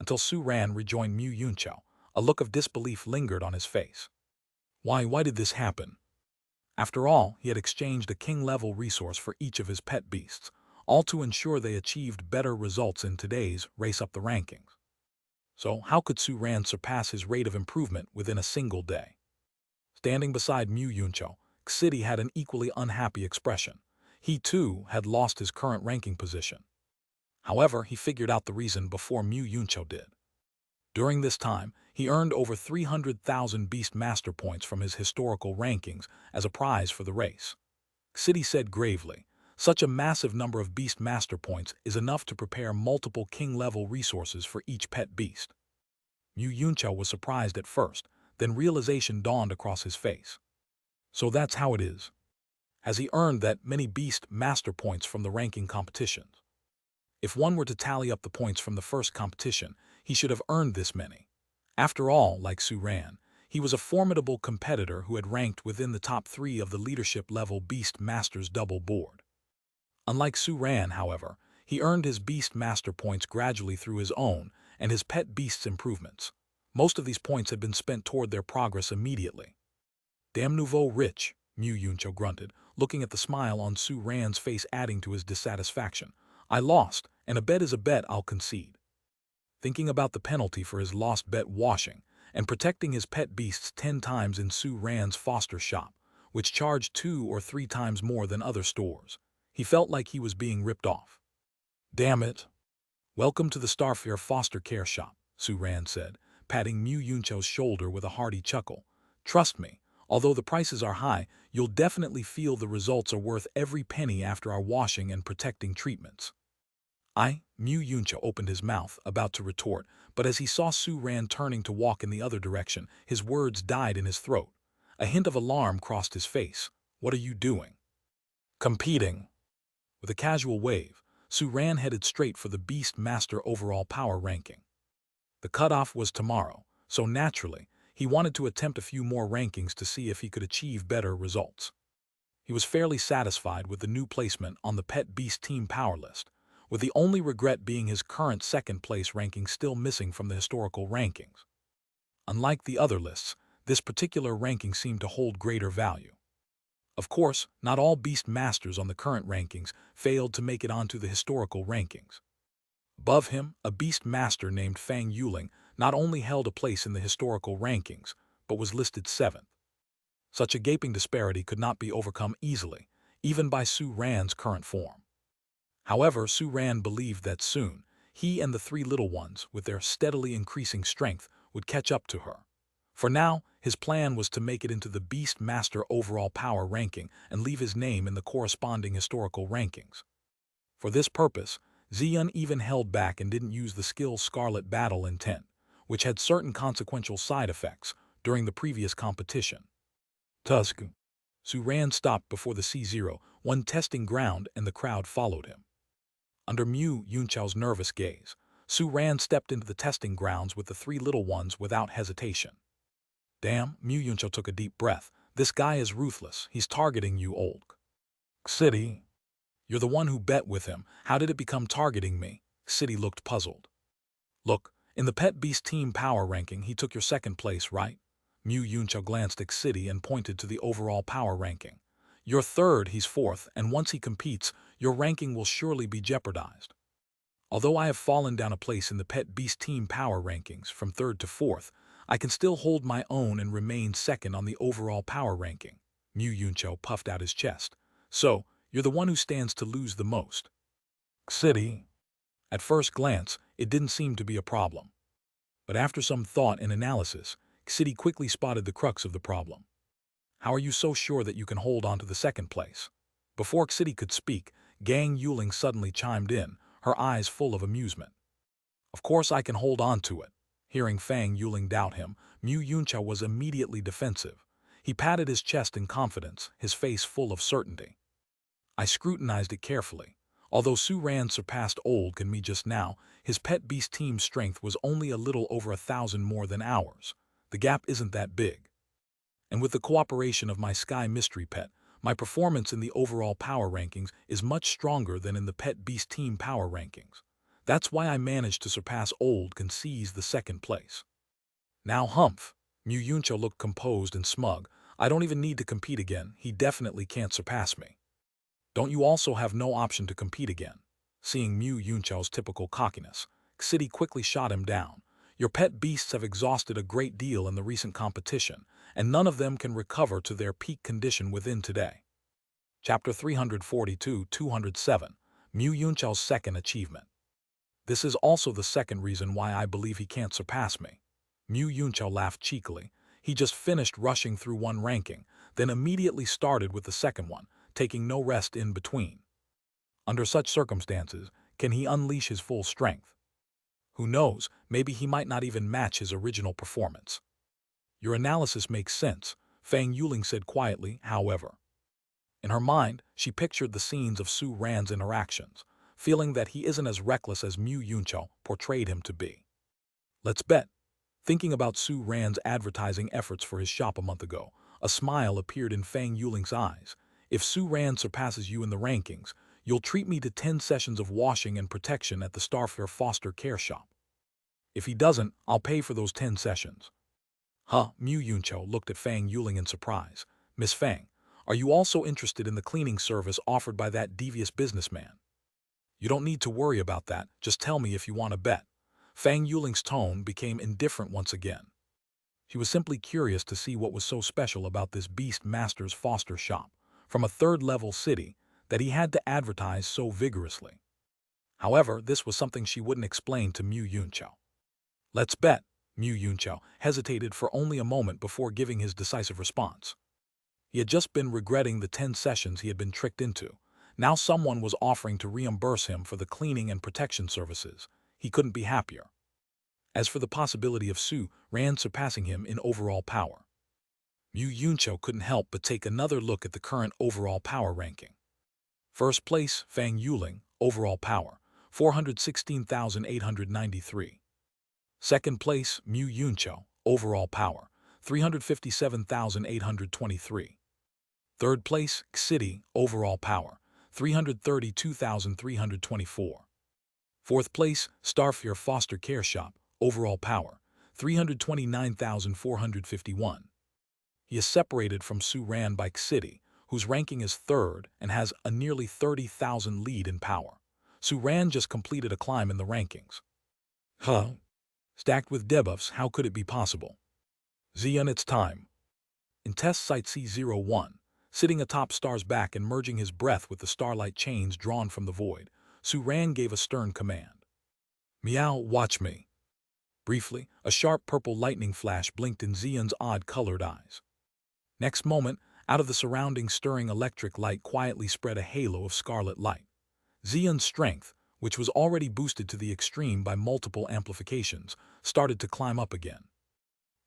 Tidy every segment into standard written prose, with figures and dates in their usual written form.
until Su Ran rejoined Mu Yunqiao. A look of disbelief lingered on his face. Why did this happen? After all, he had exchanged a king-level resource for each of his pet beasts, all to ensure they achieved better results in today's race up the rankings. So how could Su Ran surpass his rate of improvement within a single day? Standing beside Mu Yunqiao, Xidi had an equally unhappy expression. He, too, had lost his current ranking position. However, he figured out the reason before Mu Yunqiao did. During this time, he earned over 300,000 Beast Master points from his historical rankings as a prize for the race. Xidi said gravely, "Such a massive number of Beast Master points is enough to prepare multiple king-level resources for each pet beast." Mu Yunqiao was surprised at first, then realization dawned across his face. So that's how it is. Has he earned that many Beast Master points from the ranking competitions? If one were to tally up the points from the first competition, he should have earned this many. After all, like Su Ran, he was a formidable competitor who had ranked within the top 3 of the leadership-level Beast Masters double board. Unlike Su Ran, however, he earned his Beast Master points gradually through his own and his pet beasts' improvements. Most of these points had been spent toward their progress immediately. "Damn nouveau rich," Mu Yunqiao grunted, looking at the smile on Su Ran's face adding to his dissatisfaction. "I lost, and a bet is a bet, I'll concede." Thinking about the penalty for his lost bet washing, and protecting his pet beasts 10 times in Su Ran's foster shop, which charged 2 or 3 times more than other stores, he felt like he was being ripped off. "Damn it." "Welcome to the Starfair foster care shop," Su Ran said, patting Mu Yunqiao's shoulder with a hearty chuckle. "Trust me, although the prices are high, you'll definitely feel the results are worth every penny after our washing and protecting treatments." Mu Yunqiao opened his mouth, about to retort, but as he saw Su Ran turning to walk in the other direction, his words died in his throat. A hint of alarm crossed his face. "What are you doing?" "Competing." With a casual wave, Su Ran headed straight for the Beast Master overall power ranking. The cutoff was tomorrow, so naturally, he wanted to attempt a few more rankings to see if he could achieve better results. He was fairly satisfied with the new placement on the Pet Beast Team Power list, with the only regret being his current second-place ranking still missing from the historical rankings. Unlike the other lists, this particular ranking seemed to hold greater value. Of course, not all Beast Masters on the current rankings failed to make it onto the historical rankings. Above him, a Beast Master named Fang Yuling not only held a place in the historical rankings, but was listed 7th. Such a gaping disparity could not be overcome easily, even by Su Ran's current form. However, Su Ran believed that soon, he and the 3 little ones, with their steadily increasing strength, would catch up to her. For now, his plan was to make it into the Beast Master overall power ranking and leave his name in the corresponding historical rankings. For this purpose, Xian even held back and didn't use the skill Scarlet Battle Intent, which had certain consequential side effects during the previous competition. Tusk. Su Ran stopped before the C01 testing ground and the crowd followed him. Under Mu Yunqiao's nervous gaze, Su Ran stepped into the testing grounds with the 3 little ones without hesitation. "Damn," Mu Yunqiao took a deep breath. "This guy is ruthless. He's targeting you, old Xidi." "You're the one who bet with him. How did it become targeting me?" Xidi looked puzzled. "Look, in the Pet Beast Team Power ranking, he took your 2nd place, right?" Mu Yunqiao glanced at Xidi and pointed to the overall power ranking. "You're 3rd, he's 4th, and once he competes, your ranking will surely be jeopardized." "Although I have fallen down a place in the Pet Beast Team Power rankings from 3rd to 4th, I can still hold my own and remain 2nd on the overall power ranking." Mu Yunqiao puffed out his chest. "So, you're the one who stands to lose the most." Xidi. At first glance, it didn't seem to be a problem. But after some thought and analysis, Xidi quickly spotted the crux of the problem. "How are you so sure that you can hold on to the 2nd place?" Before Xidi could speak, Gang Yuling suddenly chimed in, her eyes full of amusement. "Of course I can hold on to it." Hearing Fang Yuling doubt him, Mu Yunqiao was immediately defensive. He patted his chest in confidence, his face full of certainty. "I scrutinized it carefully. Although Su Ran surpassed old me just now, his pet beast team's strength was only a little over 1,000 more than ours. The gap isn't that big. And with the cooperation of my Sky Mystery Pet, my performance in the overall power rankings is much stronger than in the Pet Beast Team Power rankings. That's why I managed to surpass Old and seize the second place. Now Humph. Mu Yuncho looked composed and smug. I don't even need to compete again. He definitely can't surpass me. Don't you also have no option to compete again? Seeing Mu Yuncho's typical cockiness, City quickly shot him down. Your pet beasts have exhausted a great deal in the recent competition, and none of them can recover to their peak condition within today. Chapter 342-207, Mu Yuncho's second achievement. This is also the second reason why I believe he can't surpass me. Mu Yuncho laughed cheekily. He just finished rushing through one ranking, then immediately started with the second one, taking no rest in between. Under such circumstances, can he unleash his full strength? Who knows, maybe he might not even match his original performance. Your analysis makes sense, Fang Yuling said quietly, however. In her mind, she pictured the scenes of Su Ran's interactions, feeling that he isn't as reckless as Mu Yuncho portrayed him to be. Let's bet. Thinking about Su Ran's advertising efforts for his shop a month ago, a smile appeared in Fang Yuling's eyes. If Su Ran surpasses you in the rankings, you'll treat me to 10 sessions of washing and protection at the Starfair foster care shop. If he doesn't, I'll pay for those 10 sessions. Huh, Mu Yuncho looked at Fang Yuling in surprise. Miss Fang, are you also interested in the cleaning service offered by that devious businessman? You don't need to worry about that, just tell me if you want to bet. Fang Yuling's tone became indifferent once again. She was simply curious to see what was so special about this Beast Master's foster shop, from a third-level city, that he had to advertise so vigorously. However, this was something she wouldn't explain to Mu Yuncho. Let's bet. Mu Yuncho hesitated for only a moment before giving his decisive response. He had just been regretting the 10 sessions he had been tricked into. Now someone was offering to reimburse him for the cleaning and protection services. He couldn't be happier. As for the possibility of Su Ran surpassing him in overall power, Mu Yuncho couldn't help but take another look at the current overall power ranking. First place, Fang Yuling, overall power, 416,893. Second place, Mu Yuncho, overall power, 357,823. Third place, City, overall power, 332,324. Fourth place, Starfair Foster Care Shop, overall power, 329,451. He is separated from Su Ran by City, whose ranking is third and has a nearly 30,000 lead in power. Su Ran just completed a climb in the rankings. Huh? Stacked with debuffs, how could it be possible? Xian, it's time. In test site C01, sitting atop Star's back and merging his breath with the starlight chains drawn from the void, Su Ran gave a stern command. Meow, watch me. Briefly, a sharp purple lightning flash blinked in Xian's odd-colored eyes. Next moment, out of the surrounding stirring electric light quietly spread a halo of scarlet light. Xian's strength, which was already boosted to the extreme by multiple amplifications, started to climb up again.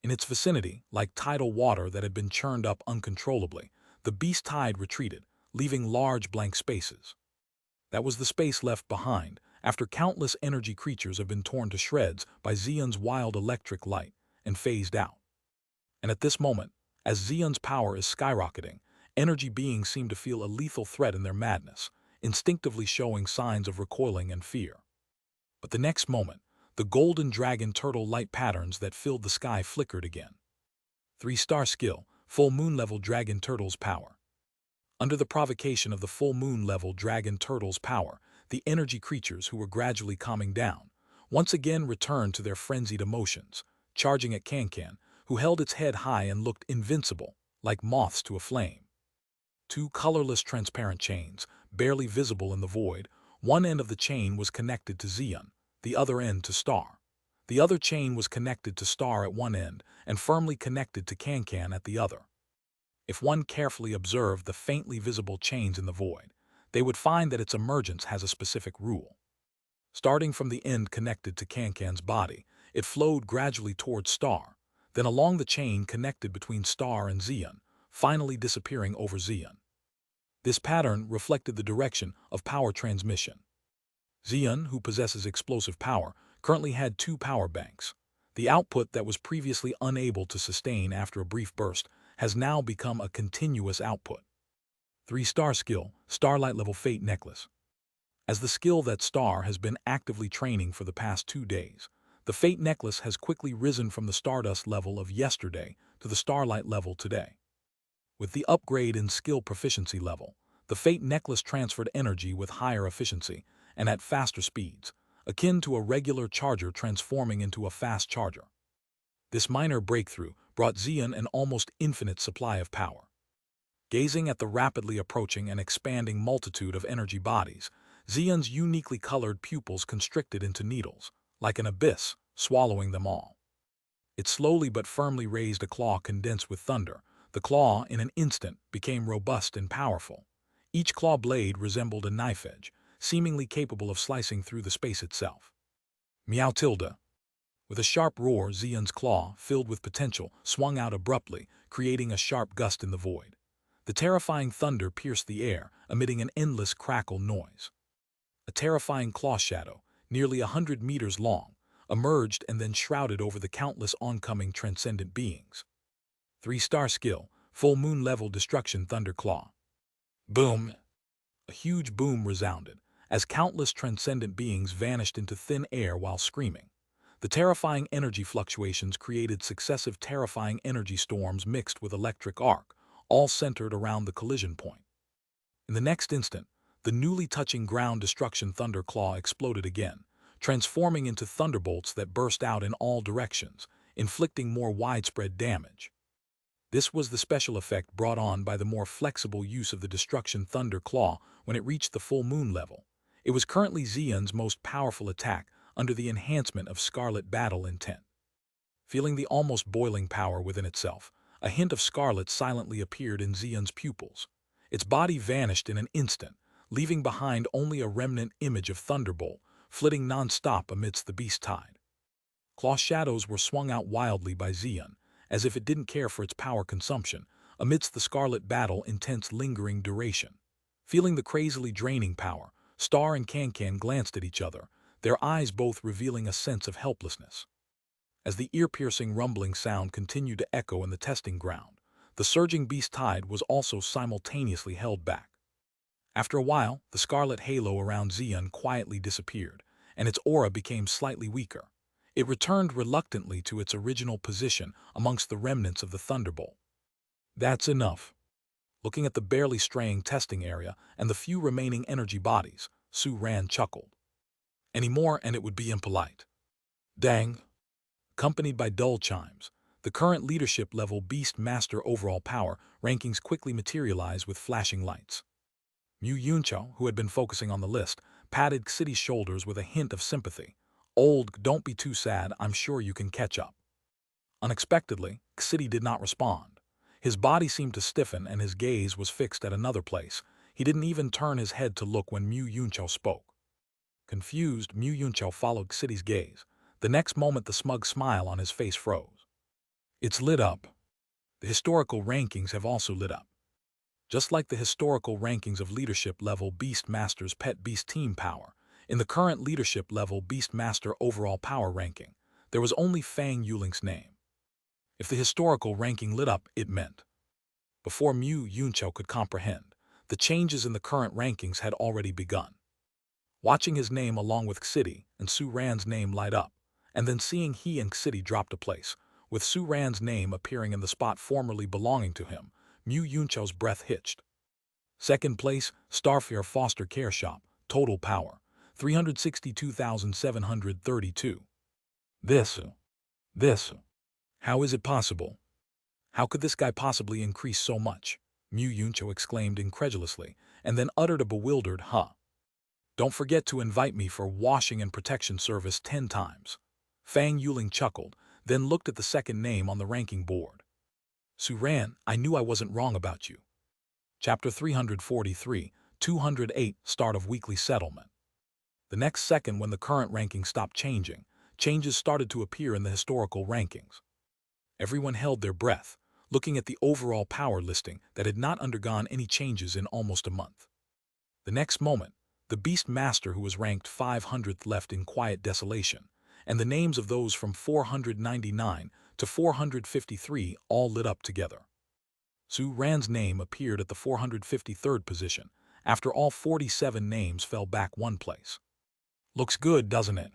In its vicinity, like tidal water that had been churned up uncontrollably, the beast tide retreated, leaving large blank spaces. That was the space left behind, after countless energy creatures have been torn to shreds by Xian's wild electric light and phased out. And at this moment, as Xian's power is skyrocketing, energy beings seem to feel a lethal threat in their madness, instinctively showing signs of recoiling and fear. But the next moment, the golden dragon turtle light patterns that filled the sky flickered again. 3-star skill, full moon level dragon turtle's power. Under the provocation of the full moon level dragon turtle's power, the energy creatures who were gradually calming down once again returned to their frenzied emotions, charging at Cancan, who held its head high and looked invincible, like moths to a flame. 2 colorless transparent chains, barely visible in the void, one end of the chain was connected to Xian, the other end to Star. The other chain was connected to Star at one end and firmly connected to Cancan at the other. If one carefully observed the faintly visible chains in the void, they would find that its emergence has a specific rule. Starting from the end connected to Cancan's body, it flowed gradually towards Star, then along the chain connected between Star and Xian, finally disappearing over Xian. This pattern reflected the direction of power transmission. Xian, who possesses explosive power, currently had 2 power banks. The output that was previously unable to sustain after a brief burst has now become a continuous output. 3-star skill, Starlight level Fate Necklace. As the skill that Star has been actively training for the past 2 days, the Fate Necklace has quickly risen from the Stardust level of yesterday to the Starlight level today. With the upgrade in skill proficiency level, the Fate Necklace transferred energy with higher efficiency and at faster speeds, akin to a regular charger transforming into a fast charger. This minor breakthrough brought Xian an almost infinite supply of power. Gazing at the rapidly approaching and expanding multitude of energy bodies, Xian's uniquely colored pupils constricted into needles, like an abyss, swallowing them all. It slowly but firmly raised a claw condensed with thunder. The claw, in an instant, became robust and powerful. Each claw blade resembled a knife edge, seemingly capable of slicing through the space itself. Meow tilde. With a sharp roar, Xian's claw, filled with potential, swung out abruptly, creating a sharp gust in the void. The terrifying thunder pierced the air, emitting an endless crackle noise. A terrifying claw shadow, nearly 100 meters long, emerged and then shrouded over the countless oncoming transcendent beings. 3-star skill, full moon level destruction thunder claw. Boom! A huge boom resounded, as countless transcendent beings vanished into thin air while screaming. The terrifying energy fluctuations created successive terrifying energy storms mixed with electric arc, all centered around the collision point. In the next instant, the newly touching ground destruction thunder claw exploded again, transforming into thunderbolts that burst out in all directions, inflicting more widespread damage. This was the special effect brought on by the more flexible use of the destruction thunder claw when it reached the full moon level. It was currently Xian's most powerful attack under the enhancement of Scarlet Battle Intent. Feeling the almost boiling power within itself, a hint of scarlet silently appeared in Xian's pupils. Its body vanished in an instant, leaving behind only a remnant image of Thunderbolt, flitting non-stop amidst the beast tide. Claw shadows were swung out wildly by Xian, as if it didn't care for its power consumption, amidst the Scarlet Battle intense lingering duration. Feeling the crazily draining power, Star and Can-Can glanced at each other, their eyes both revealing a sense of helplessness. As the ear-piercing rumbling sound continued to echo in the testing ground, the surging beast tide was also simultaneously held back. After a while, the scarlet halo around Xian quietly disappeared, and its aura became slightly weaker. It returned reluctantly to its original position amongst the remnants of the thunderbolt. That's enough. Looking at the barely straying testing area and the few remaining energy bodies, Su Ran chuckled. Any more and it would be impolite. Dang. Accompanied by dull chimes, the current leadership level Beast Master overall power rankings quickly materialized with flashing lights. Mu Yunqiao, who had been focusing on the list, patted Xidi's shoulders with a hint of sympathy. Old, don't be too sad, I'm sure you can catch up. Unexpectedly, Xidi did not respond. His body seemed to stiffen and his gaze was fixed at another place. He didn't even turn his head to look when Mu Yunqiao spoke. Confused, Mu Yunqiao followed Xidi's gaze. The next moment the smug smile on his face froze. It's lit up. The historical rankings have also lit up. Just like the historical rankings of leadership level Beast Master's Pet Beast Team Power, in the current leadership level Beast Master overall power ranking, there was only Fang Yuling's name. If the historical ranking lit up, it meant. Before Mu Yunqiao could comprehend, the changes in the current rankings had already begun. Watching his name along with Xidi and Su Ran's name light up, and then seeing he and Xidi dropped a place, with Su Ran's name appearing in the spot formerly belonging to him, Mu Yunqiao's breath hitched. Second place, Starfare Foster Care Shop, total power, 362,732. This. How is it possible? How could this guy possibly increase so much? Mu Yunqiao exclaimed incredulously, and then uttered a bewildered huh. Don't forget to invite me for washing and protection service 10 times. Fang Yuling chuckled, then looked at the second name on the ranking board. Su Ran, I knew I wasn't wrong about you. Chapter 343, 208, Start of Weekly Settlement. The next second when the current ranking stopped changing, changes started to appear in the historical rankings. Everyone held their breath, looking at the overall power listing that had not undergone any changes in almost a month. The next moment, the Beast Master who was ranked 500th left in quiet desolation, and the names of those from 499 to 453 all lit up together. Su Ran's name appeared at the 453rd position, after all 47 names fell back one place. Looks good, doesn't it?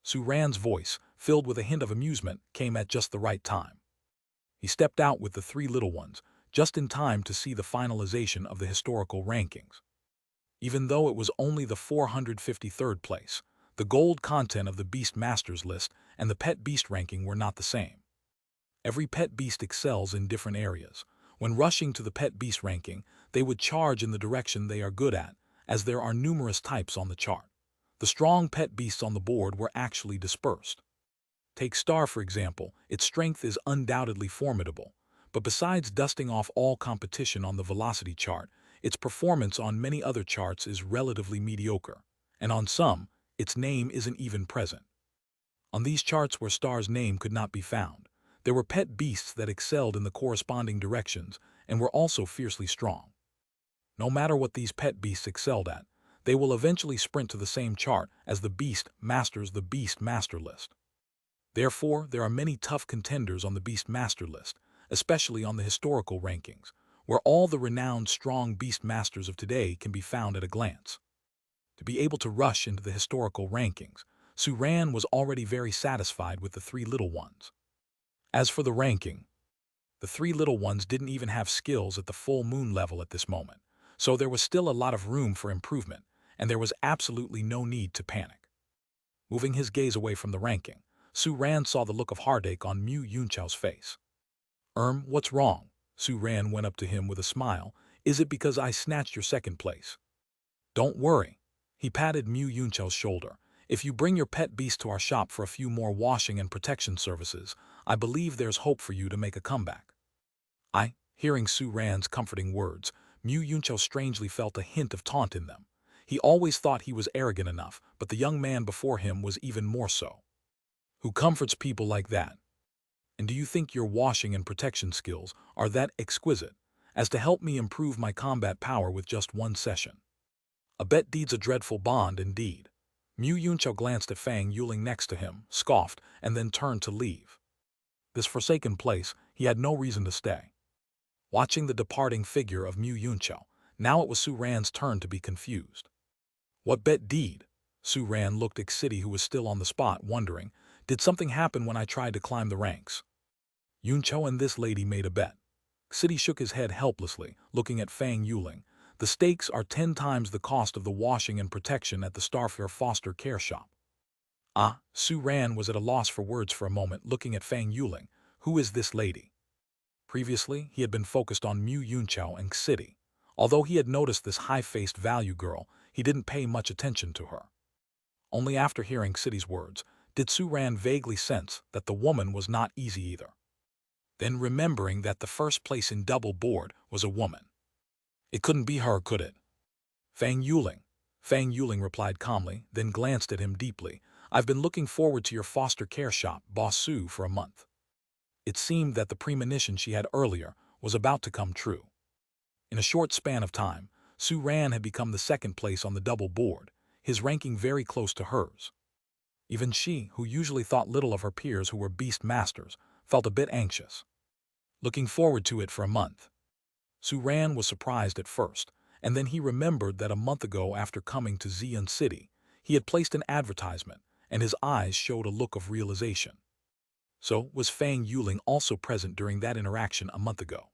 Su Ran's voice, filled with a hint of amusement, came at just the right time. He stepped out with the three little ones, just in time to see the finalization of the historical rankings. Even though it was only the 453rd place, the gold content of the Beast Masters list and the Pet Beast ranking were not the same. Every pet beast excels in different areas. When rushing to the Pet Beast ranking, they would charge in the direction they are good at, as there are numerous types on the chart. The strong pet beasts on the board were actually dispersed. Take Star, for example. Its strength is undoubtedly formidable, but besides dusting off all competition on the velocity chart, its performance on many other charts is relatively mediocre, and on some, its name isn't even present. On these charts where Star's name could not be found, there were pet beasts that excelled in the corresponding directions and were also fiercely strong. No matter what these pet beasts excelled at, they will eventually sprint to the same chart as the Beast Masters, the Beast Master list. Therefore, there are many tough contenders on the Beast Master list, especially on the historical rankings, where all the renowned strong Beast Masters of today can be found at a glance. To be able to rush into the historical rankings, Su Ran was already very satisfied with the three little ones. As for the ranking, the three little ones didn't even have skills at the full moon level at this moment, so there was still a lot of room for improvement, and there was absolutely no need to panic. Moving his gaze away from the ranking, Su Ran saw the look of heartache on Mu Yunchao's face. What's wrong?" Su Ran went up to him with a smile. "Is it because I snatched your second place?" "Don't worry." He patted Mu Yunchao's shoulder. "If you bring your pet beast to our shop for a few more washing and protection services, I believe there's hope for you to make a comeback." Hearing Su Ran's comforting words, Mu Yunchao strangely felt a hint of taunt in them. He always thought he was arrogant enough, but the young man before him was even more so. Who comforts people like that? And do you think your washing and protection skills are that exquisite as to help me improve my combat power with just one session? A bet deed's a dreadful bond indeed. Mu Yunchao glanced at Fang Yuling next to him, scoffed, and then turned to leave. This forsaken place, he had no reason to stay. Watching the departing figure of Mu Yunchao, now it was Su Ran's turn to be confused. What bet deed? Su Ran looked at City, who was still on the spot, wondering, did something happen when I tried to climb the ranks? Yunchao and this lady made a bet. City shook his head helplessly, looking at Fang Yuling. The stakes are 10 times the cost of the washing and protection at the Starfair foster care shop. Su Ran was at a loss for words for a moment, looking at Fang Yuling. Who is this lady? Previously, he had been focused on Mu Yunchao and City. Although he had noticed this high-faced value girl, he didn't pay much attention to her. Only after hearing City's words did Su Ran vaguely sense that the woman was not easy either. Then remembering that the first place in double board was a woman. It couldn't be her, could it? Fang Yuling. Fang Yuling replied calmly, then glanced at him deeply. I've been looking forward to your foster care shop, Boss Su, for a month. It seemed that the premonition she had earlier was about to come true. In a short span of time, Su Ran had become the second place on the double board, his ranking very close to hers. Even she, who usually thought little of her peers who were beast masters, felt a bit anxious. Looking forward to it for a month. Su Ran was surprised at first, and then he remembered that a month ago, after coming to Xi'an City, he had placed an advertisement, and his eyes showed a look of realization. So was Fang Yuling also present during that interaction a month ago?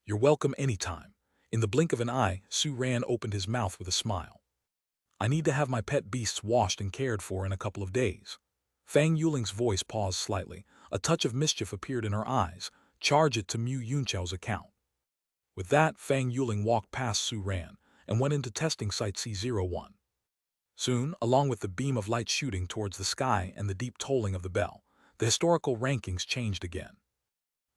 You're welcome anytime. In the blink of an eye, Su Ran opened his mouth with a smile. I need to have my pet beasts washed and cared for in a couple of days. Fang Yuling's voice paused slightly. A touch of mischief appeared in her eyes. Charge it to Mu Yunchao's account. With that, Fang Yuling walked past Su Ran and went into testing site C01. Soon, along with the beam of light shooting towards the sky and the deep tolling of the bell, the historical rankings changed again.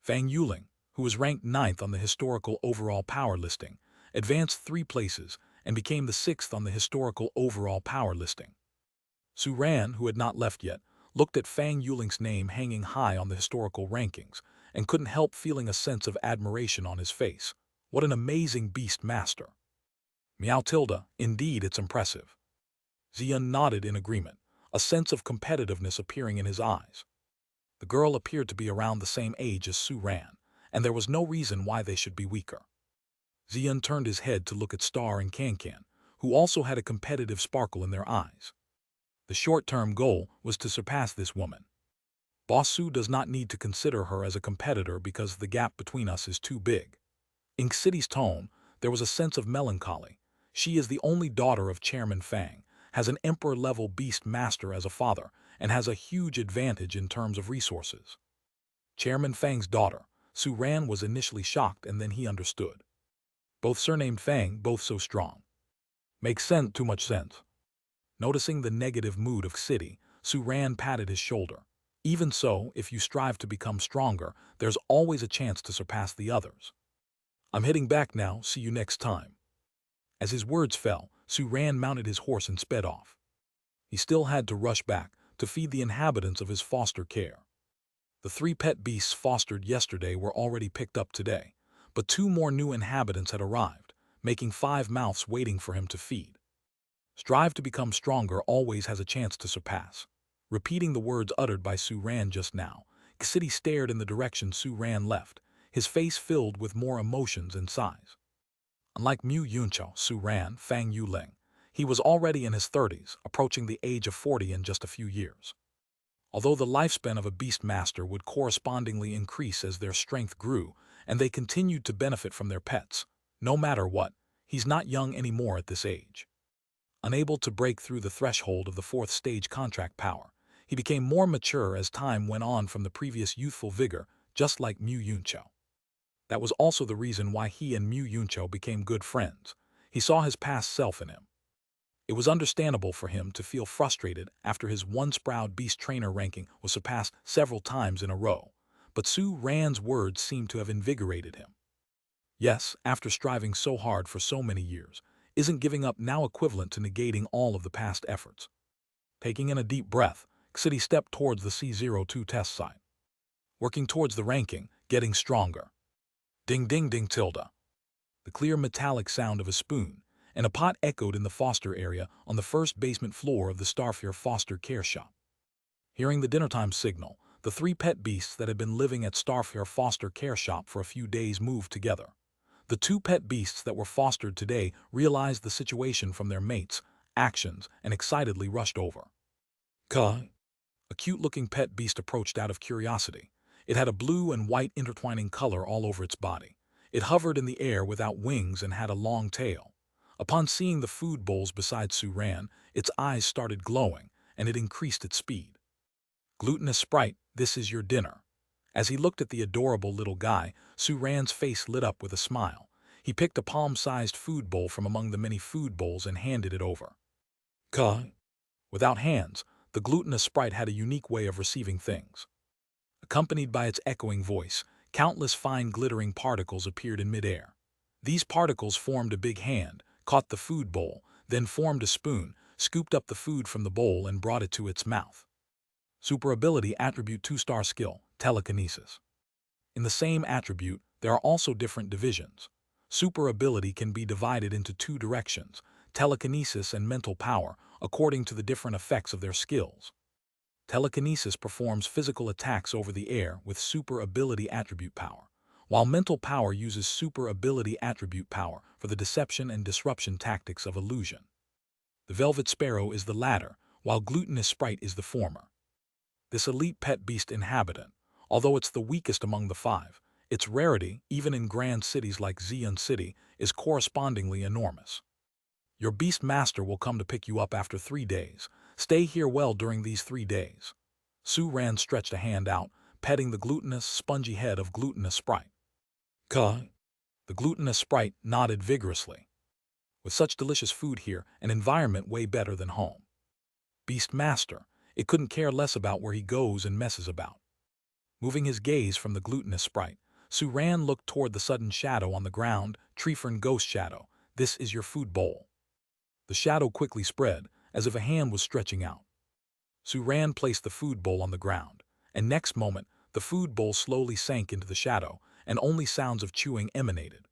Fang Yuling, who was ranked 9th on the historical overall power listing, advanced 3 places and became the 6th on the historical overall power listing. Su Ran, who had not left yet, looked at Fang Yuling's name hanging high on the historical rankings and couldn't help feeling a sense of admiration on his face. What an amazing beast master. Meow tilde, indeed it's impressive. Xian nodded in agreement, a sense of competitiveness appearing in his eyes. The girl appeared to be around the same age as Su Ran, and there was no reason why they should be weaker. Xian turned his head to look at Star and Can, who also had a competitive sparkle in their eyes. The short-term goal was to surpass this woman. Boss Su does not need to consider her as a competitor because the gap between us is too big. In City's tone, there was a sense of melancholy. She is the only daughter of Chairman Fang, has an emperor-level beast master as a father, and has a huge advantage in terms of resources. Chairman Fang's daughter, Su Ran, was initially shocked, and then he understood. Both surnamed Fang, both so strong. Makes sense, too much sense. Noticing the negative mood of City, Su Ran patted his shoulder. Even so, if you strive to become stronger, there's always a chance to surpass the others. I'm heading back now, see you next time. As his words fell, Su Ran mounted his horse and sped off. He still had to rush back to feed the inhabitants of his foster care. The 3 pet beasts fostered yesterday were already picked up today, but 2 more new inhabitants had arrived, making 5 mouths waiting for him to feed. Strive to become stronger always has a chance to surpass. Repeating the words uttered by Su Ran just now, City stared in the direction Su Ran left, his face filled with more emotions and sighs. Unlike Mu Yunqiao, Su Ran, Fang Yuling, he was already in his 30s, approaching the age of 40 in just a few years. Although the lifespan of a beast master would correspondingly increase as their strength grew and they continued to benefit from their pets, no matter what, he's not young anymore at this age. Unable to break through the threshold of the 4th stage contract power, he became more mature as time went on from the previous youthful vigor, just like Mu Yunqiao. That was also the reason why he and Mu Yunqiao became good friends. He saw his past self in him. It was understandable for him to feel frustrated after his one-sprout beast trainer ranking was surpassed several times in a row, but Su Ran's words seemed to have invigorated him. Yes, after striving so hard for so many years, isn't giving up now equivalent to negating all of the past efforts? Taking in a deep breath, City stepped towards the C02 test site. Working towards the ranking, getting stronger. Ding ding ding tilde. The clear metallic sound of a spoon and a pot echoed in the foster area on the first basement floor of the Starfire foster care shop. Hearing the dinnertime signal, the 3 pet beasts that had been living at Starfire foster care shop for a few days moved together. The 2 pet beasts that were fostered today realized the situation from their mates' actions and excitedly rushed over. Ka. A cute-looking pet beast approached out of curiosity. It had a blue and white intertwining color all over its body. It hovered in the air without wings and had a long tail. Upon seeing the food bowls beside Su Ran, its eyes started glowing, and it increased its speed. Glutinous sprite, this is your dinner. As he looked at the adorable little guy, Su Ran's face lit up with a smile. He picked a palm-sized food bowl from among the many food bowls and handed it over. Ka. Without hands, the glutinous sprite had a unique way of receiving things. Accompanied by its echoing voice, countless fine glittering particles appeared in midair. These particles formed a big hand, caught the food bowl, then formed a spoon, scooped up the food from the bowl and brought it to its mouth. Super ability attribute 2-star skill, telekinesis. In the same attribute, there are also different divisions. Super ability can be divided into 2 directions, telekinesis and mental power, according to the different effects of their skills. Telekinesis performs physical attacks over the air with super ability attribute power, while mental power uses super ability attribute power for the deception and disruption tactics of illusion. The Velvet Sparrow is the latter, while Glutinous Sprite is the former. This elite pet beast inhabitant, although it's the weakest among the 5, its rarity, even in grand cities like Xian City, is correspondingly enormous. Your beast master will come to pick you up after 3 days. Stay here well during these 3 days. Su Ran stretched a hand out, petting the glutinous, spongy head of Glutinous Sprite. Ka. The Glutinous Sprite nodded vigorously. With such delicious food here, an environment way better than home. Beast master, it couldn't care less about where he goes and messes about. Moving his gaze from the Glutinous Sprite, Su Ran looked toward the sudden shadow on the ground, Treefern Ghost Shadow. This is your food bowl. The shadow quickly spread, as if a hand was stretching out. Su Ran placed the food bowl on the ground, and next moment, the food bowl slowly sank into the shadow, and only sounds of chewing emanated.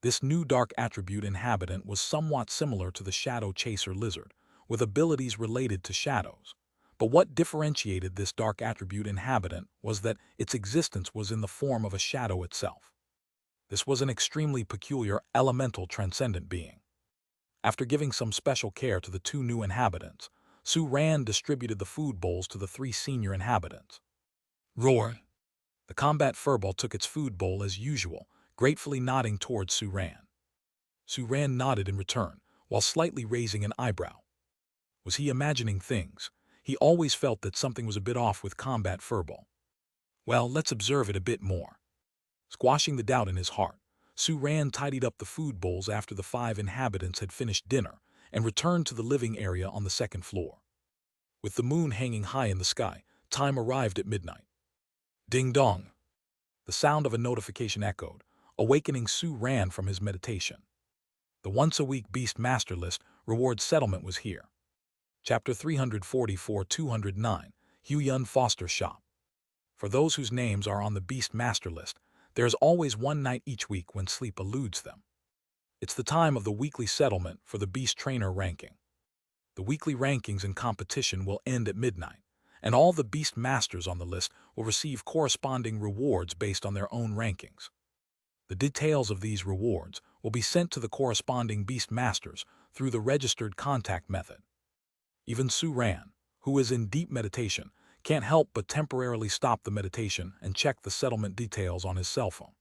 This new dark attribute inhabitant was somewhat similar to the Shadow Chaser lizard, with abilities related to shadows. But what differentiated this dark attribute inhabitant was that its existence was in the form of a shadow itself. This was an extremely peculiar elemental transcendent being. After giving some special care to the two new inhabitants, Su-ran distributed the food bowls to the three senior inhabitants. Roar! The combat furball took its food bowl as usual, gratefully nodding towards Su-ran. Su-ran nodded in return, while slightly raising an eyebrow. Was he imagining things? He always felt that something was a bit off with combat furball. Well, let's observe it a bit more. Squashing the doubt in his heart, Su-ran tidied up the food bowls after the 5 inhabitants had finished dinner and returned to the living area on the second floor. With the moon hanging high in the sky, time arrived at midnight. Ding dong! The sound of a notification echoed, awakening Su-ran from his meditation. The once-a-week Beast Master List reward settlement was here. Chapter 344-209, Huyun Foster Shop. For those whose names are on the Beast Master List, there is always one night each week when sleep eludes them. It's the time of the weekly settlement for the Beast Trainer ranking. The weekly rankings and competition will end at midnight, and all the Beast Masters on the list will receive corresponding rewards based on their own rankings. The details of these rewards will be sent to the corresponding Beast Masters through the registered contact method. Even Su-ran, who is in deep meditation, can't help but temporarily stop the meditation and check the settlement details on his cell phone.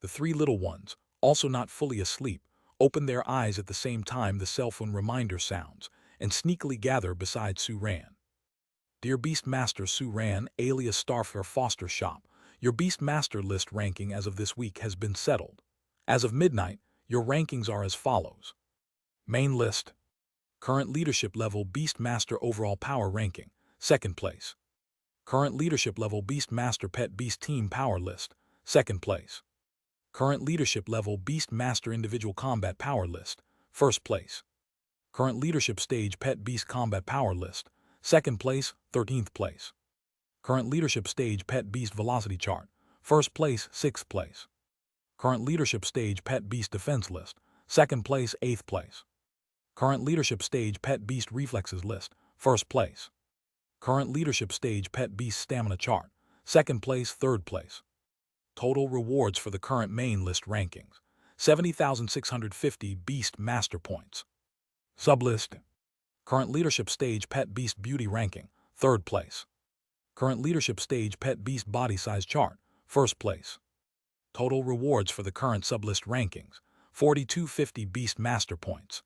The 3 little ones, also not fully asleep, open their eyes at the same time the cell phone reminder sounds and sneakily gather beside Su-ran. Dear Beastmaster Su-ran, alias Starfare Foster Shop, your Beastmaster list ranking as of this week has been settled. As of midnight, your rankings are as follows. Main list. Current leadership level Beastmaster overall power ranking, 2nd place. Current leadership level Beastmaster Pet Beast Team Power List, 2nd place. Current leadership level Beastmaster Individual Combat Power List, 1st place. Current leadership stage Pet Beast Combat Power List, 2nd place, 13th place. Current leadership stage Pet Beast Velocity Chart, 1st place, 6th place. Current leadership stage Pet Beast Defense List, 2nd place, 8th place. Current leadership stage Pet Beast Reflexes List, 1st place. Current leadership stage Pet Beast Stamina Chart, 2nd place, 3rd place. Total rewards for the current main list rankings, 70,650 Beast Master Points. Sublist. Current leadership stage Pet Beast Beauty Ranking, 3rd place. Current leadership stage Pet Beast Body Size Chart, 1st place. Total rewards for the current sublist rankings, 4,250 Beast Master Points.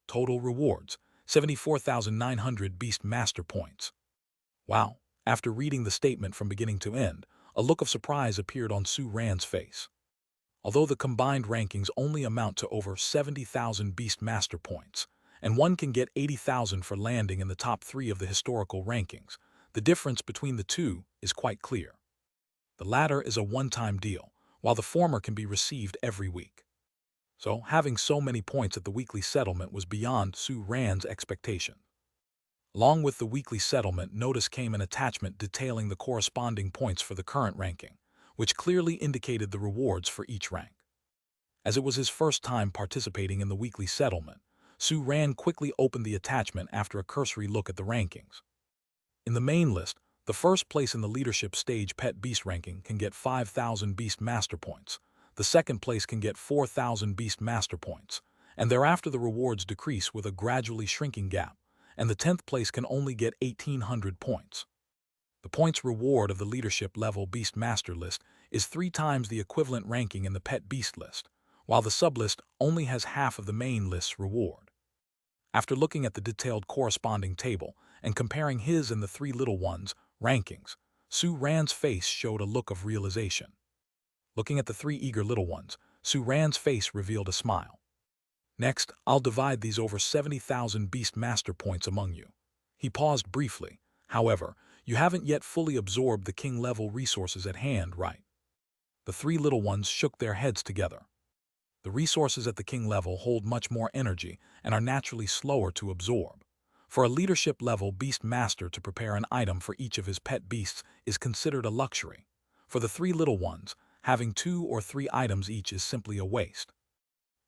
Total rewards, 74,900 Beast Master Points. Wow! After reading the statement from beginning to end, a look of surprise appeared on Su-ran's face. Although the combined rankings only amount to over 70,000 Beast Master Points, and one can get 80,000 for landing in the top 3 of the historical rankings, the difference between the two is quite clear. The latter is a one-time deal, while the former can be received every week. So, having so many points at the weekly settlement was beyond Su-ran's expectation. Along with the weekly settlement notice came an attachment detailing the corresponding points for the current ranking, which clearly indicated the rewards for each rank. As it was his first time participating in the weekly settlement, Su-ran quickly opened the attachment after a cursory look at the rankings. In the main list, the first place in the leadership stage Pet Beast ranking can get 5,000 Beast Master Points, the second place can get 4,000 Beast Master Points, and thereafter the rewards decrease with a gradually shrinking gap, and the 10th place can only get 1,800 points. The points reward of the leadership level Beast Master list is 3 times the equivalent ranking in the Pet Beast list, while the sublist only has half of the main list's reward. After looking at the detailed corresponding table and comparing his and the 3 little ones' rankings, Su-ran's face showed a look of realization. Looking at the 3 eager little ones, Su-ran's face revealed a smile. Next, I'll divide these over 70,000 Beast Master Points among you. He paused briefly. However, you haven't yet fully absorbed the king-level resources at hand, right? The 3 little ones shook their heads together. The resources at the king level hold much more energy and are naturally slower to absorb. For a leadership level Beast Master to prepare an item for each of his pet beasts is considered a luxury. For the 3 little ones, having 2 or 3 items each is simply a waste.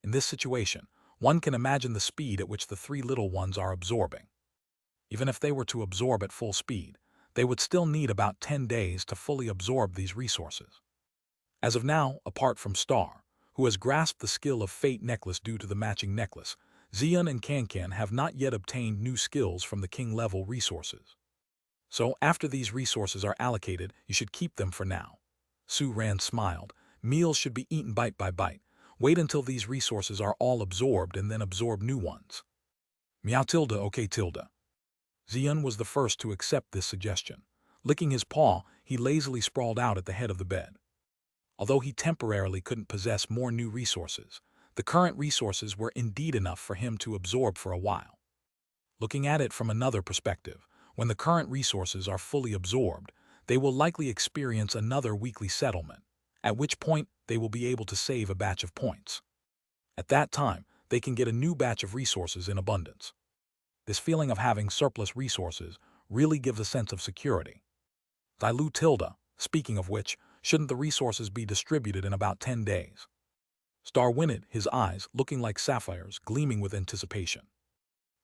In this situation, one can imagine the speed at which the 3 little ones are absorbing. Even if they were to absorb at full speed, they would still need about 10 days to fully absorb these resources. As of now, apart from Star, who has grasped the skill of Fate Necklace due to the matching necklace, Xian and Cancan have not yet obtained new skills from the king-level resources. So, after these resources are allocated, you should keep them for now. Su Ran smiled. Meals should be eaten bite by bite. Wait until these resources are all absorbed and then absorb new ones. Meow tilde okay tilde. Xian was the first to accept this suggestion. Licking his paw, he lazily sprawled out at the head of the bed. Although he temporarily couldn't possess more new resources, the current resources were indeed enough for him to absorb for a while. Looking at it from another perspective, when the current resources are fully absorbed, they will likely experience another weekly settlement, at which point they will be able to save a batch of points. At that time, they can get a new batch of resources in abundance. This feeling of having surplus resources really gives a sense of security. Zilu Tilda, speaking of which, shouldn't the resources be distributed in about 10 days? Star whinnied, his eyes looking like sapphires, gleaming with anticipation.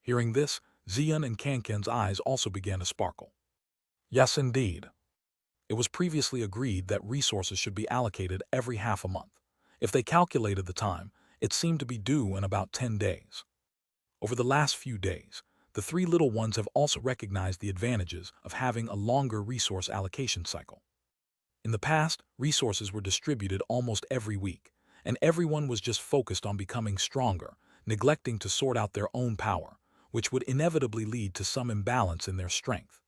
Hearing this, Xian and Cancan's eyes also began to sparkle. Yes, indeed. It was previously agreed that resources should be allocated every half a month. If they calculated the time, it seemed to be due in about 10 days. Over the last few days, the three little ones have also recognized the advantages of having a longer resource allocation cycle. In the past, resources were distributed almost every week, and everyone was just focused on becoming stronger, neglecting to sort out their own power, which would inevitably lead to some imbalance in their strength.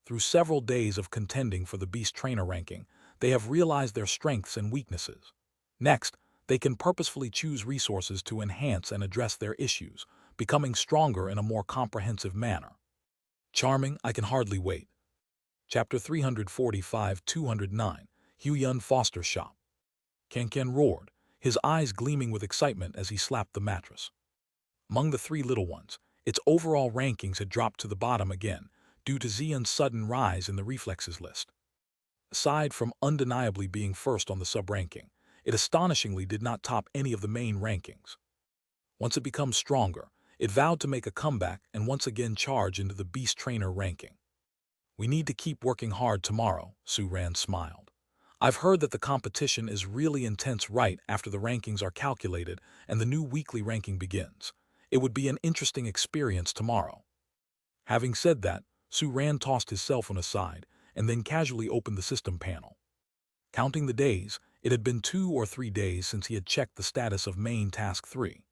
Through several days of contending for the Beast Trainer ranking, they have realized their strengths and weaknesses. Next, they can purposefully choose resources to enhance and address their issues, becoming stronger in a more comprehensive manner. Charming, I can hardly wait. Chapter 345-209, Huyun Foster Shop. Cancan roared, his eyes gleaming with excitement as he slapped the mattress. Among the three little ones, its overall rankings had dropped to the bottom again, due to Xian's sudden rise in the reflexes list. Aside from undeniably being first on the sub-ranking, it astonishingly did not top any of the main rankings. Once it becomes stronger, it vowed to make a comeback and once again charge into the Beast Trainer ranking. We need to keep working hard tomorrow, Su Ran smiled. I've heard that the competition is really intense right after the rankings are calculated and the new weekly ranking begins. It would be an interesting experience tomorrow. Having said that, Su Ran tossed his cell phone aside and then casually opened the system panel. Counting the days, it had been 2 or 3 days since he had checked the status of main task 3.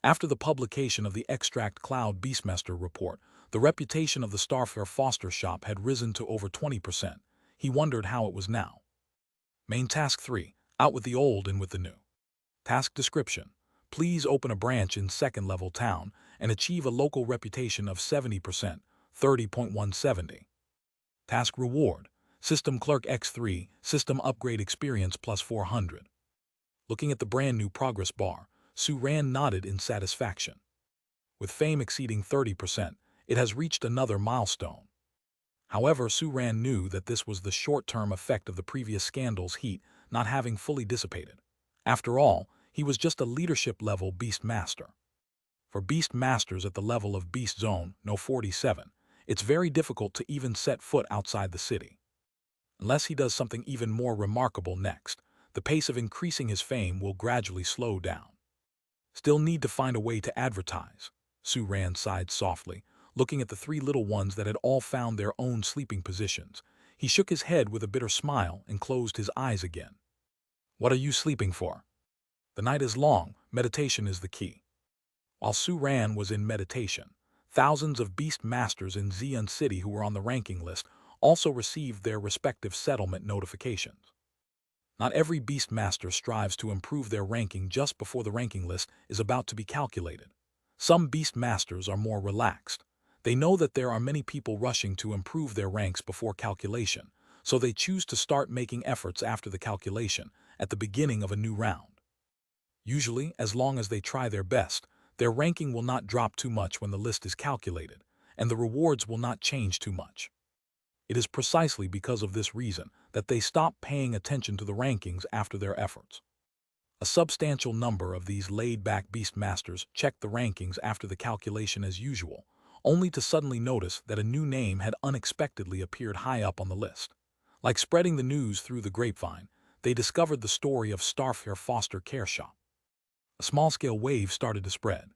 After the publication of the Extract Cloud Beastmaster report, the reputation of the Starfare Foster Shop had risen to over 20%. He wondered how it was now. Main task 3, out with the old and with the new. Task description: please open a branch in second-level town and achieve a local reputation of 70%, 30.170. Task reward: System Clerk X3, System Upgrade Experience plus 400. Looking at the brand new progress bar, Su Ran nodded in satisfaction. With fame exceeding 30%, it has reached another milestone. However, Su Ran knew that this was the short-term effect of the previous scandal's heat not having fully dissipated. After all, he was just a leadership-level Beast Master. For Beast Masters at the level of Beast Zone, No. 47, it's very difficult to even set foot outside the city. Unless he does something even more remarkable next, the pace of increasing his fame will gradually slow down. Still need to find a way to advertise. Su Ran sighed softly, looking at the three little ones that had all found their own sleeping positions. He shook his head with a bitter smile and closed his eyes again. What are you sleeping for? The night is long, meditation is the key. While Su Ran was in meditation, thousands of Beast Masters in Xian City who were on the ranking list also received their respective settlement notifications. Not every Beast Master strives to improve their ranking just before the ranking list is about to be calculated. Some Beast Masters are more relaxed. They know that there are many people rushing to improve their ranks before calculation, so they choose to start making efforts after the calculation, at the beginning of a new round. Usually, as long as they try their best, their ranking will not drop too much when the list is calculated, and the rewards will not change too much. It is precisely because of this reason that they stop paying attention to the rankings after their efforts. A substantial number of these laid-back Beast Masters check the rankings after the calculation as usual, only to suddenly notice that a new name had unexpectedly appeared high up on the list. Like spreading the news through the grapevine, they discovered the story of Starfair Foster Care Shop. A small-scale wave started to spread.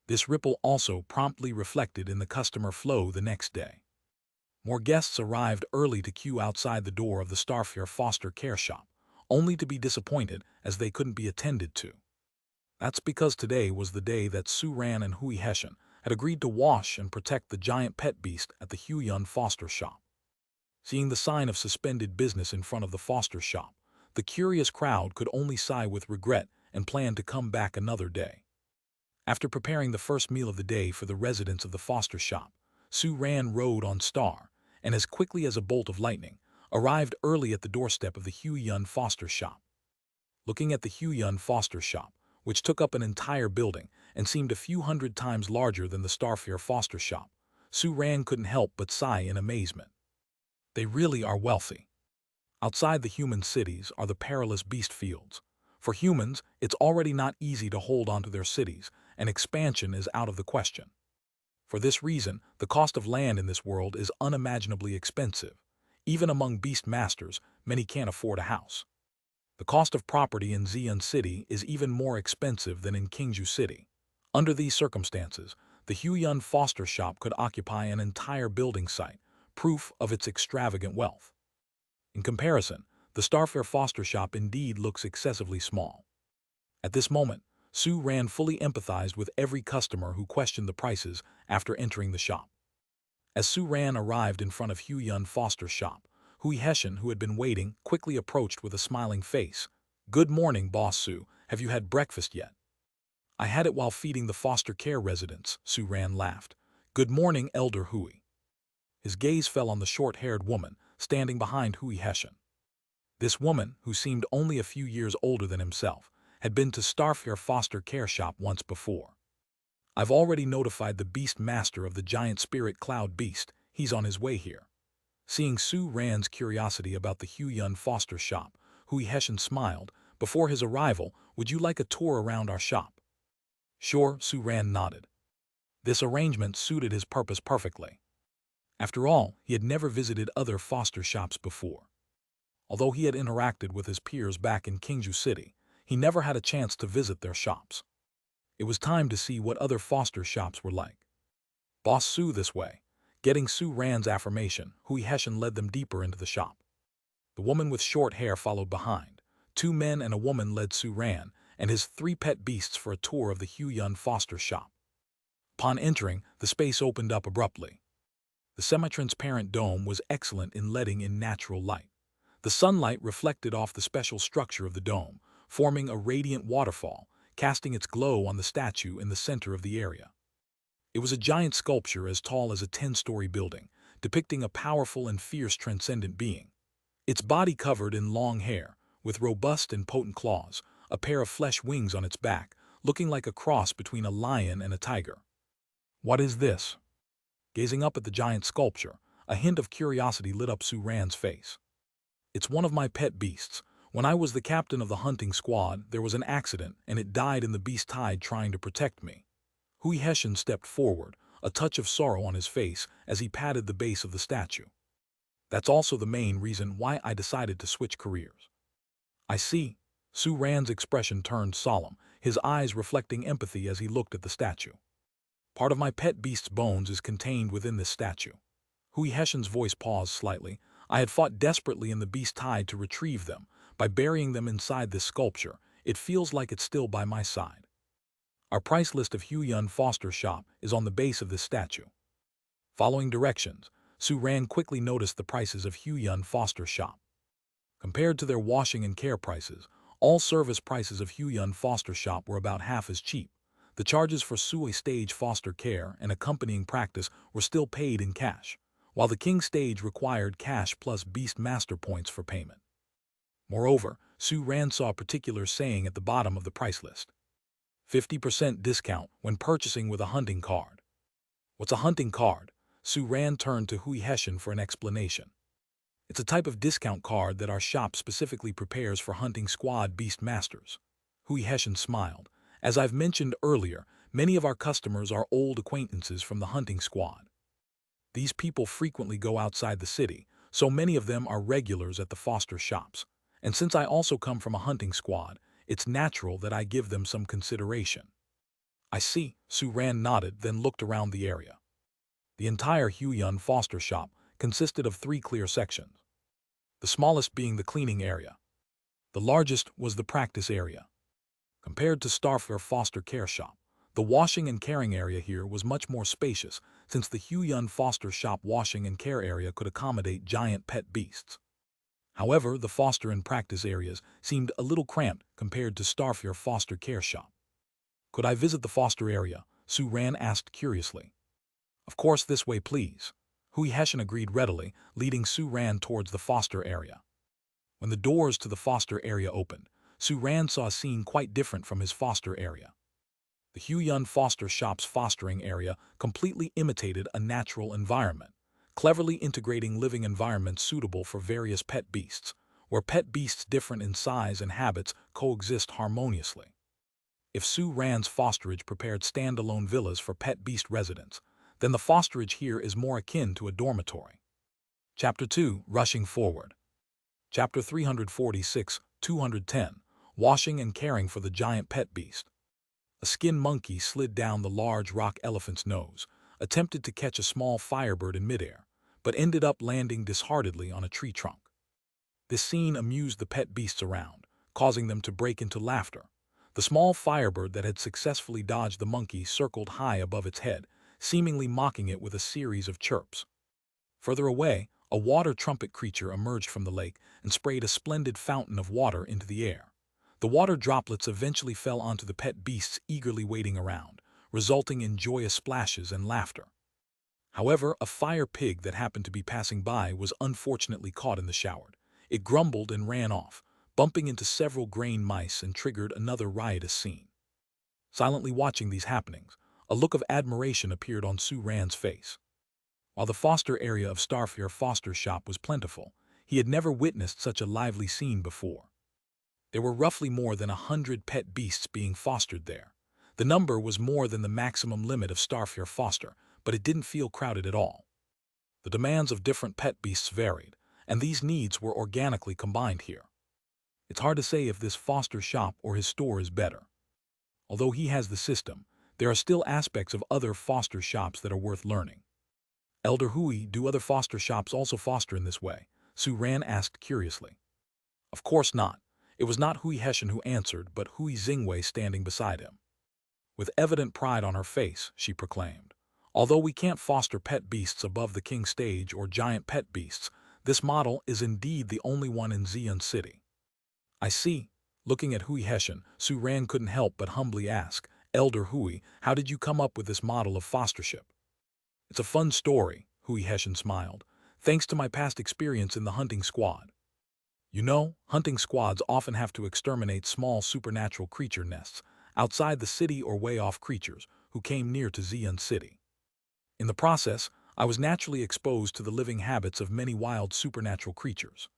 This ripple also promptly reflected in the customer flow the next day. More guests arrived early to queue outside the door of the Starfair Foster Care Shop, only to be disappointed as they couldn't be attended to. That's because today was the day that Su Ran and Hui Heshen had agreed to wash and protect the giant pet beast at the Huyun Foster Shop. Seeing the sign of suspended business in front of the Foster Shop, the curious crowd could only sigh with regret and plan to come back another day. After preparing the first meal of the day for the residents of the Foster Shop, Su Ran rode on Star, and as quickly as a bolt of lightning, arrived early at the doorstep of the Huyun Foster Shop. Looking at the Huyun Foster Shop, which took up an entire building and seemed a few hundred times larger than the Starfair Foster Shop, Su Ran couldn't help but sigh in amazement. They really are wealthy. Outside the human cities are the perilous beast fields. For humans, it's already not easy to hold onto their cities, and expansion is out of the question. For this reason, the cost of land in this world is unimaginably expensive. Even among beast masters, many can't afford a house. The cost of property in Xi'an City is even more expensive than in Qingzhou City. Under these circumstances, the Huyun Foster Shop could occupy an entire building site, proof of its extravagant wealth. In comparison, the Starfair Foster Shop indeed looks excessively small. At this moment, Su Ran fully empathized with every customer who questioned the prices after entering the shop. As Su Ran arrived in front of Huyun Foster's shop, Hui Heshen, who had been waiting, quickly approached with a smiling face. "Good morning, Boss Su. Have you had breakfast yet?" "I had it while feeding the foster care residents," Su Ran laughed. "Good morning, Elder Hui." His gaze fell on the short-haired woman standing behind Hui Heshen. This woman, who seemed only a few years older than himself, had been to Starfair Foster Care Shop once before. "I've already notified the beast master of the giant spirit cloud beast. He's on his way here." Seeing Su Ran's curiosity about the Huyun Foster Shop, Hui Heshen smiled. "Before his arrival, would you like a tour around our shop?" "Sure," Su Ran nodded. This arrangement suited his purpose perfectly. After all, he had never visited other foster shops before. Although he had interacted with his peers back in Qingzhou City, he never had a chance to visit their shops. It was time to see what other foster shops were like. "Boss Su this way." Getting Su Ran's affirmation, Hui Heshen led them deeper into the shop. The woman with short hair followed behind. 2 men and a woman led Su Ran and his 3 pet beasts for a tour of the Huyun Foster Shop. Upon entering, the space opened up abruptly. The semi-transparent dome was excellent in letting in natural light. The sunlight reflected off the special structure of the dome, forming a radiant waterfall, casting its glow on the statue in the center of the area. It was a giant sculpture as tall as a 10-story building, depicting a powerful and fierce transcendent being. Its body covered in long hair, with robust and potent claws, a pair of flesh wings on its back, looking like a cross between a lion and a tiger. "What is this?" Gazing up at the giant sculpture, a hint of curiosity lit up Su Ran's face. "It's one of my pet beasts. When I was the captain of the hunting squad, there was an accident and it died in the beast tide trying to protect me." Hui Heshen stepped forward, a touch of sorrow on his face as he patted the base of the statue. "That's also the main reason why I decided to switch careers." "I see." Su Ran's expression turned solemn, his eyes reflecting empathy as he looked at the statue. "Part of my pet beast's bones is contained within this statue." Hui Heshen's voice paused slightly. "I had fought desperately in the beast tide to retrieve them. By burying them inside this sculpture, it feels like it's still by my side. Our price list of Huyun Foster Shop is on the base of this statue." Following directions, Su Ran quickly noticed the prices of Huyun Foster Shop. Compared to their washing and care prices, all service prices of Huyun Foster Shop were about half as cheap. The charges for Sui Stage foster care and accompanying practice were still paid in cash, while the King Stage required cash plus Beast Master points for payment. Moreover, Su Ran saw a particular saying at the bottom of the price list: 50% discount when purchasing with a hunting card. "What's a hunting card?" Su Ran turned to Hui Heshen for an explanation. "It's a type of discount card that our shop specifically prepares for hunting squad beast masters." Hui Heshen smiled. "As I've mentioned earlier, many of our customers are old acquaintances from the hunting squad. These people frequently go outside the city, so many of them are regulars at the foster shops. And since I also come from a hunting squad, it's natural that I give them some consideration. I see, Su Ran nodded, then looked around the area. The entire Huyun foster shop consisted of 3 clear sections, the smallest being the cleaning area. The largest was the practice area. Compared to Starfair foster care shop, the washing and caring area here was much more spacious, since the Huyun foster shop washing and care area could accommodate giant pet beasts. However, the foster and practice areas seemed a little cramped compared to Starfair foster care shop. Could I visit the foster area? Su Ran asked curiously. Of course, this way please. Hui Heshen agreed readily, leading Su Ran towards the foster area. When the doors to the foster area opened, Su Ran saw a scene quite different from his foster area. The Huyun foster shop's fostering area completely imitated a natural environment, cleverly integrating living environments suitable for various pet beasts, where pet beasts different in size and habits coexist harmoniously. If Su Ran's fosterage prepared standalone villas for pet beast residents, then the fosterage here is more akin to a dormitory. Chapter 2, Rushing Forward. Chapter 346, 210, Washing and Caring for the Giant Pet Beast. A skin monkey slid down the large rock elephant's nose, attempted to catch a small firebird in midair, but ended up landing disheartedly on a tree trunk. This scene amused the pet beasts around, causing them to break into laughter. The small firebird that had successfully dodged the monkey circled high above its head, seemingly mocking it with a series of chirps. Further away, a water trumpet creature emerged from the lake and sprayed a splendid fountain of water into the air. The water droplets eventually fell onto the pet beasts eagerly waiting around, resulting in joyous splashes and laughter. However, a fire pig that happened to be passing by was unfortunately caught in the shower. It grumbled and ran off, bumping into several grain mice and triggered another riotous scene. Silently watching these happenings, a look of admiration appeared on Su Ran's face. While the foster area of Starfair foster shop was plentiful, he had never witnessed such a lively scene before. There were roughly more than 100 pet beasts being fostered there. The number was more than the maximum limit of Starfair foster, but it didn't feel crowded at all. The demands of different pet beasts varied, and these needs were organically combined here. It's hard to say if this foster shop or his store is better. Although he has the system, there are still aspects of other foster shops that are worth learning. Elder Hui, do other foster shops also foster in this way? Su Ran asked curiously. Of course not. It was not Hui Heshen who answered, but Hui Xingwei standing beside him. With evident pride on her face, she proclaimed, although we can't foster pet beasts above the king stage or giant pet beasts, this model is indeed the only one in Xi'an City. I see. Looking at Hui Heshen, Su Ran couldn't help but humbly ask, Elder Hui, how did you come up with this model of fostership? It's a fun story, Hui Heshen smiled, thanks to my past experience in the hunting squad. You know, hunting squads often have to exterminate small supernatural creature nests outside the city or way off creatures who came near to Xi'an City. In the process, I was naturally exposed to the living habits of many wild supernatural creatures.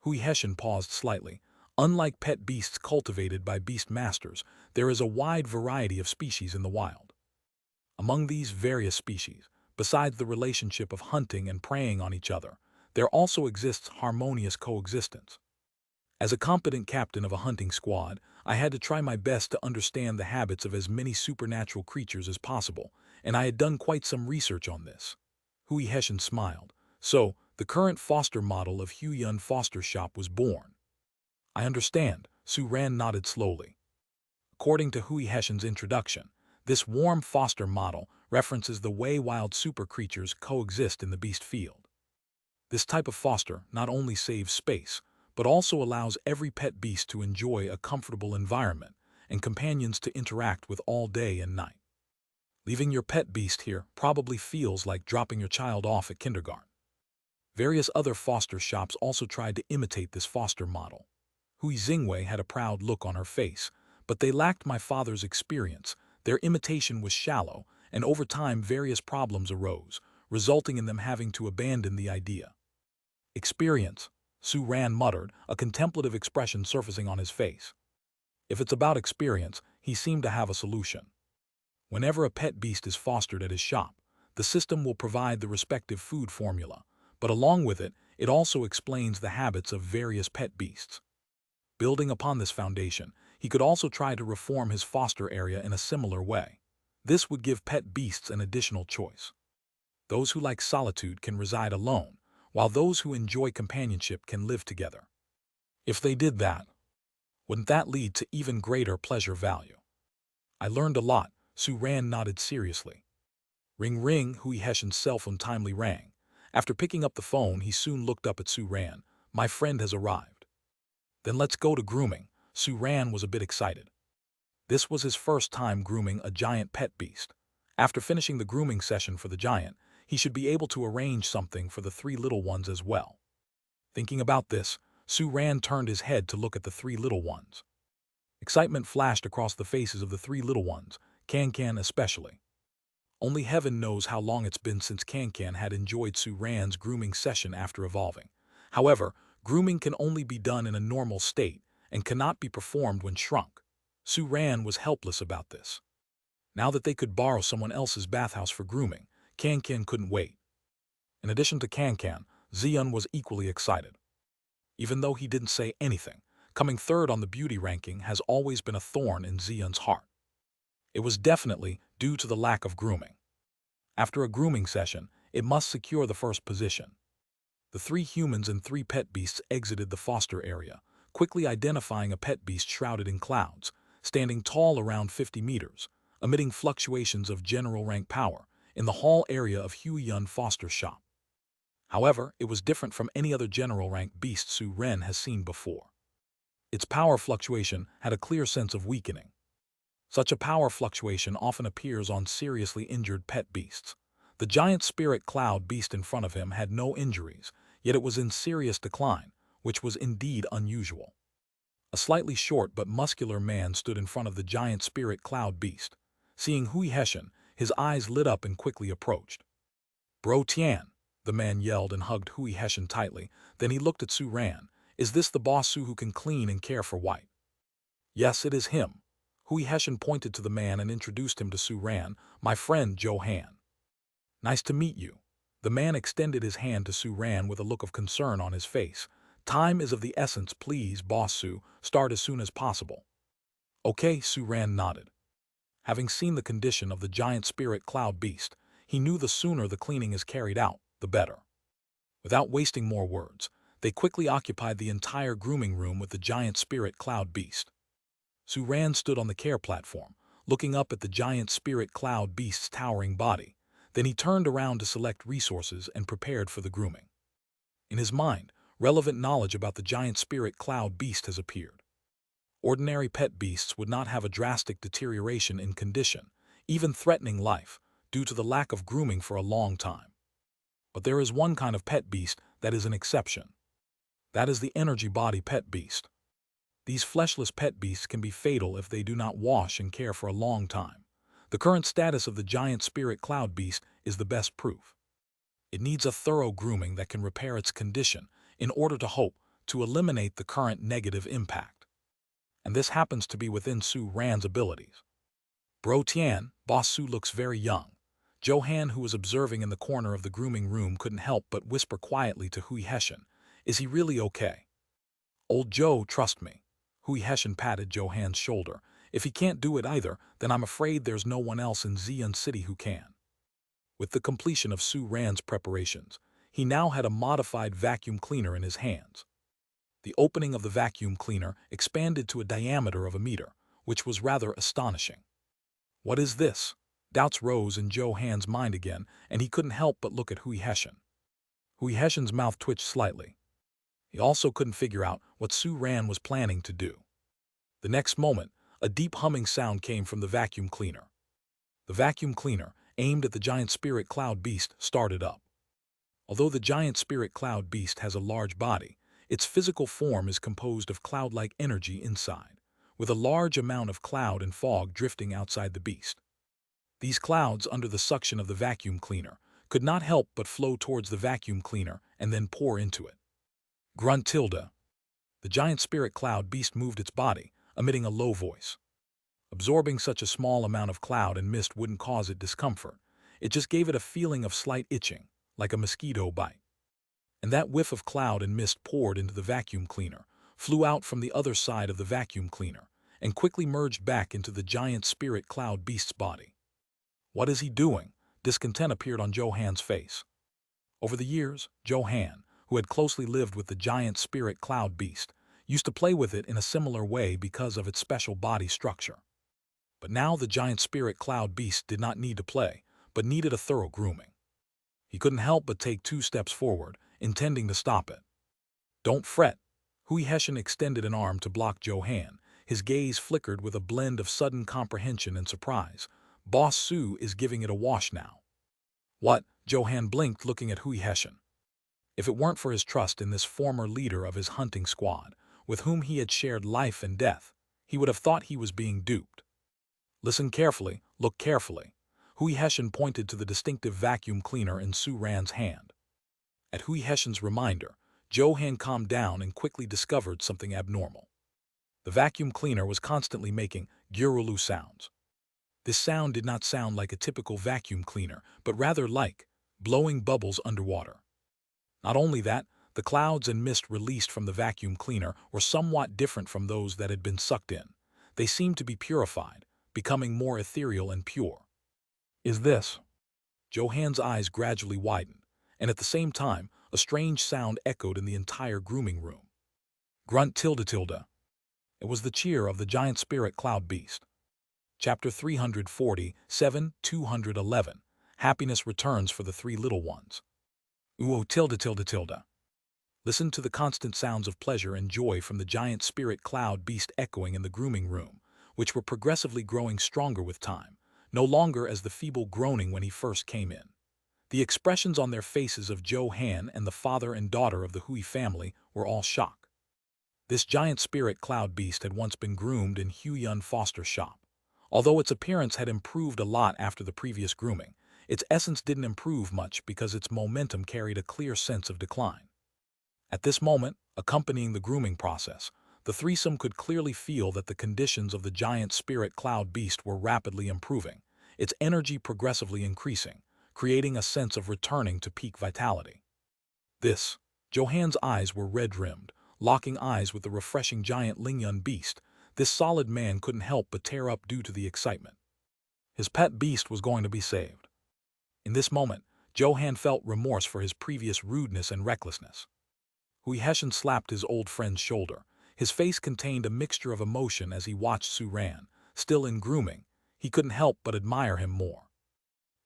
Hui Heshen paused slightly. Unlike pet beasts cultivated by beast masters, there is a wide variety of species in the wild. Among these various species, besides the relationship of hunting and preying on each other, there also exists harmonious coexistence. As a competent captain of a hunting squad, I had to try my best to understand the habits of as many supernatural creatures as possible, and I had done quite some research on this. Hui Heshen smiled. So, the current foster model of Huyun Foster Shop was born. I understand, Su Ran nodded slowly. According to Hui Heshen's introduction, this warm foster model references the way wild super creatures coexist in the beast field. This type of foster not only saves space, but also allows every pet beast to enjoy a comfortable environment and companions to interact with all day and night. Leaving your pet beast here probably feels like dropping your child off at kindergarten. Various other foster shops also tried to imitate this foster model. Hui Xingwei had a proud look on her face, but they lacked my father's experience. Their imitation was shallow, and over time various problems arose, resulting in them having to abandon the idea. Experience, Su Ran muttered, a contemplative expression surfacing on his face. If it's about experience, he seemed to have a solution. Whenever a pet beast is fostered at his shop, the system will provide the respective food formula, but along with it, it also explains the habits of various pet beasts. Building upon this foundation, he could also try to reform his foster area in a similar way. This would give pet beasts an additional choice. Those who like solitude can reside alone, while those who enjoy companionship can live together. If they did that, wouldn't that lead to even greater pleasure value? I learned a lot, Su Ran nodded seriously. Ring ring, Hui Hessian's cell phone timely rang. After picking up the phone, he soon looked up at Su Ran. My friend has arrived. Then let's go to grooming. Su Ran was a bit excited. This was his first time grooming a giant pet beast. After finishing the grooming session for the giant, he should be able to arrange something for the three little ones as well. Thinking about this, Su Ran turned his head to look at the three little ones. Excitement flashed across the faces of the three little ones, Can especially. Only heaven knows how long it's been since Can had enjoyed Su Ran's grooming session after evolving. However, grooming can only be done in a normal state and cannot be performed when shrunk. Su Ran was helpless about this. Now that they could borrow someone else's bathhouse for grooming, Can couldn't wait. In addition to Can, Xian was equally excited. Even though he didn't say anything, coming third on the beauty ranking has always been a thorn in Xian's heart. It was definitely due to the lack of grooming. After a grooming session, it must secure the first position. The three humans and three pet beasts exited the foster area, quickly identifying a pet beast shrouded in clouds, standing tall around 50 meters, emitting fluctuations of general rank power in the hall area of Huiyun Foster's shop. However, it was different from any other general rank beast Su Ren has seen before. Its power fluctuation had a clear sense of weakening. Such a power fluctuation often appears on seriously injured pet beasts. The giant spirit cloud beast in front of him had no injuries, yet it was in serious decline, which was indeed unusual. A slightly short but muscular man stood in front of the giant spirit cloud beast. Seeing Hui Hessian, his eyes lit up and quickly approached. Bro Tian, the man yelled and hugged Hui Hessian tightly. Then he looked at Su Ran. Is this the boss Su who can clean and care for White? Yes, it is him. Hui Hessian pointed to the man and introduced him to Su Ran, my friend Johan. Nice to meet you. The man extended his hand to Su Ran with a look of concern on his face. Time is of the essence, please, boss Su, start as soon as possible. Okay, Su Ran nodded. Having seen the condition of the giant spirit cloud beast, he knew the sooner the cleaning is carried out, the better. Without wasting more words, they quickly occupied the entire grooming room with the giant spirit cloud beast. Su Ran stood on the care platform, looking up at the giant spirit cloud beast's towering body. Then he turned around to select resources and prepared for the grooming. In his mind, relevant knowledge about the giant spirit cloud beast has appeared. Ordinary pet beasts would not have a drastic deterioration in condition, even threatening life, due to the lack of grooming for a long time. But there is one kind of pet beast that is an exception. That is the energy body pet beast. These fleshless pet beasts can be fatal if they do not wash and care for a long time. The current status of the giant spirit cloud beast is the best proof. It needs a thorough grooming that can repair its condition in order to hope to eliminate the current negative impact. And this happens to be within Su Ran's abilities. Bro Tian, boss Su looks very young. Johan, who was observing in the corner of the grooming room, couldn't help but whisper quietly to Hui Hessian, is he really okay? Old Joe, trust me. Hui Hessian patted Johan's shoulder. If he can't do it either, then I'm afraid there's no one else in Xian City who can. With the completion of Su Ran's preparations, he now had a modified vacuum cleaner in his hands. The opening of the vacuum cleaner expanded to a diameter of 1 meter, which was rather astonishing. What is this? Doubts rose in Johan's mind again, and he couldn't help but look at Hui Hessian. Hui Hessian's mouth twitched slightly. He also couldn't figure out what Su Ran was planning to do. The next moment, a deep humming sound came from the vacuum cleaner. The vacuum cleaner, aimed at the giant spirit cloud beast, started up. Although the giant spirit cloud beast has a large body, its physical form is composed of cloud-like energy inside, with a large amount of cloud and fog drifting outside the beast. These clouds, under the suction of the vacuum cleaner, could not help but flow towards the vacuum cleaner and then pour into it. Grunt tilde. The giant spirit cloud beast moved its body, emitting a low voice. Absorbing such a small amount of cloud and mist wouldn't cause it discomfort. It just gave it a feeling of slight itching, like a mosquito bite. And that whiff of cloud and mist poured into the vacuum cleaner, flew out from the other side of the vacuum cleaner and quickly merged back into the giant spirit cloud beast's body. What is he doing? Discontent appeared on Johan's face. Over the years, Johan, who had closely lived with the giant spirit cloud beast, used to play with it in a similar way because of its special body structure. But now the giant spirit cloud beast did not need to play, but needed a thorough grooming. He couldn't help but take 2 steps forward, intending to stop it. Don't fret. Hui Hessian extended an arm to block Johan. His gaze flickered with a blend of sudden comprehension and surprise. Boss Su is giving it a wash now. What? Johan blinked, looking at Hui Hessian. If it weren't for his trust in this former leader of his hunting squad, with whom he had shared life and death, he would have thought he was being duped. Listen carefully, look carefully. Hui Hessian pointed to the distinctive vacuum cleaner in Su Ran's hand. At Hui Hessian's reminder, Johan calmed down and quickly discovered something abnormal. The vacuum cleaner was constantly making gurulu sounds. This sound did not sound like a typical vacuum cleaner, but rather like blowing bubbles underwater. Not only that, the clouds and mist released from the vacuum cleaner were somewhat different from those that had been sucked in. They seemed to be purified, becoming more ethereal and pure. Is this? Johan's eyes gradually widened, and at the same time, a strange sound echoed in the entire grooming room. Grunt tilde tilde. It was the cheer of the giant spirit cloud beast. Chapter 347, 211. Happiness returns for the 3 little ones. Uo tilde tilde tilde. Listen to the constant sounds of pleasure and joy from the giant spirit cloud beast echoing in the grooming room, which were progressively growing stronger with time, no longer as the feeble groaning when he first came in. The expressions on their faces of Johan and the father and daughter of the Hui family were all shock. This giant spirit cloud beast had once been groomed in Huyun Foster's shop. Although its appearance had improved a lot after the previous grooming, its essence didn't improve much because its momentum carried a clear sense of decline. At this moment, accompanying the grooming process, the threesome could clearly feel that the conditions of the giant spirit cloud beast were rapidly improving, its energy progressively increasing, creating a sense of returning to peak vitality. Johan's eyes were red-rimmed, locking eyes with the refreshing giant Lingyun beast. This solid man couldn't help but tear up due to the excitement. His pet beast was going to be saved. In this moment, Johan felt remorse for his previous rudeness and recklessness. Hui Hessian slapped his old friend's shoulder. His face contained a mixture of emotion as he watched Su Ran. Still in grooming, he couldn't help but admire him more.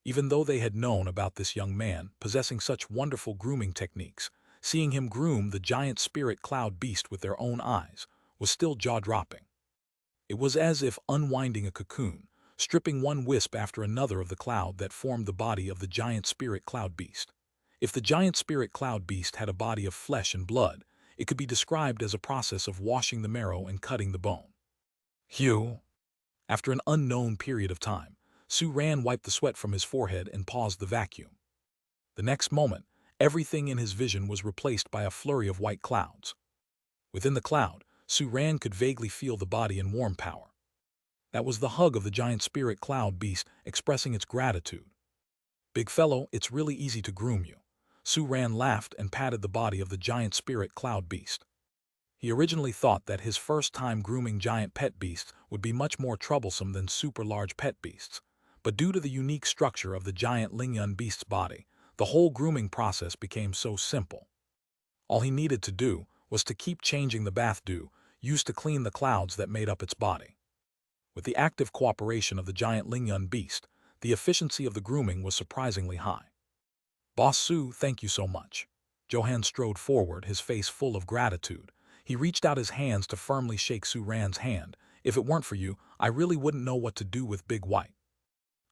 Even though they had known about this young man possessing such wonderful grooming techniques, seeing him groom the giant spirit cloud beast with their own eyes was still jaw-dropping. It was as if unwinding a cocoon, stripping one wisp after another of the cloud that formed the body of the giant spirit cloud beast. If the giant spirit cloud beast had a body of flesh and blood, it could be described as a process of washing the marrow and cutting the bone. Hugh. After an unknown period of time, Su Ran wiped the sweat from his forehead and paused the vacuum. The next moment, everything in his vision was replaced by a flurry of white clouds. Within the cloud, Su Ran could vaguely feel the body in warm power. That was the hug of the giant spirit cloud beast expressing its gratitude. Big fellow, it's really easy to groom you. Su Ran laughed and patted the body of the giant spirit cloud beast. He originally thought that his first time grooming giant pet beasts would be much more troublesome than super large pet beasts, but due to the unique structure of the giant Lingyun beast's body, the whole grooming process became so simple. All he needed to do was to keep changing the bath dew used to clean the clouds that made up its body. With the active cooperation of the giant Lingyun beast, the efficiency of the grooming was surprisingly high. Boss Su, thank you so much. Johan strode forward, his face full of gratitude. He reached out his hands to firmly shake Su Ran's hand. If it weren't for you, I really wouldn't know what to do with Big White.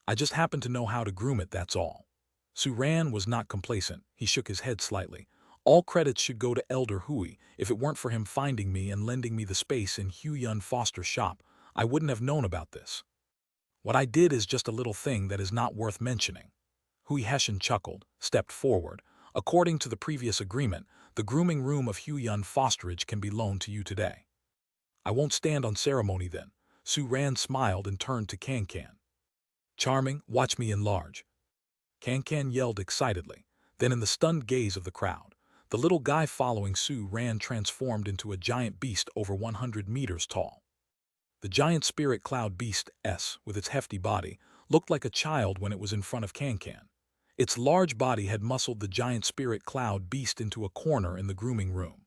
I just happen to know how to groom it, that's all. Su Ran was not complacent. He shook his head slightly. All credits should go to Elder Hui. If it weren't for him finding me and lending me the space in Huyun Foster's shop, I wouldn't have known about this. What I did is just a little thing that is not worth mentioning. Hui Hessian chuckled, stepped forward. According to the previous agreement, the grooming room of Huyun Fosterage can be loaned to you today. I won't stand on ceremony then. Su Ran smiled and turned to Can-Can. Charming, watch me enlarge. Can-Can yelled excitedly. Then in the stunned gaze of the crowd, The little guy following Su Ran transformed into a giant beast over 100 meters tall. The giant spirit cloud beast S, with its hefty body, looked like a child when it was in front of Can-Can. Its large body had muscled the giant spirit cloud beast into a corner in the grooming room.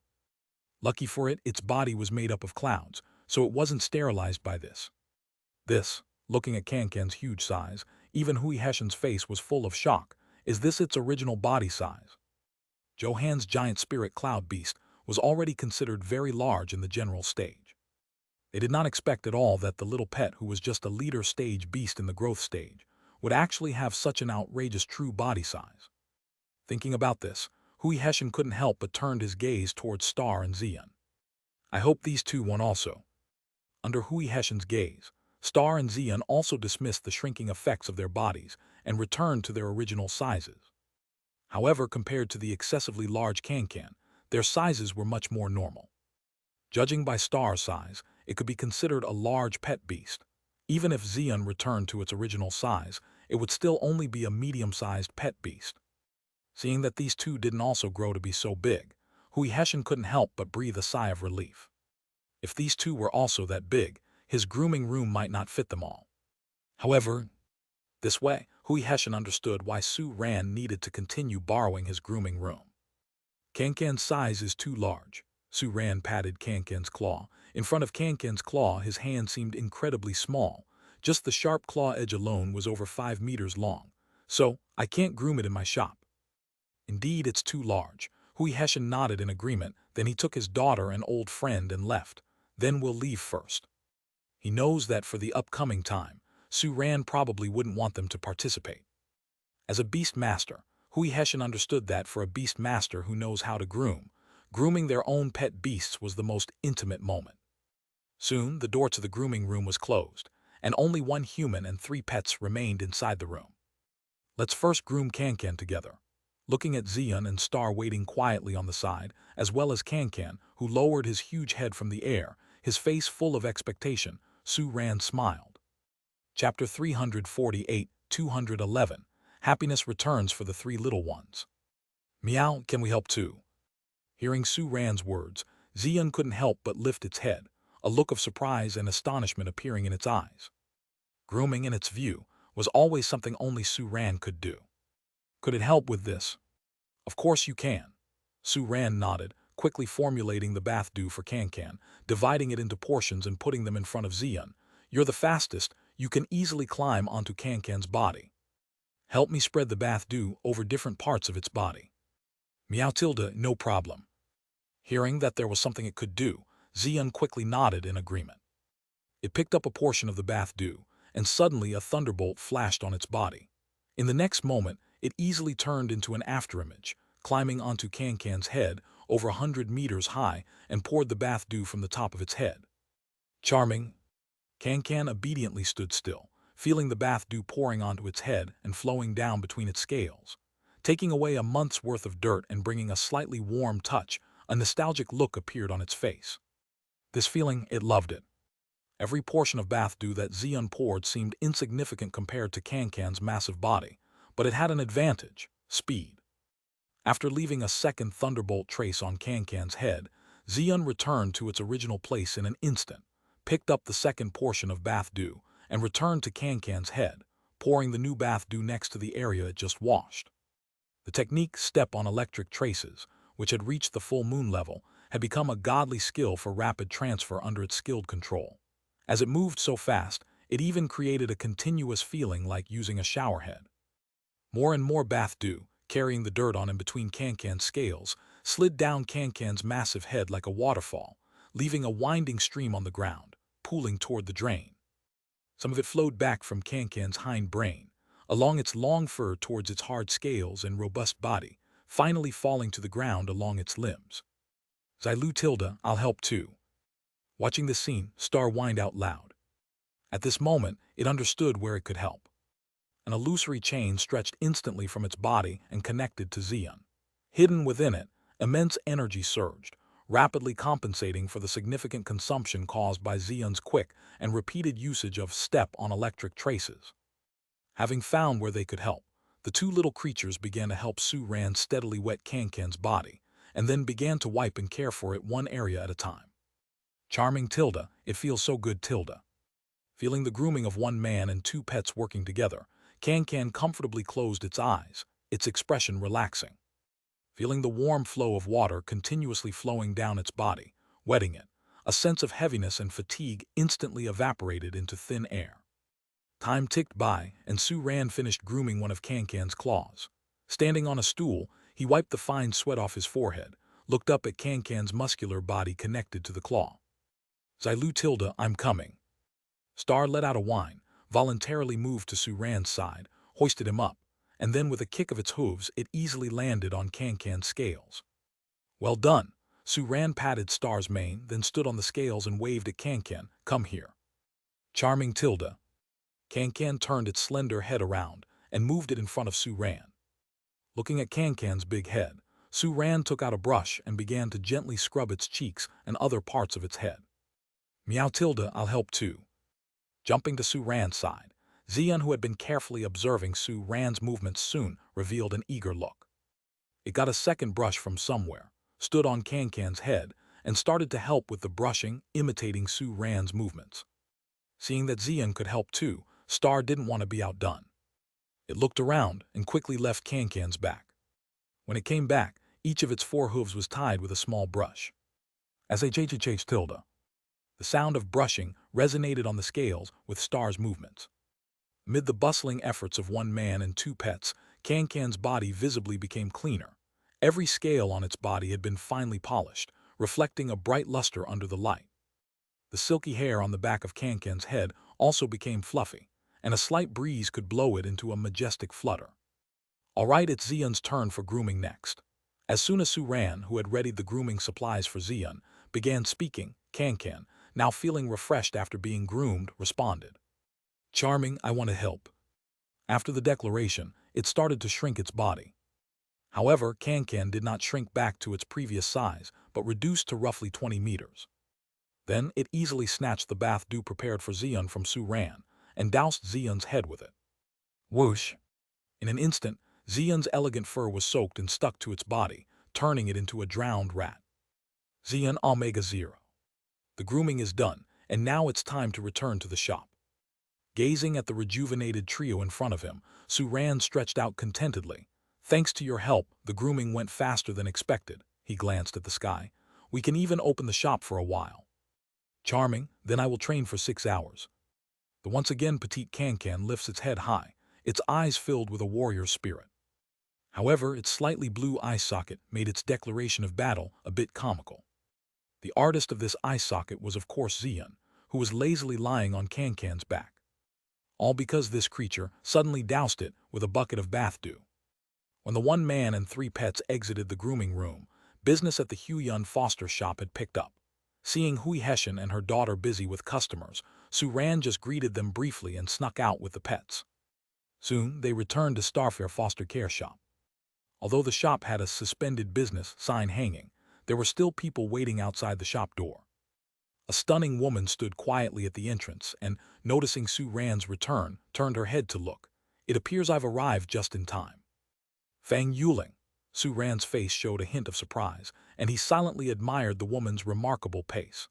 Lucky for it, its body was made up of clouds, so it wasn't sterilized by this. Looking at Can-Can's huge size, even Hui Heshen's face was full of shock. Is this its original body size? Johan's giant spirit cloud beast was already considered very large in the general stage. They did not expect at all that the little pet, who was just a leader stage beast in the growth stage, would actually have such an outrageous true body size. Thinking about this, Hui Heshen couldn't help but turned his gaze towards Star and Xian. I hope these two won also. Under Hui Heshen's gaze, Star and Xian also dismissed the shrinking effects of their bodies and returned to their original sizes. However, compared to the excessively large Can-Can, their sizes were much more normal. Judging by Star's size, it could be considered a large pet beast. Even if Xian returned to its original size, it would still only be a medium-sized pet beast. Seeing that these two didn't also grow to be so big, Hui Heshen couldn't help but breathe a sigh of relief. If these two were also that big, his grooming room might not fit them all. However, this way, Hui Heshen understood why Su Ran needed to continue borrowing his grooming room. Can-Can's size is too large. Su Ran patted Can-Can's claw. In front of Can-Can's claw, his hand seemed incredibly small. Just the sharp claw edge alone was over 5 meters long. So, I can't groom it in my shop. Indeed, it's too large. Hui Heshen nodded in agreement, then he took his daughter and old friend and left. Then we'll leave first. He knows that for the upcoming time, Su Ran probably wouldn't want them to participate. As a beast master, Hui Heshen understood that for a beast master who knows how to groom, grooming their own pet beasts was the most intimate moment. Soon, the door to the grooming room was closed, and only one human and 3 pets remained inside the room. Let's first groom Can-Can together. Looking at Xian and Star waiting quietly on the side, as well as Can-Can, who lowered his huge head from the air, his face full of expectation, Su Ran smiled. Chapter 348, 211. Happiness returns for the 3 little ones. Meow, can we help too? Hearing Su Ran's words, Xian couldn't help but lift its head, a look of surprise and astonishment appearing in its eyes. Grooming, in its view, was always something only Su Ran could do. Could it help with this? Of course you can. Su Ran nodded, quickly formulating the bath dew for Can-Can, dividing it into portions and putting them in front of Xian. You're the fastest, you can easily climb onto Can-Can's body. Help me spread the bath dew over different parts of its body. Meow tilde, no problem. Hearing that there was something it could do, Xian quickly nodded in agreement. It picked up a portion of the bath dew, and suddenly a thunderbolt flashed on its body. In the next moment, it easily turned into an afterimage, climbing onto Can-Can's head over 100 meters high and poured the bath dew from the top of its head. Charming. Can-Can obediently stood still, feeling the bath dew pouring onto its head and flowing down between its scales. Taking away a month's worth of dirt and bringing a slightly warm touch, a nostalgic look appeared on its face. This feeling, it loved it. Every portion of bath dew that Xian poured seemed insignificant compared to Can-Can's massive body, but it had an advantage: speed. After leaving a second thunderbolt trace on Can-Can's head, Xian returned to its original place in an instant, picked up the second portion of bath dew, and returned to Can-Can's head, pouring the new bath dew next to the area it just washed. The technique step on electric traces, which had reached the full moon level, had become a godly skill for rapid transfer under its skilled control. As it moved so fast, it even created a continuous feeling like using a showerhead. More and more bath dew, carrying the dirt on in between Can-Can's scales, slid down Can-Can's massive head like a waterfall, leaving a winding stream on the ground, pooling toward the drain. Some of it flowed back from Can-Can's hind brain, along its long fur towards its hard scales and robust body, finally falling to the ground along its limbs. Xilu tilde, I'll help too. Watching this scene, Star whined out loud. At this moment, it understood where it could help. An illusory chain stretched instantly from its body and connected to Xian. Hidden within it, immense energy surged, rapidly compensating for the significant consumption caused by Xian's quick and repeated usage of step on electric traces. Having found where they could help, the 2 little creatures began to help Su Ran steadily wet Can-Can's body, and then began to wipe and care for it one area at a time. Charming Tilda, it feels so good Tilda. Feeling the grooming of one man and two pets working together, Can comfortably closed its eyes, its expression relaxing. Feeling the warm flow of water continuously flowing down its body, wetting it, a sense of heaviness and fatigue instantly evaporated into thin air. Time ticked by, and Suran finished grooming one of Can's claws. Standing on a stool, he wiped the fine sweat off his forehead, looked up at Can's muscular body connected to the claw. "Zylu Tilda, I'm coming." Star let out a whine, voluntarily moved to Suran's side, hoisted him up, and then with a kick of its hooves it easily landed on Can's scales. "Well done." Suran patted Star's mane, then stood on the scales and waved at Can, "Come here." Charming Tilda. Can turned its slender head around and moved it in front of Suran. Looking at Can's big head, Suran took out a brush and began to gently scrub its cheeks and other parts of its head. "Meow Tilda, I'll help too." Jumping to Suran's side, Xian, who had been carefully observing Suran's movements, soon revealed an eager look. It got a second brush from somewhere, stood on Can's head, and started to help with the brushing, imitating Suran's movements. Seeing that Xian could help too, Star didn't want to be outdone. It looked around and quickly left Can's back. When it came back, each of its 4 hooves was tied with a small brush. As a Tilda. The sound of brushing resonated on the scales with Star's movements. Amid the bustling efforts of one man and 2 pets, Can's body visibly became cleaner. Every scale on its body had been finely polished, reflecting a bright luster under the light. The silky hair on the back of Can's head also became fluffy, and a slight breeze could blow it into a majestic flutter. All right, it's Xian's turn for grooming next. As soon as Suran, who had readied the grooming supplies for Xian, began speaking, Can, now feeling refreshed after being groomed, responded. "Charming, I want to help." After the declaration, it started to shrink its body. However, Can did not shrink back to its previous size, but reduced to roughly 20 meters. Then it easily snatched the bath dew prepared for Xian from Suran, and doused Xian's head with it. Whoosh! In an instant, Xian's elegant fur was soaked and stuck to its body, turning it into a drowned rat. Xian Omega 0. The grooming is done, and now it's time to return to the shop. Gazing at the rejuvenated trio in front of him, Suran stretched out contentedly. "Thanks to your help, the grooming went faster than expected." He glanced at the sky. "We can even open the shop for a while." "Charming, then I will train for 6 hours." The once again petite Can lifts its head high, its eyes filled with a warrior's spirit. However, its slightly blue eye socket made its declaration of battle a bit comical. The artist of this eye socket was of course Xian, who was lazily lying on Can's back. All because this creature suddenly doused it with a bucket of bath dew. When the 1 man and 3 pets exited the grooming room, business at the Huyun Foster shop had picked up. Seeing Hui Hessian and her daughter busy with customers, Suran just greeted them briefly and snuck out with the pets. Soon, they returned to Starfair Foster Care Shop. Although the shop had a suspended business sign hanging, there were still people waiting outside the shop door. A stunning woman stood quietly at the entrance and, noticing Suran's return, turned her head to look. "It appears I've arrived just in time." "Fang Yuling." Suran's face showed a hint of surprise, and he silently admired the woman's remarkable pace.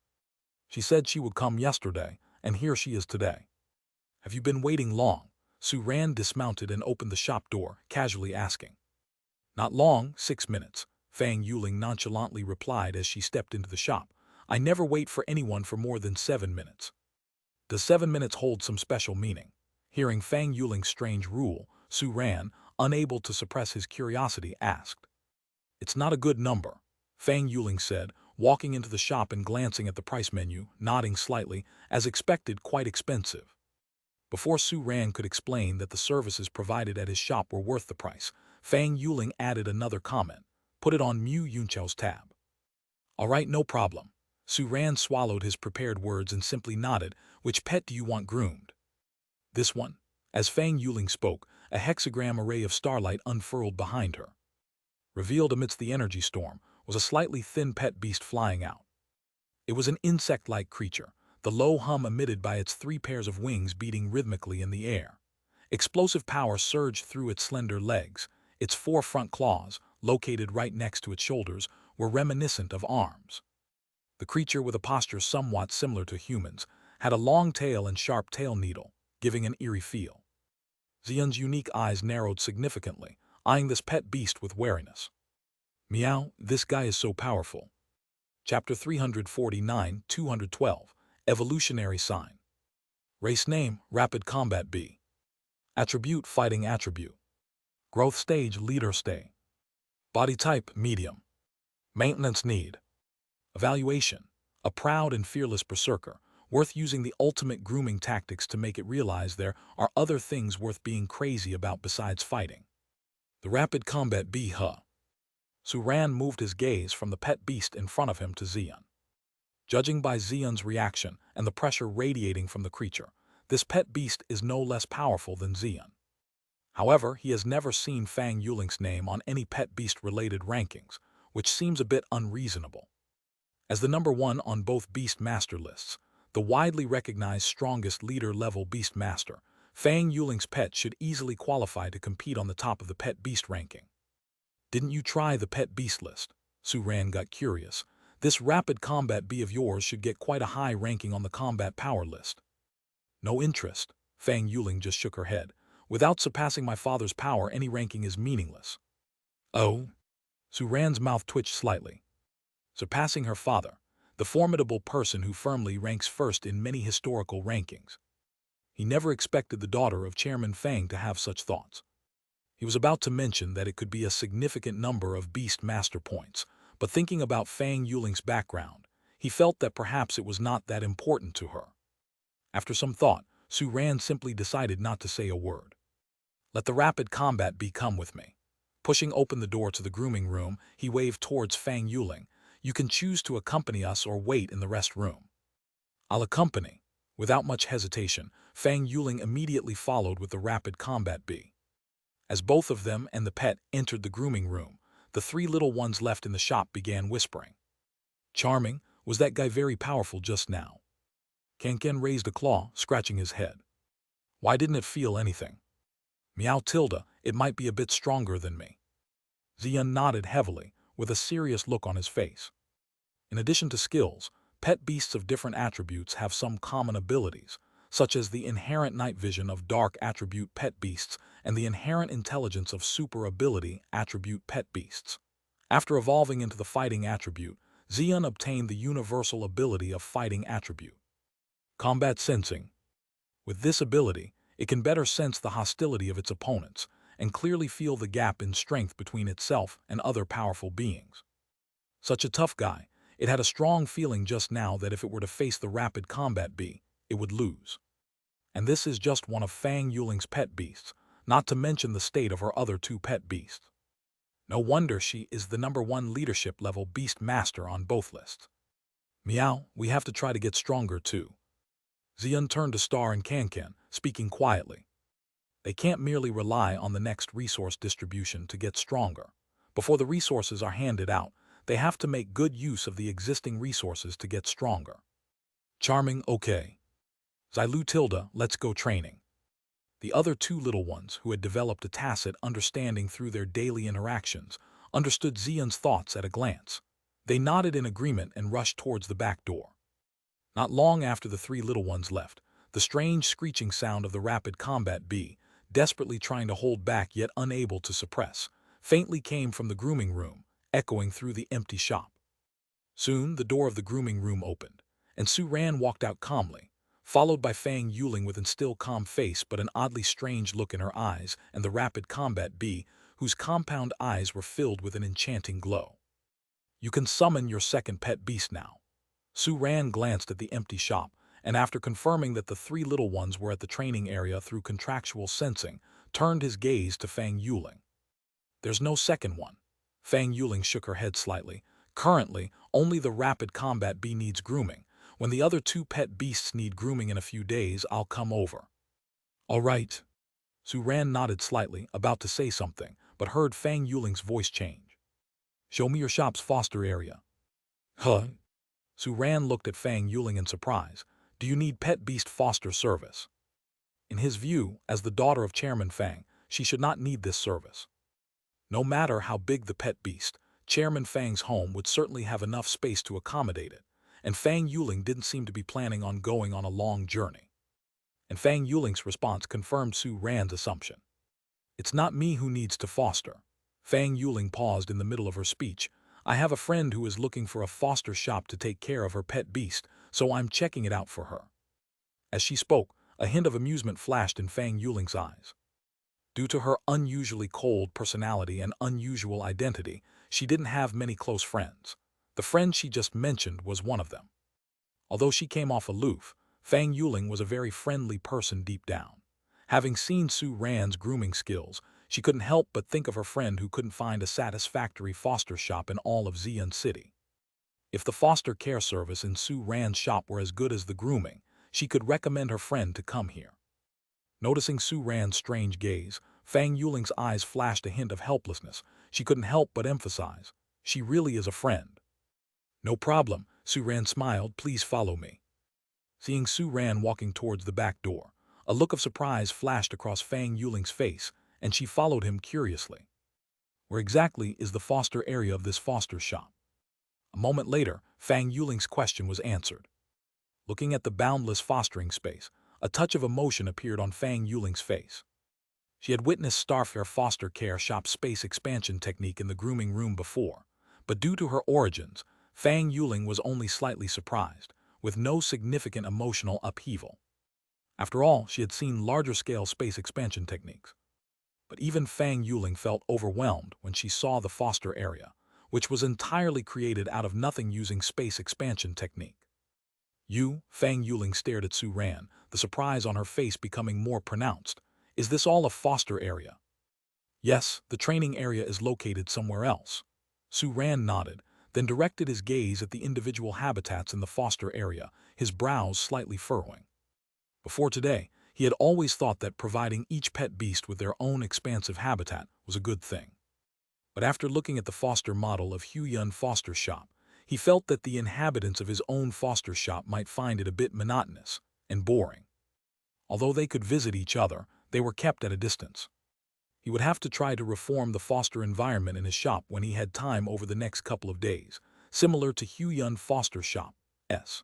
"She said she would come yesterday, and here she is today." "Have you been waiting long?" Suran dismounted and opened the shop door, casually asking. "Not long, 6 minutes," Fang Yuling nonchalantly replied as she stepped into the shop. "I never wait for anyone for more than 7 minutes." "Does 7 minutes hold some special meaning?" Hearing Fang Yuling's strange rule, Suran, unable to suppress his curiosity, asked. "It's not a good number," Fang Yuling said, walking into the shop and glancing at the price menu, nodding slightly, as expected, quite expensive. Before Suran could explain that the services provided at his shop were worth the price, Fang Yuling added another comment. "Put it on Mu Yunchao's tab." "All right, no problem." Suran swallowed his prepared words and simply nodded. "Which pet do you want groomed?" "This one." As Fang Yuling spoke, a hexagram array of starlight unfurled behind her. Revealed amidst the energy storm was a slightly thin pet beast flying out. It was an insect-like creature, the low hum emitted by its 3 pairs of wings beating rhythmically in the air. Explosive power surged through its slender legs. Its 4 front claws, located right next to its shoulders, were reminiscent of arms. The creature, with a posture somewhat similar to humans, had a long tail and sharp tail needle, giving an eerie feel. Xian's unique eyes narrowed significantly, eyeing this pet beast with wariness. Meow, this guy is so powerful. Chapter 349, 212, Evolutionary Sign. Race name, Rapid Combat B. Attribute, Fighting Attribute. Growth stage, Leader Stay. Body type, Medium. Maintenance need. Evaluation, a proud and fearless berserker, worth using the ultimate grooming tactics to make it realize there are other things worth being crazy about besides fighting. The Rapid Combat B. Suran moved his gaze from the pet beast in front of him to Xian. Judging by Xian's reaction and the pressure radiating from the creature, this pet beast is no less powerful than Xian. However, he has never seen Fang Yuling's name on any pet beast-related rankings, which seems a bit unreasonable. As the number one on both Beast Master lists, the widely recognized strongest leader-level Beast Master, Fang Yuling's pet should easily qualify to compete on the top of the pet beast ranking. Didn't you try the pet beast list? Suran got curious. This Rapid Combat B of yours should get quite a high ranking on the combat power list. No interest. Fang Yuling just shook her head. Without surpassing my father's power, any ranking is meaningless. Oh? Suran's mouth twitched slightly. Surpassing her father, the formidable person who firmly ranks first in many historical rankings. He never expected the daughter of Chairman Fang to have such thoughts. He was about to mention that it could be a significant number of Beast Master points, but thinking about Fang Yuling's background, he felt that perhaps it was not that important to her. After some thought, Suran simply decided not to say a word. Let the Rapid Combat B come with me. Pushing open the door to the grooming room, he waved towards Fang Yuling. You can choose to accompany us or wait in the rest room. I'll accompany. Without much hesitation, Fang Yuling immediately followed with the Rapid Combat B. As both of them and the pet entered the grooming room, the three little ones left in the shop began whispering. Charming, was that guy very powerful just now? Kanken raised a claw, scratching his head. Why didn't it feel anything? Meow Tilda, it might be a bit stronger than me. Xian nodded heavily, with a serious look on his face. In addition to skills, pet beasts of different attributes have some common abilities, such as the inherent night vision of dark attribute pet beasts and the inherent intelligence of super ability attribute pet beasts. After evolving into the fighting attribute, Xian obtained the universal ability of fighting attribute. Combat sensing. With this ability, it can better sense the hostility of its opponents and clearly feel the gap in strength between itself and other powerful beings. Such a tough guy, it had a strong feeling just now that if it were to face the Rapid Combat B, it would lose. And this is just one of Fang Yuling's pet beasts, not to mention the state of her other two pet beasts. No wonder she is the number one leadership level Beast Master on both lists. Meow, we have to try to get stronger too. Xian turned to Star and Kankan, speaking quietly. They can't merely rely on the next resource distribution to get stronger. Before the resources are handed out, they have to make good use of the existing resources to get stronger. Charming, okay. Xilu Tilda, let's go training. The other two little ones, who had developed a tacit understanding through their daily interactions, understood Xian's thoughts at a glance. They nodded in agreement and rushed towards the back door. Not long after the three little ones left, the strange screeching sound of the Rapid Combat B, desperately trying to hold back yet unable to suppress, faintly came from the grooming room, echoing through the empty shop. Soon the door of the grooming room opened, and Suran walked out calmly, followed by Fang Yuling with an still calm face but an oddly strange look in her eyes, and the Rapid Combat B, whose compound eyes were filled with an enchanting glow. You can summon your second pet beast now. Suran glanced at the empty shop, and after confirming that the three little ones were at the training area through contractual sensing, turned his gaze to Fang Yuling. There's no second one. Fang Yuling shook her head slightly. Currently, only the Rapid Combat B needs grooming. When the other two pet beasts need grooming in a few days, I'll come over. All right. Suran nodded slightly, about to say something, but heard Fang Yuling's voice change. Show me your shop's foster area. Huh? Suran looked at Fang Yuling in surprise. Do you need pet beast foster service? In his view, as the daughter of Chairman Fang, she should not need this service. No matter how big the pet beast, Chairman Fang's home would certainly have enough space to accommodate it, and Fang Yuling didn't seem to be planning on going on a long journey. And Fang Yuling's response confirmed Su Ran's assumption. It's not me who needs to foster. Fang Yuling paused in the middle of her speech. I have a friend who is looking for a foster shop to take care of her pet beast, so I'm checking it out for her. As she spoke, a hint of amusement flashed in Fang Yuling's eyes. Due to her unusually cold personality and unusual identity, she didn't have many close friends. The friend she just mentioned was one of them. Although she came off aloof, Fang Yuling was a very friendly person deep down. Having seen Su Ran's grooming skills, she couldn't help but think of her friend who couldn't find a satisfactory foster shop in all of Xi'an City. If the foster care service in Su Ran's shop were as good as the grooming, she could recommend her friend to come here. Noticing Su Ran's strange gaze, Fang Yuling's eyes flashed a hint of helplessness. She couldn't help but emphasize, she really is a friend. No problem, Su Ran smiled, please follow me. Seeing Su Ran walking towards the back door, a look of surprise flashed across Fang Yuling's face, and she followed him curiously. Where exactly is the foster area of this foster shop? A moment later, Fang Yuling's question was answered. Looking at the boundless fostering space, a touch of emotion appeared on Fang Yuling's face. She had witnessed Starfair foster care shop space expansion technique in the grooming room before, but due to her origins, Fang Yuling was only slightly surprised, with no significant emotional upheaval. After all, she had seen larger-scale space expansion techniques. But even Fang Yuling felt overwhelmed when she saw the foster area, which was entirely created out of nothing using space expansion technique. Fang Yuling stared at Su Ran, the surprise on her face becoming more pronounced. Is this all a foster area? Yes, the training area is located somewhere else. Su Ran nodded, then directed his gaze at the individual habitats in the foster area, his brows slightly furrowing. Before today, he had always thought that providing each pet beast with their own expansive habitat was a good thing. But after looking at the foster model of Huyun Foster Shop, he felt that the inhabitants of his own foster shop might find it a bit monotonous and boring. Although they could visit each other, they were kept at a distance. He would have to try to reform the foster environment in his shop when he had time over the next couple of days, similar to Huyun Foster Shop's.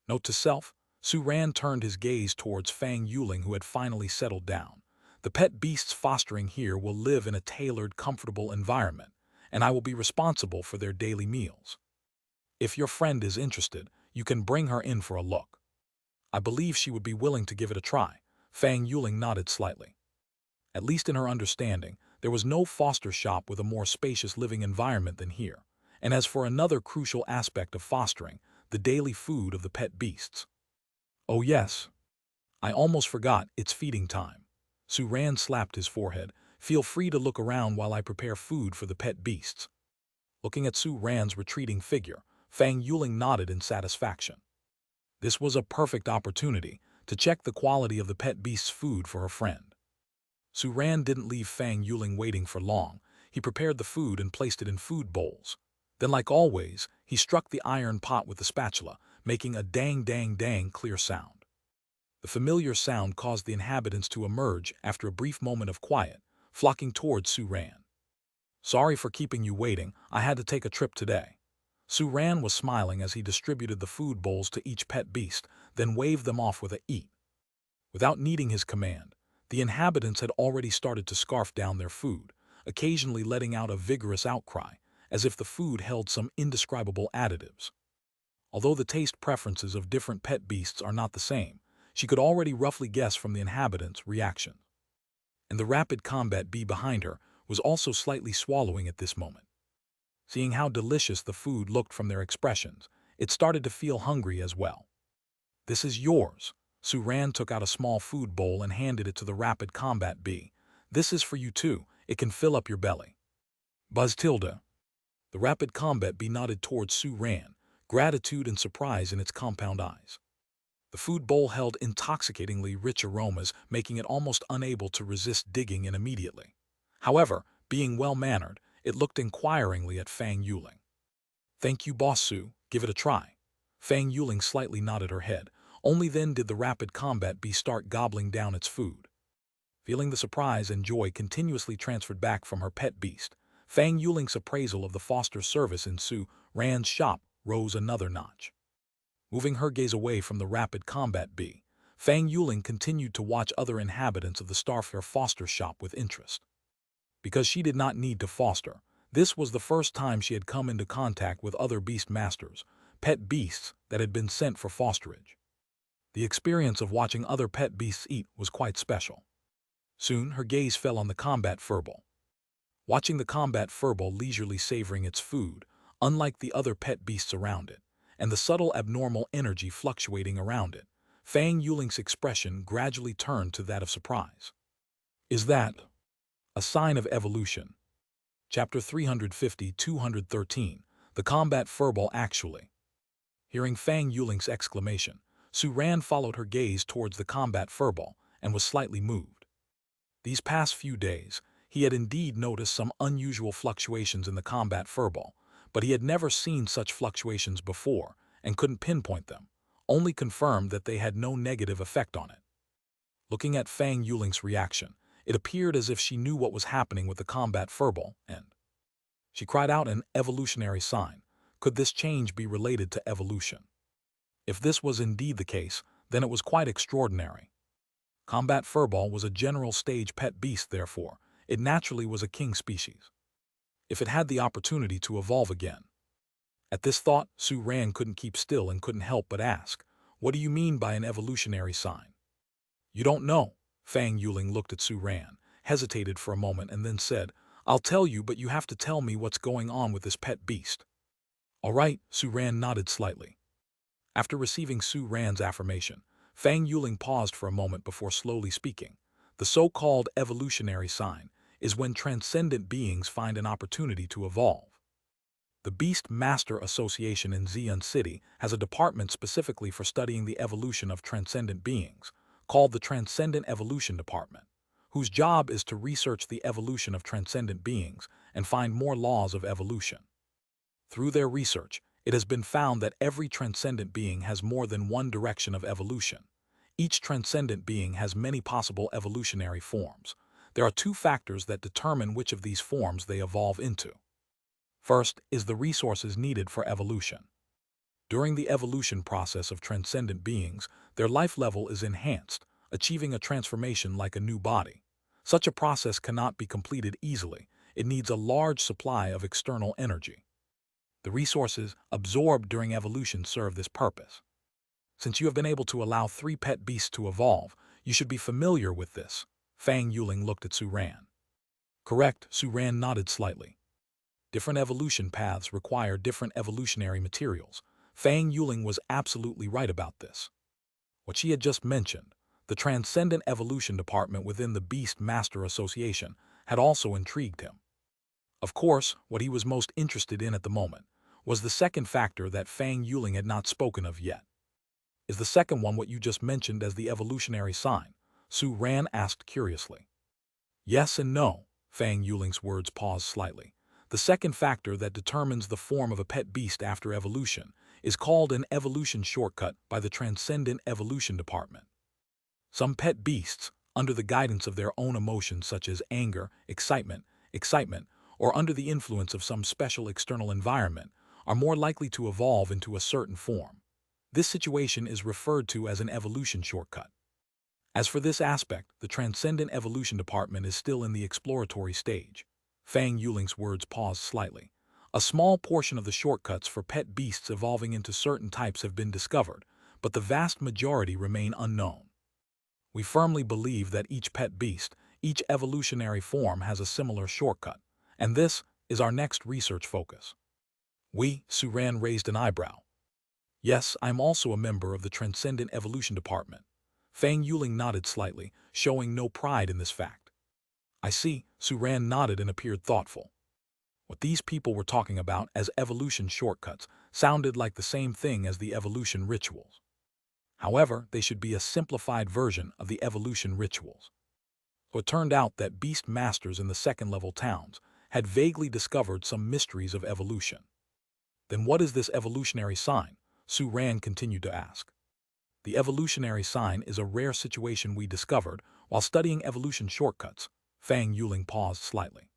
Note to self, Su Ran turned his gaze towards Fang Yuling, who had finally settled down. The pet beasts fostering here will live in a tailored, comfortable environment, and I will be responsible for their daily meals. If your friend is interested, you can bring her in for a look. I believe she would be willing to give it a try. Fang Yuling nodded slightly. At least in her understanding, there was no foster shop with a more spacious living environment than here. And as for another crucial aspect of fostering, the daily food of the pet beasts. Oh yes, I almost forgot, it's feeding time. Su Ran slapped his forehead. Feel free to look around while I prepare food for the pet beasts. Looking at Su Ran's retreating figure, Fang Yuling nodded in satisfaction. This was a perfect opportunity to check the quality of the pet beast's food for her friend. Su Ran didn't leave Fang Yuling waiting for long. He prepared the food and placed it in food bowls. Then, like always, he struck the iron pot with the spatula, making a dang dang dang clear sound. The familiar sound caused the inhabitants to emerge after a brief moment of quiet, flocking towards Su Ran. Sorry for keeping you waiting, I had to take a trip today. Su Ran was smiling as he distributed the food bowls to each pet beast, then waved them off with a eat. Without needing his command, the inhabitants had already started to scarf down their food, occasionally letting out a vigorous outcry, as if the food held some indescribable additives. Although the taste preferences of different pet beasts are not the same, she could already roughly guess from the inhabitants' reaction. And the rapid combat bee behind her was also slightly swallowing at this moment. Seeing how delicious the food looked from their expressions, it started to feel hungry as well. This is yours. Su Ran took out a small food bowl and handed it to the rapid combat bee. This is for you too, it can fill up your belly. Buzz Tilda. The rapid combat bee nodded towards Su Ran, gratitude and surprise in its compound eyes. The food bowl held intoxicatingly rich aromas, making it almost unable to resist digging in immediately. However, being well-mannered, it looked inquiringly at Fang Yuling. Thank you, Boss Su, give it a try. Fang Yuling slightly nodded her head. Only then did the rapid combat bee start gobbling down its food. Feeling the surprise and joy continuously transferred back from her pet beast, Fang Yuling's appraisal of the foster service in Su Ran's shop rose another notch. Moving her gaze away from the rapid combat bee, Fang Yuling continued to watch other inhabitants of the Starfair foster shop with interest. Because she did not need to foster, this was the first time she had come into contact with other beast masters, pet beasts that had been sent for fosterage. The experience of watching other pet beasts eat was quite special. Soon, her gaze fell on the combat furball. Watching the combat furball leisurely savoring its food, unlike the other pet beasts around it, and the subtle abnormal energy fluctuating around it, Fang Yuling's expression gradually turned to that of surprise. Is that a sign of evolution? Chapter 350-213, The Combat Furball Actually. Hearing Fang Yuling's exclamation, Su Ran followed her gaze towards the combat furball and was slightly moved. These past few days, he had indeed noticed some unusual fluctuations in the combat furball, but he had never seen such fluctuations before and couldn't pinpoint them, only confirmed that they had no negative effect on it. Looking at Fang Yuling's reaction, it appeared as if she knew what was happening with the combat furball, and she cried out an evolutionary sign. Could this change be related to evolution? If this was indeed the case, then it was quite extraordinary. Combat furball was a general stage pet beast, therefore, it naturally was a king species. If it had the opportunity to evolve again. At this thought, Su Ran couldn't keep still and couldn't help but ask, "What do you mean by an evolutionary sign?" "You don't know." Fang Yuling looked at Su Ran, hesitated for a moment, and then said, "I'll tell you, but you have to tell me what's going on with this pet beast." "All right," Su Ran nodded slightly. After receiving Su Ran's affirmation, Fang Yuling paused for a moment before slowly speaking. The so-called evolutionary sign is when transcendent beings find an opportunity to evolve. The Beast Master Association in Xi'an City has a department specifically for studying the evolution of transcendent beings, called the Transcendent Evolution Department, whose job is to research the evolution of transcendent beings and find more laws of evolution. Through their research, it has been found that every transcendent being has more than one direction of evolution. Each transcendent being has many possible evolutionary forms. There are two factors that determine which of these forms they evolve into. First is the resources needed for evolution. During the evolution process of transcendent beings, their life level is enhanced, achieving a transformation like a new body. Such a process cannot be completed easily. It needs a large supply of external energy. The resources absorbed during evolution serve this purpose. Since you have been able to allow 3 pet beasts to evolve, you should be familiar with this. Fang Yuling looked at Su Ran. Correct, Su Ran nodded slightly. Different evolution paths require different evolutionary materials. Fang Yuling was absolutely right about this. What she had just mentioned, the Transcendent Evolution Department within the Beast Master Association, had also intrigued him. Of course, what he was most interested in at the moment was the second factor that Fang Yuling had not spoken of yet. Is the second one what you just mentioned as the evolutionary sign? Su Ran asked curiously. Yes and no. Fang Yuling's words paused slightly. The second factor that determines the form of a pet beast after evolution is called an evolution shortcut by the Transcendent Evolution Department. Some pet beasts, under the guidance of their own emotions such as anger, excitement, or under the influence of some special external environment, are more likely to evolve into a certain form. This situation is referred to as an evolution shortcut. As for this aspect, the Transcendent Evolution Department is still in the exploratory stage. Fang Yuling's words paused slightly. A small portion of the shortcuts for pet beasts evolving into certain types have been discovered, but the vast majority remain unknown. We firmly believe that each pet beast, each evolutionary form has a similar shortcut, and this is our next research focus. Su Ran raised an eyebrow. Yes, I'm also a member of the Transcendent Evolution Department. Fang Yuling nodded slightly, showing no pride in this fact. I see, Su Ran nodded and appeared thoughtful. What these people were talking about as evolution shortcuts sounded like the same thing as the evolution rituals. However, they should be a simplified version of the evolution rituals. So it turned out that beast masters in the second-level towns had vaguely discovered some mysteries of evolution. Then what is this evolutionary sign? Su Ran continued to ask. The evolutionary sign is a rare situation we discovered while studying evolution shortcuts. Fang Yuling paused slightly.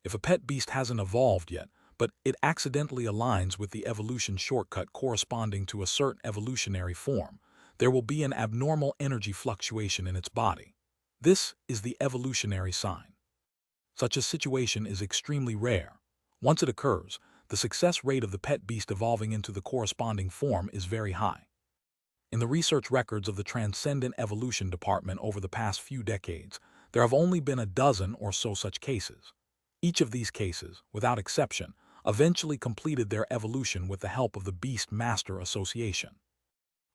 If a pet beast hasn't evolved yet, but it accidentally aligns with the evolution shortcut corresponding to a certain evolutionary form, there will be an abnormal energy fluctuation in its body. This is the evolutionary sign. Such a situation is extremely rare. Once it occurs, the success rate of the pet beast evolving into the corresponding form is very high. In the research records of the Transcendent Evolution Department over the past few decades, there have only been a dozen or so such cases. Each of these cases, without exception, eventually completed their evolution with the help of the Beast Master Association.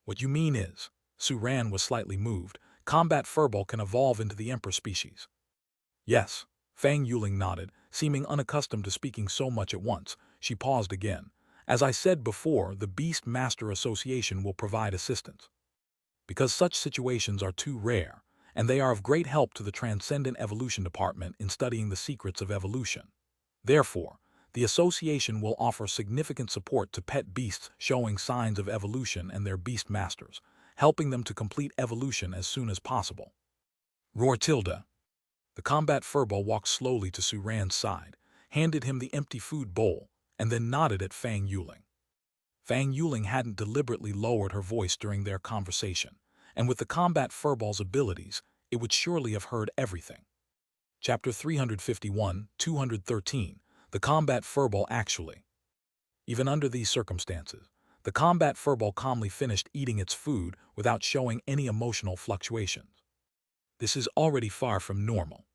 What you mean is, Suran was slightly moved, combat furball can evolve into the Emperor species. Yes, Fang Yuling nodded, seeming unaccustomed to speaking so much at once. She paused again. As I said before, the Beast Master Association will provide assistance. Because such situations are too rare, and they are of great help to the Transcendent Evolution Department in studying the secrets of evolution. Therefore, the association will offer significant support to pet beasts showing signs of evolution and their beast masters, helping them to complete evolution as soon as possible. Roar Tilda. The combat furball walked slowly to Suran's side, handed him the empty food bowl, and then nodded at Fang Yuling. Fang Yuling hadn't deliberately lowered her voice during their conversation, and with the combat furball's abilities, it would surely have heard everything. Chapter 351, 213, The Combat Furball Actually. Even under these circumstances, the combat furball calmly finished eating its food without showing any emotional fluctuations. This is already far from normal.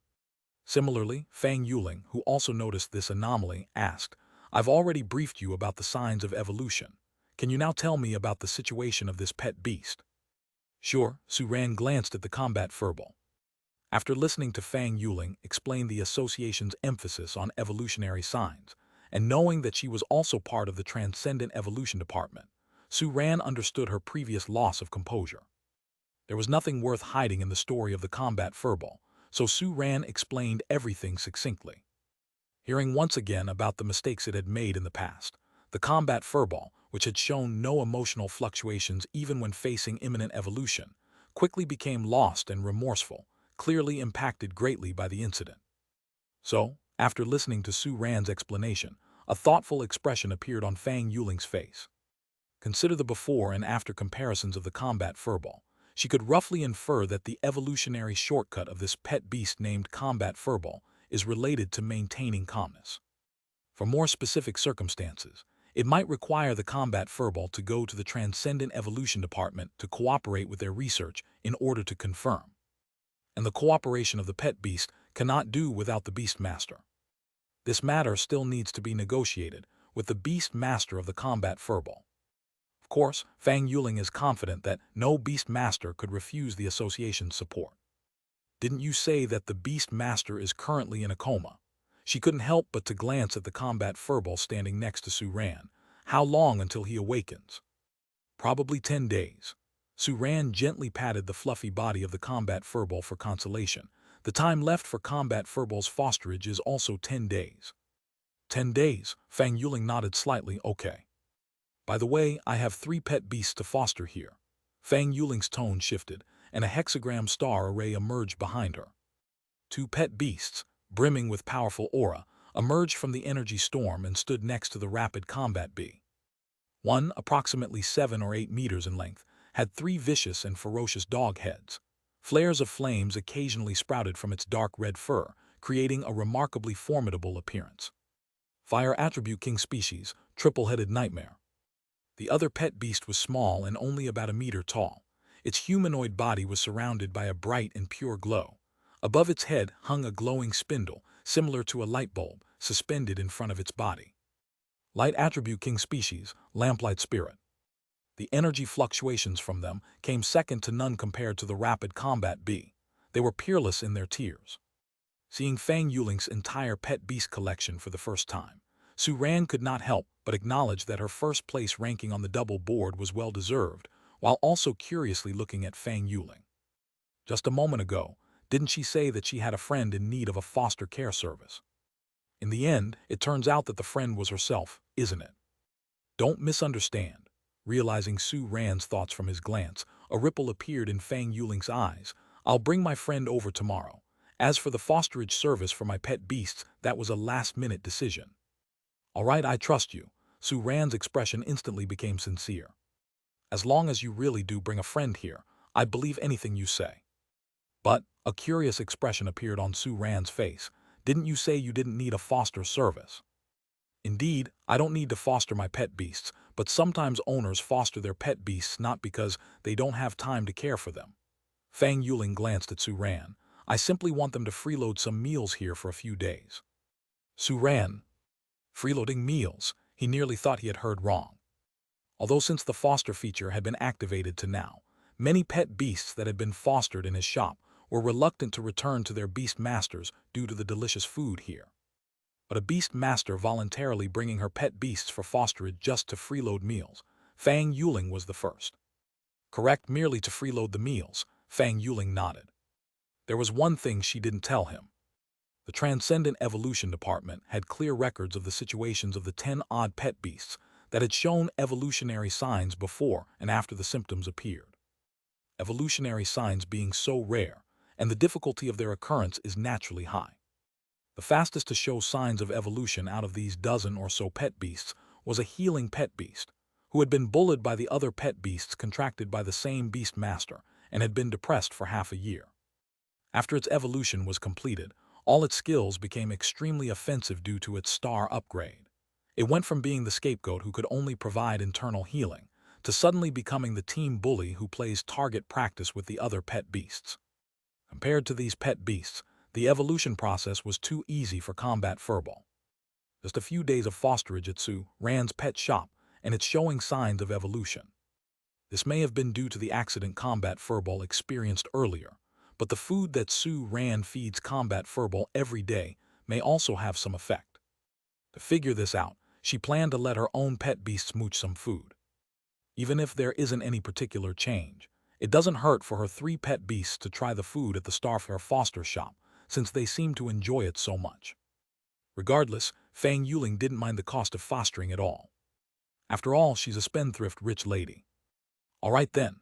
Similarly, Fang Yuling, who also noticed this anomaly, asked, I've already briefed you about the signs of evolution. Can you now tell me about the situation of this pet beast? Sure, Suran glanced at the combat furball. After listening to Fang Yuling explain the association's emphasis on evolutionary signs, and knowing that she was also part of the Transcendent Evolution Department, Suran understood her previous loss of composure. There was nothing worth hiding in the story of the combat furball, so Suran explained everything succinctly. Hearing once again about the mistakes it had made in the past, the combat furball, which had shown no emotional fluctuations even when facing imminent evolution, quickly became lost and remorseful, clearly impacted greatly by the incident. So, after listening to Suran's explanation, a thoughtful expression appeared on Fang Yuling's face. Consider the before and after comparisons of the combat furball. She could roughly infer that the evolutionary shortcut of this pet beast named combat furball is related to maintaining calmness. For more specific circumstances, it might require the combat furball to go to the Transcendent Evolution Department to cooperate with their research in order to confirm. And the cooperation of the pet beast cannot do without the beast master. This matter still needs to be negotiated with the beast master of the combat furball. Of course, Fang Yuling is confident that no beast master could refuse the association's support. Didn't you say that the beast master is currently in a coma? She couldn't help but to glance at the combat furball standing next to Suran. How long until he awakens? Probably 10 days. Suran gently patted the fluffy body of the combat furball for consolation. The time left for combat furball's fosterage is also 10 days. 10 days, Fang Yuling nodded slightly, okay. By the way, I have 3 pet beasts to foster here. Fang Yuling's tone shifted, and a hexagram star array emerged behind her. 2 pet beasts, brimming with powerful aura, emerged from the energy storm and stood next to the rapid combat bee. One, approximately 7 or 8 meters in length, had 3 vicious and ferocious dog heads. Flares of flames occasionally sprouted from its dark red fur, creating a remarkably formidable appearance. Fire attribute king species, triple-headed nightmare. The other pet beast was small and only about a meter tall. Its humanoid body was surrounded by a bright and pure glow. Above its head hung a glowing spindle, similar to a light bulb, suspended in front of its body. Light attribute king species, lamplight spirit. The energy fluctuations from them came second to none compared to the rapid combat bee. They were peerless in their tears. Seeing Fang Yuling's entire pet beast collection for the first time, Suran could not help but acknowledge that her first-place ranking on the double board was well-deserved, while also curiously looking at Fang Yuling. Just a moment ago, didn't she say that she had a friend in need of a foster care service? In the end, it turns out that the friend was herself, isn't it? Don't misunderstand. Realizing Suran's thoughts from his glance, a ripple appeared in Fang Yuling's eyes. I'll bring my friend over tomorrow, As for the fosterage service for my pet beasts, that was a last-minute decision. All right, I trust you. Su Ran's expression instantly became sincere. As long as you really do bring a friend here, I believe anything you say. But a curious expression appeared on Su Ran's face. Didn't you say you didn't need a foster service? Indeed, I don't need to foster my pet beasts, but sometimes owners foster their pet beasts not because they don't have time to care for them. Fang Yuling glanced at Su Ran. I simply want them to freeload some meals here for a few days. Su Ran. Freeloading meals. He nearly thought he had heard wrong. Although since the foster feature had been activated to now, many pet beasts that had been fostered in his shop were reluctant to return to their beast masters due to the delicious food here. But a beast master voluntarily bringing her pet beasts for fosterage just to freeload meals, Fang Yuling was the first. Correct, merely to freeload the meals, Fang Yuling nodded. There was one thing she didn't tell him. The Transcendent Evolution Department had clear records of the situations of the 10-odd pet beasts that had shown evolutionary signs before and after the symptoms appeared. Evolutionary signs being so rare, and the difficulty of their occurrence is naturally high. The fastest to show signs of evolution out of these dozen or so pet beasts was a healing pet beast, who had been bullied by the other pet beasts contracted by the same beast master and had been depressed for half a year. After its evolution was completed, all its skills became extremely offensive due to its star upgrade. It went from being the scapegoat who could only provide internal healing, to suddenly becoming the team bully who plays target practice with the other pet beasts. Compared to these pet beasts, the evolution process was too easy for Combat Furball. Just a few days of fosterage at Su Ran's pet shop, and it's showing signs of evolution. This may have been due to the accident Combat Furball experienced earlier, but the food that Su Ran feeds Combat Furball every day may also have some effect. To figure this out, she planned to let her own pet beasts mooch some food. Even if there isn't any particular change, it doesn't hurt for her 3 pet beasts to try the food at the Starfair Foster shop, since they seem to enjoy it so much. Regardless, Fang Yuling didn't mind the cost of fostering at all. After all, she's a spendthrift rich lady. All right then.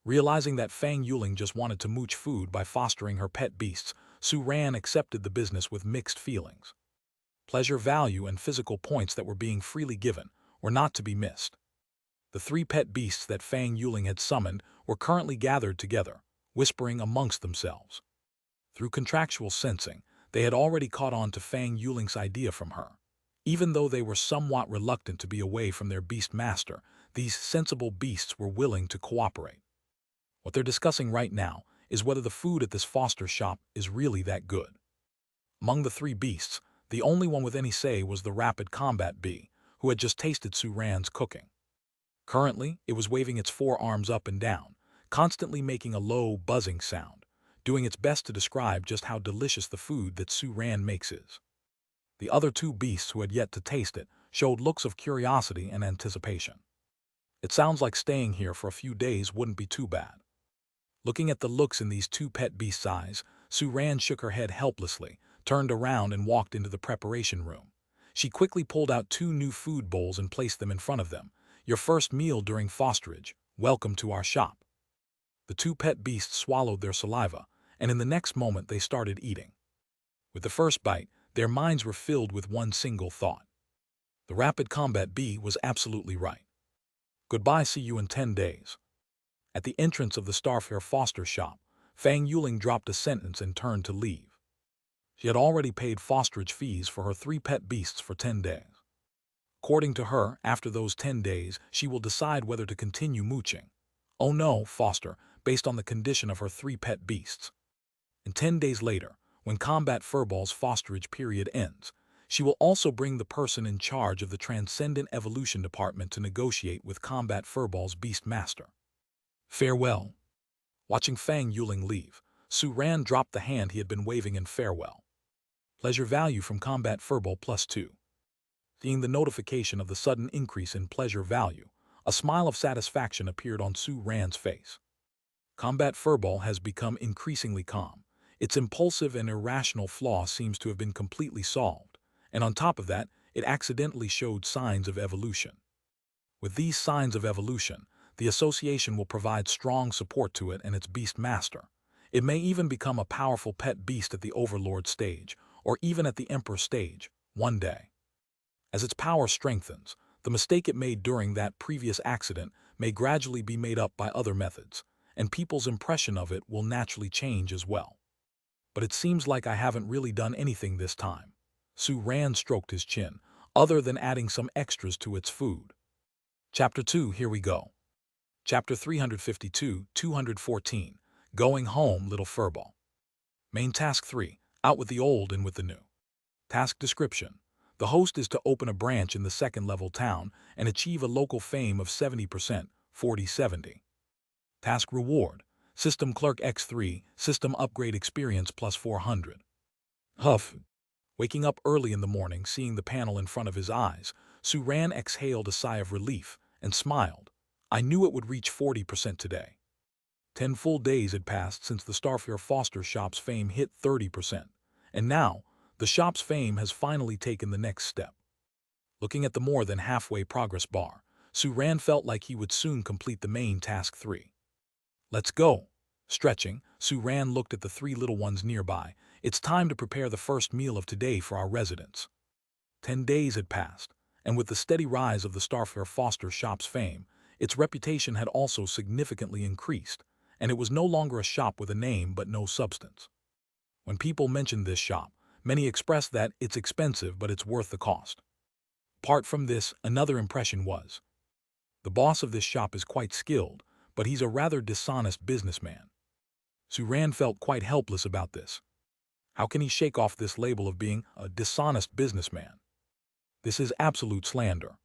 Realizing that Fang Yuling just wanted to mooch food by fostering her pet beasts, Su Ran accepted the business with mixed feelings. Pleasure value and physical points that were being freely given were not to be missed. The 3 pet beasts that Fang Yuling had summoned were currently gathered together, whispering amongst themselves. Through contractual sensing, they had already caught on to Fang Yuling's idea from her. Even though they were somewhat reluctant to be away from their beast master, these sensible beasts were willing to cooperate. What they're discussing right now is whether the food at this foster shop is really that good. Among the 3 beasts, the only one with any say was the rapid combat bee, who had just tasted Su Ran's cooking. Currently, it was waving its 4 arms up and down, constantly making a low, buzzing sound, doing its best to describe just how delicious the food that Su Ran makes is. The other 2 beasts who had yet to taste it showed looks of curiosity and anticipation. It sounds like staying here for a few days wouldn't be too bad. Looking at the looks in these 2 pet beasts' eyes, Su Ran shook her head helplessly, turned around and walked into the preparation room. She quickly pulled out 2 new food bowls and placed them in front of them. Your first meal during fosterage. Welcome to our shop. The 2 pet beasts swallowed their saliva, and in the next moment they started eating. With the first bite, their minds were filled with one single thought. The rapid combat bee was absolutely right. Goodbye, see you in 10 days. At the entrance of the Starfair Foster shop, Fang Yuling dropped a sentence and turned to leave. She had already paid fosterage fees for her 3 pet beasts for 10 days. According to her, after those 10 days, she will decide whether to continue mooching. Oh no, foster, based on the condition of her 3 pet beasts. And 10 days later, when Combat Furball's fosterage period ends, she will also bring the person in charge of the Transcendent Evolution Department to negotiate with Combat Furball's beast master. Farewell. Watching Fang Yuling leave, Su Ran dropped the hand he had been waving in farewell. Pleasure value from Combat Furball +2. Seeing the notification of the sudden increase in pleasure value, a smile of satisfaction appeared on Su Ran's face. Combat Furball has become increasingly calm. Its impulsive and irrational flaw seems to have been completely solved, and on top of that, it accidentally showed signs of evolution. With these signs of evolution, the association will provide strong support to it and its beast master. It may even become a powerful pet beast at the Overlord stage, or even at the Emperor stage, one day. As its power strengthens, the mistake it made during that previous accident may gradually be made up by other methods, and people's impression of it will naturally change as well. But it seems like I haven't really done anything this time. Su Ran stroked his chin, other than adding some extras to its food. Chapter 2, here we go. Chapter 352, 214, Going Home, Little Furball. Main Task 3, Out with the Old and with the New. Task Description. The host is to open a branch in the second-level town and achieve a local fame of 70%, 40-70. Task Reward. System Clerk X3, System Upgrade Experience plus 400. Huff. Waking up early in the morning, seeing the panel in front of his eyes, Su Ran exhaled a sigh of relief and smiled. I knew it would reach 40% today. 10 full days had passed since the Starfare Foster shop's fame hit 30%, and now, the shop's fame has finally taken the next step. Looking at the more than halfway progress bar, Su Ran felt like he would soon complete the main task 3. Let's go. Stretching, Su Ran looked at the 3 little ones nearby. It's time to prepare the first meal of today for our residents. 10 days had passed, and with the steady rise of the Starfare Foster shop's fame, its reputation had also significantly increased, and it was no longer a shop with a name but no substance. When people mentioned this shop, many expressed that it's expensive but it's worth the cost. Apart from this, another impression was, the boss of this shop is quite skilled, but he's a rather dishonest businessman. Su Ran felt quite helpless about this. How can he shake off this label of being a dishonest businessman? This is absolute slander.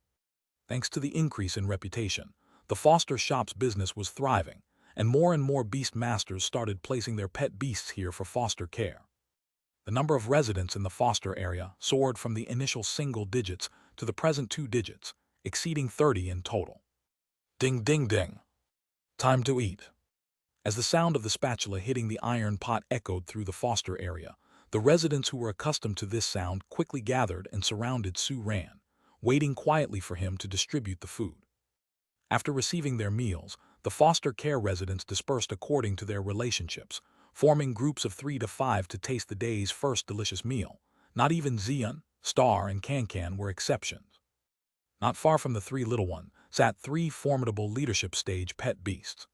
Thanks to the increase in reputation, the Foster shop's business was thriving, and more beast masters started placing their pet beasts here for foster care. The number of residents in the Foster area soared from the initial single digits to the present 2 digits, exceeding 30 in total. Ding ding ding. Time to eat. As the sound of the spatula hitting the iron pot echoed through the Foster area, the residents who were accustomed to this sound quickly gathered and surrounded Su Ran, waiting quietly for him to distribute the food. After receiving their meals, the foster care residents dispersed according to their relationships, forming groups of 3 to 5 to taste the day's first delicious meal. Not even Xian, Star, and Can were exceptions. Not far from the 3 little ones sat 3 formidable leadership stage pet beasts.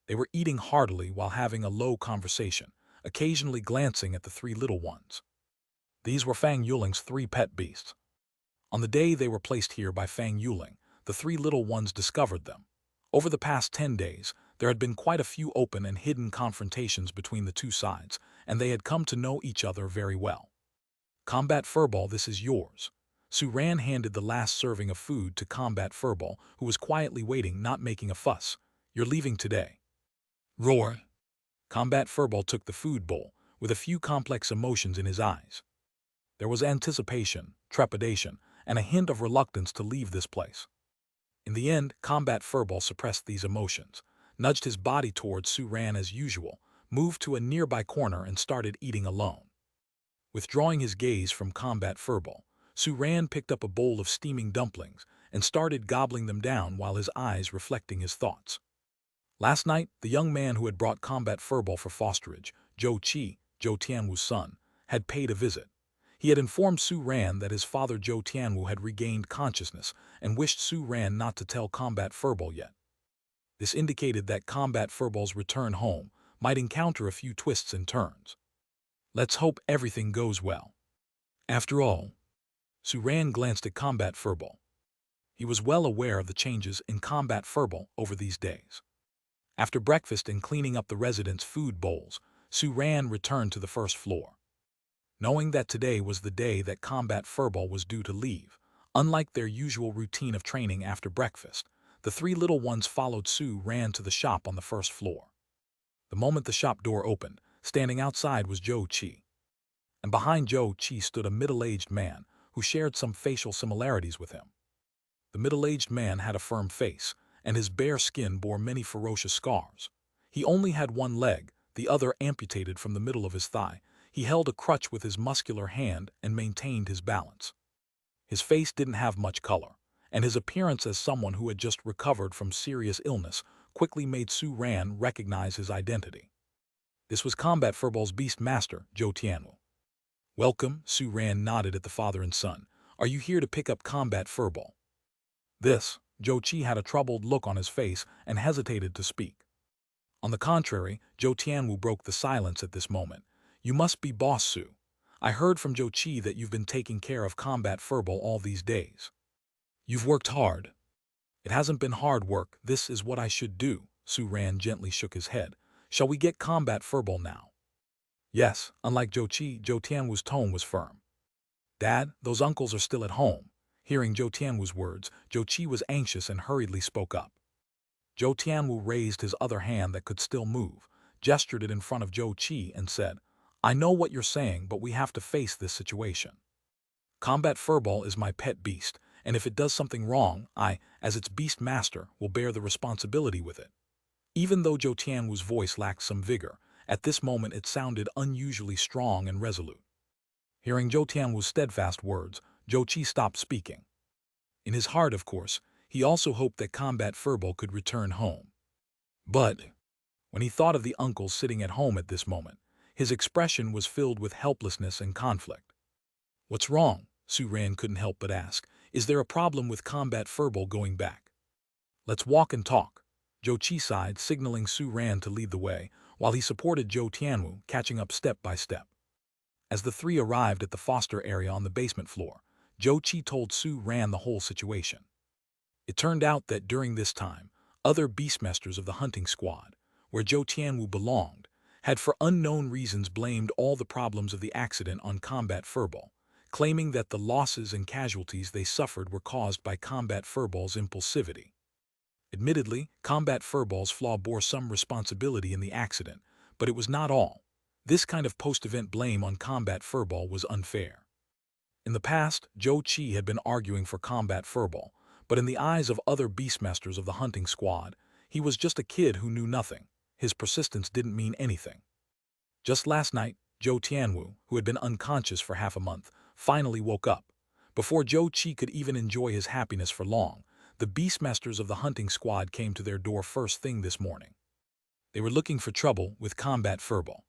They were eating heartily while having a low conversation, occasionally glancing at the 3 little ones. These were Fang Yuling's 3 pet beasts. On the day they were placed here by Fang Yuling, the 3 little ones discovered them. Over the past 10 days, there had been quite a few open and hidden confrontations between the 2 sides, and they had come to know each other very well. Combat Furball, this is yours. Su Ran handed the last serving of food to Combat Furball, who was quietly waiting, not making a fuss. You're leaving today. Roar. Combat Furball took the food bowl, with a few complex emotions in his eyes. There was anticipation, trepidation, and a hint of reluctance to leave this place. In the end, Combat Furball suppressed these emotions, nudged his body towards Su Ran as usual, moved to a nearby corner and started eating alone. Withdrawing his gaze from Combat Furball, Su Ran picked up a bowl of steaming dumplings and started gobbling them down while his eyes reflecting his thoughts. Last night, the young man who had brought Combat Furball for fosterage, Zhou Qi, Zhou Tianwu's son, had paid a visit. He had informed Su Ran that his father Zhou Tianwu had regained consciousness and wished Su Ran not to tell Combat Furball yet. This indicated that Combat Furball's return home might encounter a few twists and turns. Let's hope everything goes well. After all, Su Ran glanced at Combat Furball. He was well aware of the changes in Combat Furball over these days. After breakfast and cleaning up the residents' food bowls, Su Ran returned to the first floor. Knowing that today was the day that Combat Furball was due to leave, unlike their usual routine of training after breakfast, the 3 little ones followed Su Ran to the shop on the first floor. The moment the shop door opened, standing outside was Zhou Qi. And behind Zhou Qi stood a middle-aged man who shared some facial similarities with him. The middle-aged man had a firm face, and his bare skin bore many ferocious scars. He only had one leg, the other amputated from the middle of his thigh. He held a crutch with his muscular hand and maintained his balance. His face didn't have much color, and his appearance as someone who had just recovered from serious illness quickly made Su Ran recognize his identity. This was Combat Furbol's beast master, Zhou Tianwu. Welcome, Su Ran nodded at the father and son. Are you here to pick up Combat Furball? This, Zhou Qi had a troubled look on his face and hesitated to speak. On the contrary, Zhou Tianwu broke the silence at this moment. You must be Boss Su. I heard from Zhou Qi that you've been taking care of Combat Furball all these days. You've worked hard. It hasn't been hard work, this is what I should do. Su Ran gently shook his head. Shall we get Combat Furball now? Yes, unlike Zhou Qi, Zhou Tianwu's tone was firm. Dad, those uncles are still at home. Hearing Zhou Tianwu's words, Zhou Qi was anxious and hurriedly spoke up. Zhou Tianwu raised his other hand that could still move, gestured it in front of Zhou Qi and said, I know what you're saying, but we have to face this situation. Combat Furball is my pet beast, and if it does something wrong, I, as its beast master, will bear the responsibility with it. Even though Zhou Tianwu's voice lacked some vigor, at this moment it sounded unusually strong and resolute. Hearing Zhou Tianwu's steadfast words, Zhou Qi stopped speaking. In his heart, of course, he also hoped that Combat Furball could return home. But, when he thought of the uncles sitting at home at this moment, his expression was filled with helplessness and conflict. What's wrong? Su Ran couldn't help but ask. Is there a problem with Combat Furball going back? Let's walk and talk. Zhou Qi sighed, signaling Su Ran to lead the way, while he supported Zhou Tianwu, catching up step by step. As the three arrived at the foster area on the basement floor, Zhou Qi told Su Ran the whole situation. It turned out that during this time, other beastmasters of the hunting squad, where Zhou Tianwu belonged, had for unknown reasons blamed all the problems of the accident on Combat Furball, claiming that the losses and casualties they suffered were caused by Combat Furball's impulsivity. Admittedly, Combat Furball's flaw bore some responsibility in the accident, but it was not all. This kind of post-event blame on Combat Furball was unfair. In the past, Zhou Qi had been arguing for Combat Furball, but in the eyes of other beastmasters of the hunting squad, he was just a kid who knew nothing. His persistence didn't mean anything. Just last night, Zhou Tianwu, who had been unconscious for half a month, finally woke up. Before Zhou Qi could even enjoy his happiness for long, the beastmasters of the hunting squad came to their door first thing this morning. They were looking for trouble with Combat Furball.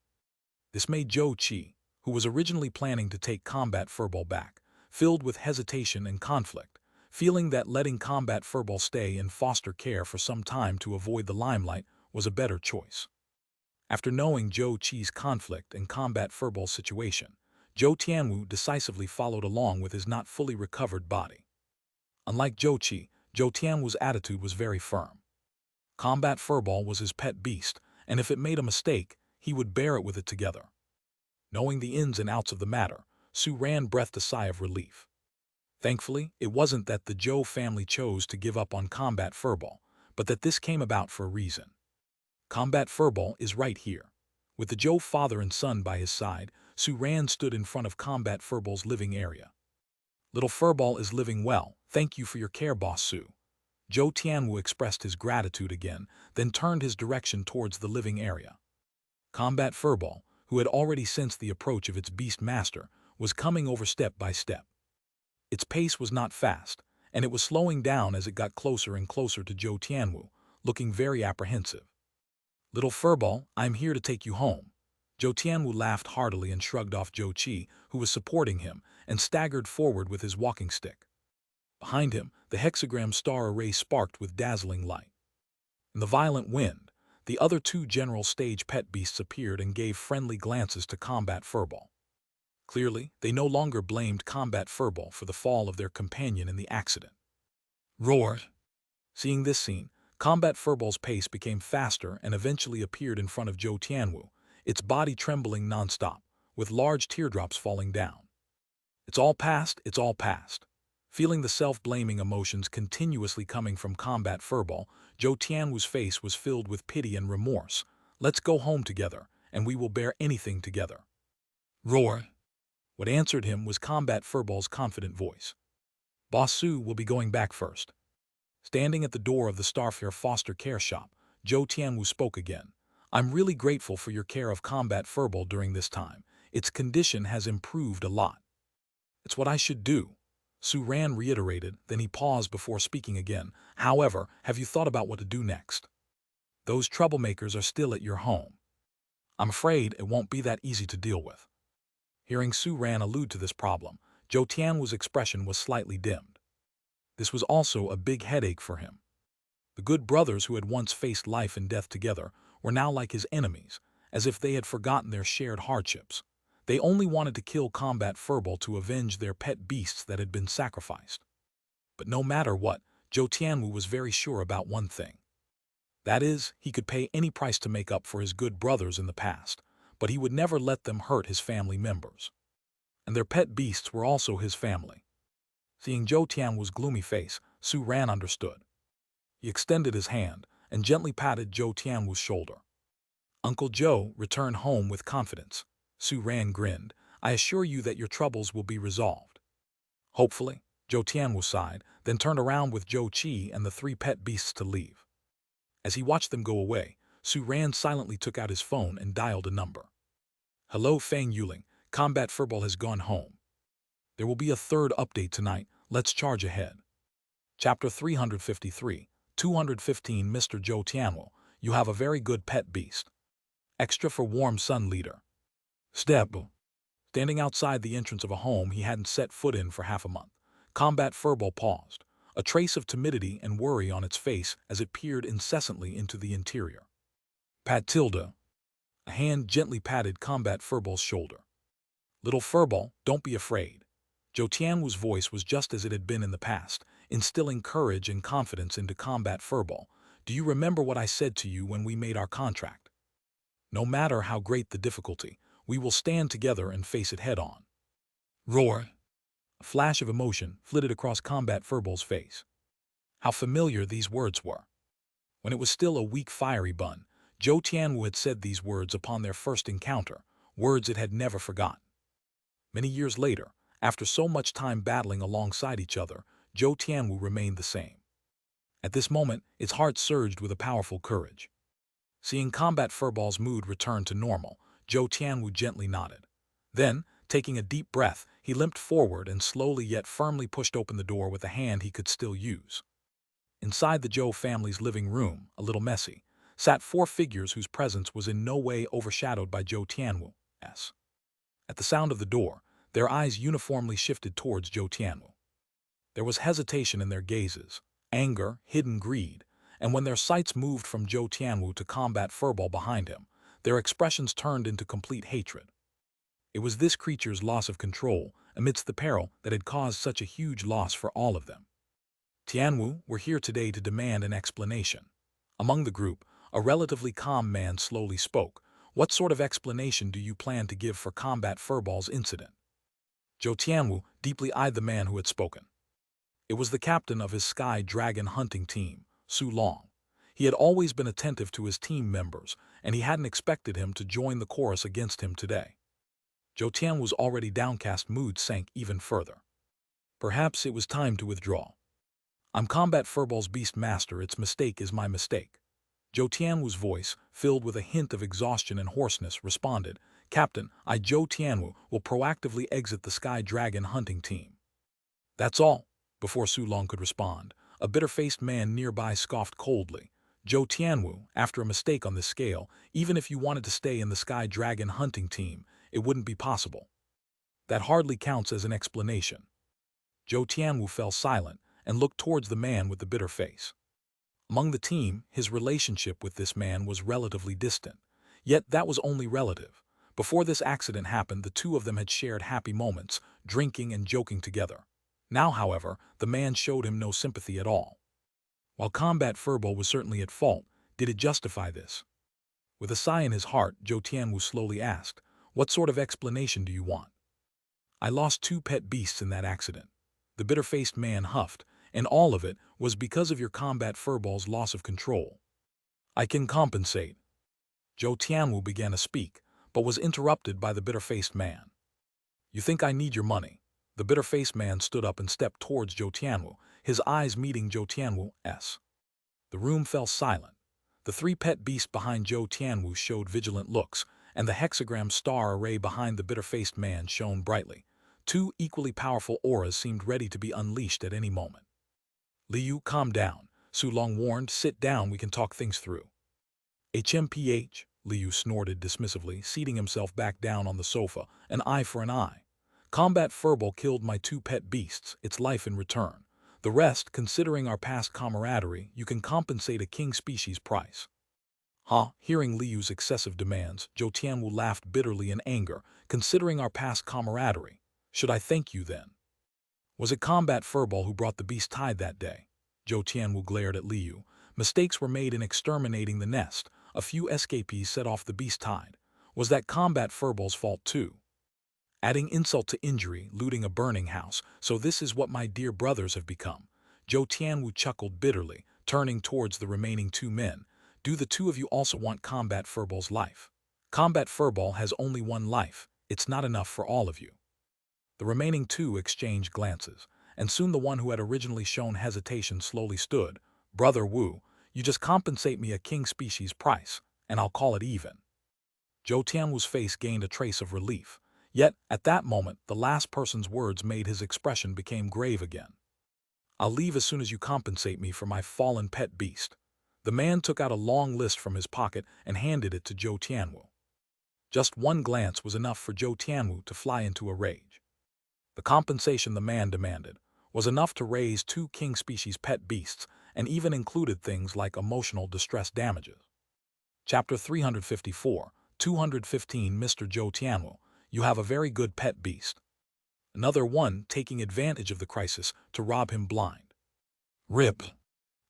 This made Zhou Qi, who was originally planning to take Combat Furball back, filled with hesitation and conflict, feeling that letting Combat Furball stay in foster care for some time to avoid the limelight was a better choice. After knowing Zhou Qi's conflict and Combat Furball's situation, Zhou Tianwu decisively followed along with his not fully recovered body. Unlike Zhou Qi, Zhou Tianwu's attitude was very firm. Combat Furball was his pet beast, and if it made a mistake, he would bear it with it together. Knowing the ins and outs of the matter, Su Ran breathed a sigh of relief. Thankfully, it wasn't that the Zhou family chose to give up on Combat Furball, but that this came about for a reason. Combat Furball is right here. With the Zhou father and son by his side, Su Ran stood in front of Combat Furball's living area. Little Furball is living well, thank you for your care, Boss Su. Zhou Tianwu expressed his gratitude again, then turned his direction towards the living area. Combat Furball, who had already sensed the approach of its beast master, was coming over step by step. Its pace was not fast, and it was slowing down as it got closer and closer to Zhou Tianwu, looking very apprehensive. Little Furball, I'm here to take you home. Zhou Tianwu laughed heartily and shrugged off Zhou Qi, who was supporting him, and staggered forward with his walking stick. Behind him, the hexagram star array sparked with dazzling light. In the violent wind, the other two general stage pet beasts appeared and gave friendly glances to Combat Furball. Clearly, they no longer blamed Combat Furball for the fall of their companion in the accident. Roar! Seeing this scene, Combat Furball's pace became faster and eventually appeared in front of Zhou Tianwu, its body trembling non-stop, with large teardrops falling down. It's all past, it's all past. Feeling the self-blaming emotions continuously coming from Combat Furball, Zhou Tianwu's face was filled with pity and remorse. Let's go home together, and we will bear anything together. Roar! What answered him was Combat Furball's confident voice. Boss Su will be going back first. Standing at the door of the Starfare foster care shop, Zhou Tianwu spoke again. I'm really grateful for your care of Combat Furball during this time. Its condition has improved a lot. It's what I should do. Su Ran reiterated, then he paused before speaking again. However, have you thought about what to do next? Those troublemakers are still at your home. I'm afraid it won't be that easy to deal with. Hearing Su Ran allude to this problem, Zhou Tianwu's expression was slightly dimmed. This was also a big headache for him. The good brothers who had once faced life and death together were now like his enemies, as if they had forgotten their shared hardships. They only wanted to kill Combat Furball to avenge their pet beasts that had been sacrificed. But no matter what, Zhou Tianwu was very sure about one thing. That is, he could pay any price to make up for his good brothers in the past, but he would never let them hurt his family members. And their pet beasts were also his family. Seeing Zhou Tianwu's gloomy face, Su Ran understood. He extended his hand and gently patted Zhou Tianwu's shoulder. Uncle Zhou returned home with confidence. Su Ran grinned. I assure you that your troubles will be resolved. Hopefully, Zhou Tianwu sighed, then turned around with Zhou Qi and the 3 pet beasts to leave. As he watched them go away, Su Ran silently took out his phone and dialed a number. Hello Fang Yuling, Combat Furball has gone home. There will be a 3rd update tonight, let's charge ahead. Chapter 353, 215 Mr. Zhou Tianwu, you have a very good pet beast. Extra for warm sun leader. Step. Standing outside the entrance of a home he hadn't set foot in for half a month, Combat Furball paused, a trace of timidity and worry on its face as it peered incessantly into the interior. Pat Tilda. A hand gently patted Combat Furball's shoulder. Little Furball, don't be afraid. Zhou Tianwu's voice was just as it had been in the past, instilling courage and confidence into Combat Furball. Do you remember what I said to you when we made our contract? No matter how great the difficulty, we will stand together and face it head-on. Roar! A flash of emotion flitted across Combat Furball's face. How familiar these words were. When it was still a weak fiery bun, Zhou Tianwu had said these words upon their first encounter, words it had never forgotten. Many years later, after so much time battling alongside each other, Zhou Tianwu remained the same. At this moment, its heart surged with a powerful courage. Seeing Combat Furball's mood return to normal, Zhou Tianwu gently nodded. Then, taking a deep breath, he limped forward and slowly yet firmly pushed open the door with a hand he could still use. Inside the Zhou family's living room, a little messy, sat 4 figures whose presence was in no way overshadowed by Zhou Tianwu's. At the sound of the door, their eyes uniformly shifted towards Zhou Tianwu. There was hesitation in their gazes, anger, hidden greed, and when their sights moved from Zhou Tianwu to Combat Furball behind him, their expressions turned into complete hatred. It was this creature's loss of control amidst the peril that had caused such a huge loss for all of them. Tianwu were here today to demand an explanation. Among the group, a relatively calm man slowly spoke. What sort of explanation do you plan to give for Combat Furball's incident? Zhou Tianwu deeply eyed the man who had spoken. It was the captain of his Sky Dragon hunting team, Su Long. He had always been attentive to his team members, and he hadn't expected him to join the chorus against him today. Zhou Tianwu's already downcast mood sank even further. Perhaps it was time to withdraw. I'm Combat Furball's Beast Master, its mistake is my mistake. Zhou Tianwu's voice, filled with a hint of exhaustion and hoarseness, responded, Captain, I, Zhou Tianwu, will proactively exit the Sky Dragon hunting team. That's all. Before Su Long could respond, a bitter-faced man nearby scoffed coldly. Zhou Tianwu, after a mistake on this scale, even if you wanted to stay in the Sky Dragon hunting team, it wouldn't be possible. That hardly counts as an explanation. Zhou Tianwu fell silent and looked towards the man with the bitter face. Among the team, his relationship with this man was relatively distant. Yet that was only relative. Before this accident happened, the two of them had shared happy moments, drinking and joking together. Now, however, the man showed him no sympathy at all. While Combat Furball was certainly at fault, did it justify this? With a sigh in his heart, Zhou Tianwu slowly asked, What sort of explanation do you want? I lost 2 pet beasts in that accident. The bitter-faced man huffed, and all of it was because of your Combat Furball's loss of control. I can compensate. Zhou Tianwu began to speak, but was interrupted by the bitter-faced man. You think I need your money? The bitter-faced man stood up and stepped towards Zhou Tianwu, his eyes meeting Zhou Tianwu's. The room fell silent. The 3 pet beasts behind Zhou Tianwu showed vigilant looks, and the hexagram star array behind the bitter-faced man shone brightly. 2 equally powerful auras seemed ready to be unleashed at any moment. Liu, calm down, Su Long warned. Sit down, we can talk things through. HMPH, Liu snorted dismissively, seating himself back down on the sofa. An eye for an eye. Combat furball killed my 2 pet beasts, its life in return. The rest, considering our past camaraderie, you can compensate a king species price. Huh? Hearing Liu's excessive demands, Zhou Tianwu laughed bitterly in anger. Considering our past camaraderie, should I thank you then? Was it Combat Furball who brought the beast tide that day? Zhou Tianwu glared at Liu. Mistakes were made in exterminating the nest. A few escapees set off the beast tide. Was that Combat Furball's fault too? Adding insult to injury, looting a burning house. So this is what my dear brothers have become. Zhou Tianwu chuckled bitterly, turning towards the remaining 2 men. Do the 2 of you also want Combat Furball's life? Combat Furball has only 1 life. It's not enough for all of you. The remaining 2 exchanged glances, and soon the one who had originally shown hesitation slowly stood. Brother Wu, you just compensate me a king species price, and I'll call it even. Zhou Tianwu's face gained a trace of relief. Yet, at that moment, the last person's words made his expression become grave again. I'll leave as soon as you compensate me for my fallen pet beast. The man took out a long list from his pocket and handed it to Zhou Tianwu. Just one glance was enough for Zhou Tianwu to fly into a rage. The compensation the man demanded was enough to raise 2 king species pet beasts and even included things like emotional distress damages. Chapter 354, 215 Mr. Zhou Tianwu, you have a very good pet beast. Another one taking advantage of the crisis to rob him blind. Rip.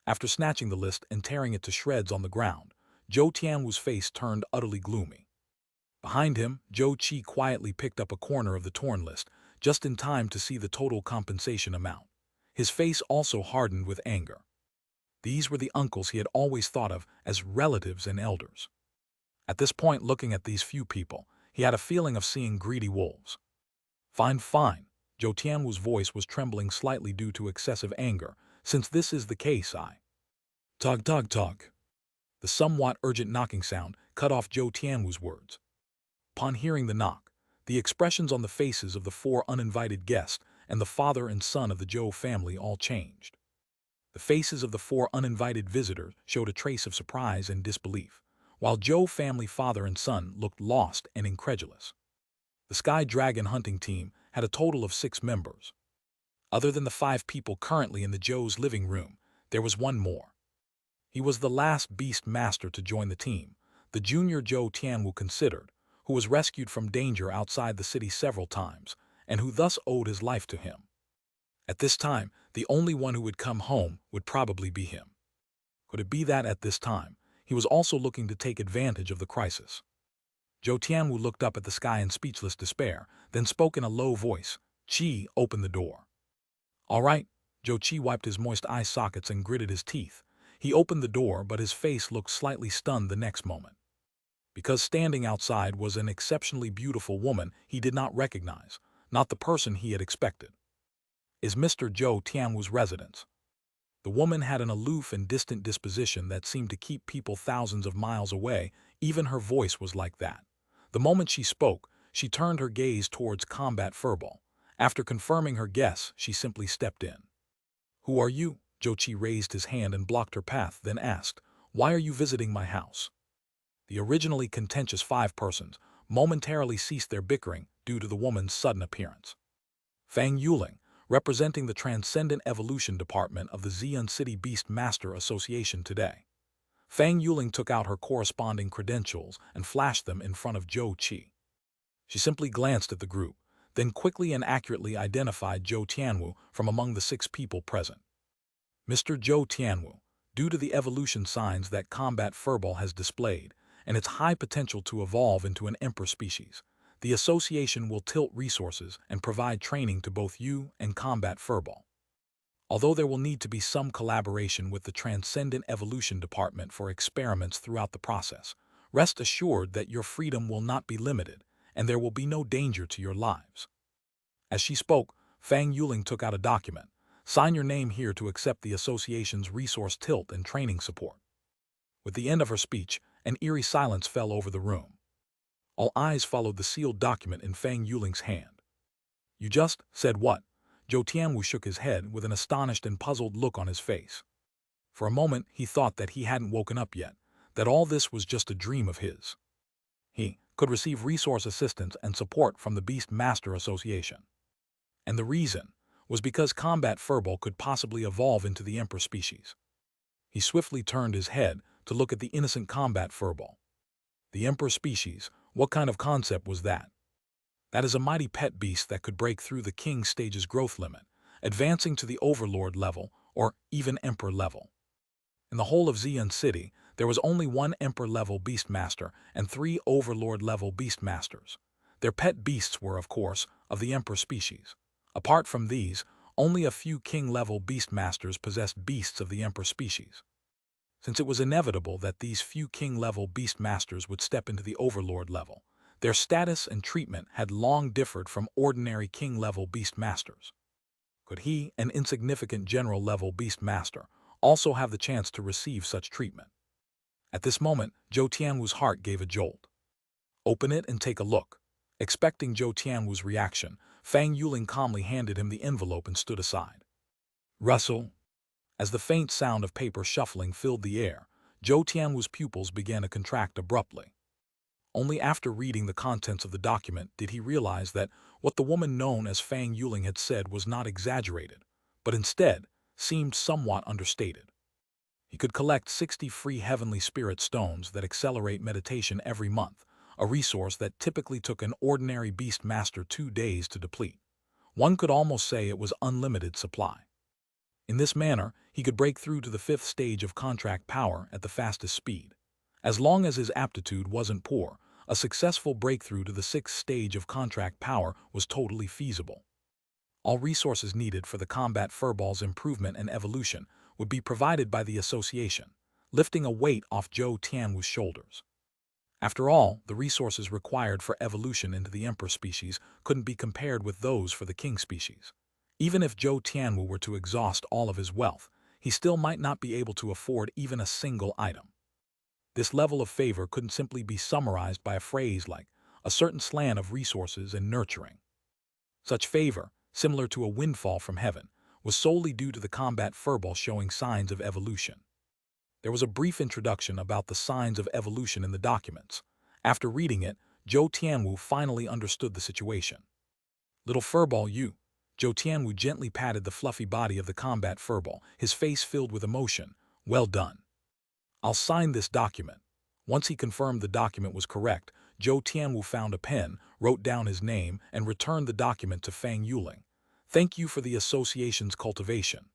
After snatching the list and tearing it to shreds on the ground, Zhou Tianwu's face turned utterly gloomy. Behind him, Zhou Qi quietly picked up a corner of the torn list, just in time to see the total compensation amount. His face also hardened with anger. These were the uncles he had always thought of as relatives and elders. At this point, looking at these few people, he had a feeling of seeing greedy wolves. Fine, fine. Zhou Tianwu's voice was trembling slightly due to excessive anger. Since this is the case, Tug, tug, tug. The somewhat urgent knocking sound cut off Zhou Tianwu's words. Upon hearing the knock, the expressions on the faces of the 4 uninvited guests and the father and son of the Zhou family all changed. The faces of the 4 uninvited visitors showed a trace of surprise and disbelief, while Zhou family father and son looked lost and incredulous. The Sky Dragon hunting team had a total of 6 members. Other than the 5 people currently in the Zhou's living room, there was one more. He was the last beast master to join the team, the junior Zhou Tianwu considered, who was rescued from danger outside the city several times, and who thus owed his life to him. At this time, the only one who would come home would probably be him. Could it be that at this time, he was also looking to take advantage of the crisis? Zhou Tianwu looked up at the sky in speechless despair, then spoke in a low voice. Qi, open the door. All right. Zhou Qi wiped his moist eye sockets and gritted his teeth. He opened the door, but his face looked slightly stunned the next moment. Because standing outside was an exceptionally beautiful woman he did not recognize, not the person he had expected. Is Mr. Zhou Tianwu's residence. The woman had an aloof and distant disposition that seemed to keep people thousands of miles away. Even her voice was like that. The moment she spoke, she turned her gaze towards Combat Furball. After confirming her guess, she simply stepped in. Who are you? Zhou Qi raised his hand and blocked her path, then asked, why are you visiting my house? The originally contentious 5 persons momentarily ceased their bickering due to the woman's sudden appearance. Fang Yuling, representing the Transcendent Evolution Department of the Xi'an City Beast Master Association today. Fang Yuling took out her corresponding credentials and flashed them in front of Zhou Qi. She simply glanced at the group, then quickly and accurately identified Zhou Tianwu from among the 6 people present. Mr. Zhou Tianwu, due to the evolution signs that Combat Furball has displayed, and its high potential to evolve into an emperor species, the association will tilt resources and provide training to both you and Combat Furball. Although there will need to be some collaboration with the Transcendent Evolution Department for experiments throughout the process, rest assured that your freedom will not be limited, and there will be no danger to your lives. As she spoke, Fang Yuling took out a document. Sign your name here to accept the association's resource tilt and training support. With the end of her speech, an eerie silence fell over the room. All eyes followed the sealed document in Fang Yuling's hand. You just said what? Zhou Tianwu shook his head with an astonished and puzzled look on his face. For a moment, he thought that he hadn't woken up yet, that all this was just a dream of his. he could receive resource assistance and support from the Beast Master Association. And the reason was because combat furball could possibly evolve into the Emperor species. He swiftly turned his head to look at the innocent combat furball. The Emperor species, what kind of concept was that? That is a mighty pet beast that could break through the King stage's growth limit, advancing to the Overlord level or even Emperor level. In the whole of Xian City, there was only one Emperor-level Beastmaster and 3 Overlord-level Beastmasters. Their pet beasts were, of course, of the Emperor species. Apart from these, only a few King-level Beastmasters possessed beasts of the Emperor species. Since it was inevitable that these few King-level Beastmasters would step into the Overlord level, their status and treatment had long differed from ordinary King-level Beastmasters. Could he, an insignificant General-level Beastmaster, also have the chance to receive such treatment? At this moment, Zhou Tianwu's heart gave a jolt. Open it and take a look. Expecting Zhou Tianwu's reaction, Fang Yuling calmly handed him the envelope and stood aside. Rustle. As the faint sound of paper shuffling filled the air, Zhou Tianwu's pupils began to contract abruptly. Only after reading the contents of the document did he realize that what the woman known as Fang Yuling had said was not exaggerated, but instead seemed somewhat understated. He could collect 60 free heavenly spirit stones that accelerate meditation every month, a resource that typically took an ordinary beast master 2 days to deplete. One could almost say it was unlimited supply. In this manner, he could break through to the 5th stage of contract power at the fastest speed. As long as his aptitude wasn't poor, a successful breakthrough to the 6th stage of contract power was totally feasible. All resources needed for the combat furball's improvement and evolution would be provided by the association, lifting a weight off Zhou Tianwu's shoulders. After all, the resources required for evolution into the Emperor species couldn't be compared with those for the King species. Even if Zhou Tianwu were to exhaust all of his wealth, he still might not be able to afford even a single item. This level of favor couldn't simply be summarized by a phrase like a certain slant of resources and nurturing. Such favor, similar to a windfall from heaven, was solely due to the combat furball showing signs of evolution. There was a brief introduction about the signs of evolution in the documents. After reading it, Zhou Tianwu finally understood the situation. Little furball you. Zhou Tianwu gently patted the fluffy body of the combat furball, his face filled with emotion. Well done. I'll sign this document. Once he confirmed the document was correct, Zhou Tianwu found a pen, wrote down his name, and returned the document to Fang Yuling. Thank you for the association's cultivation.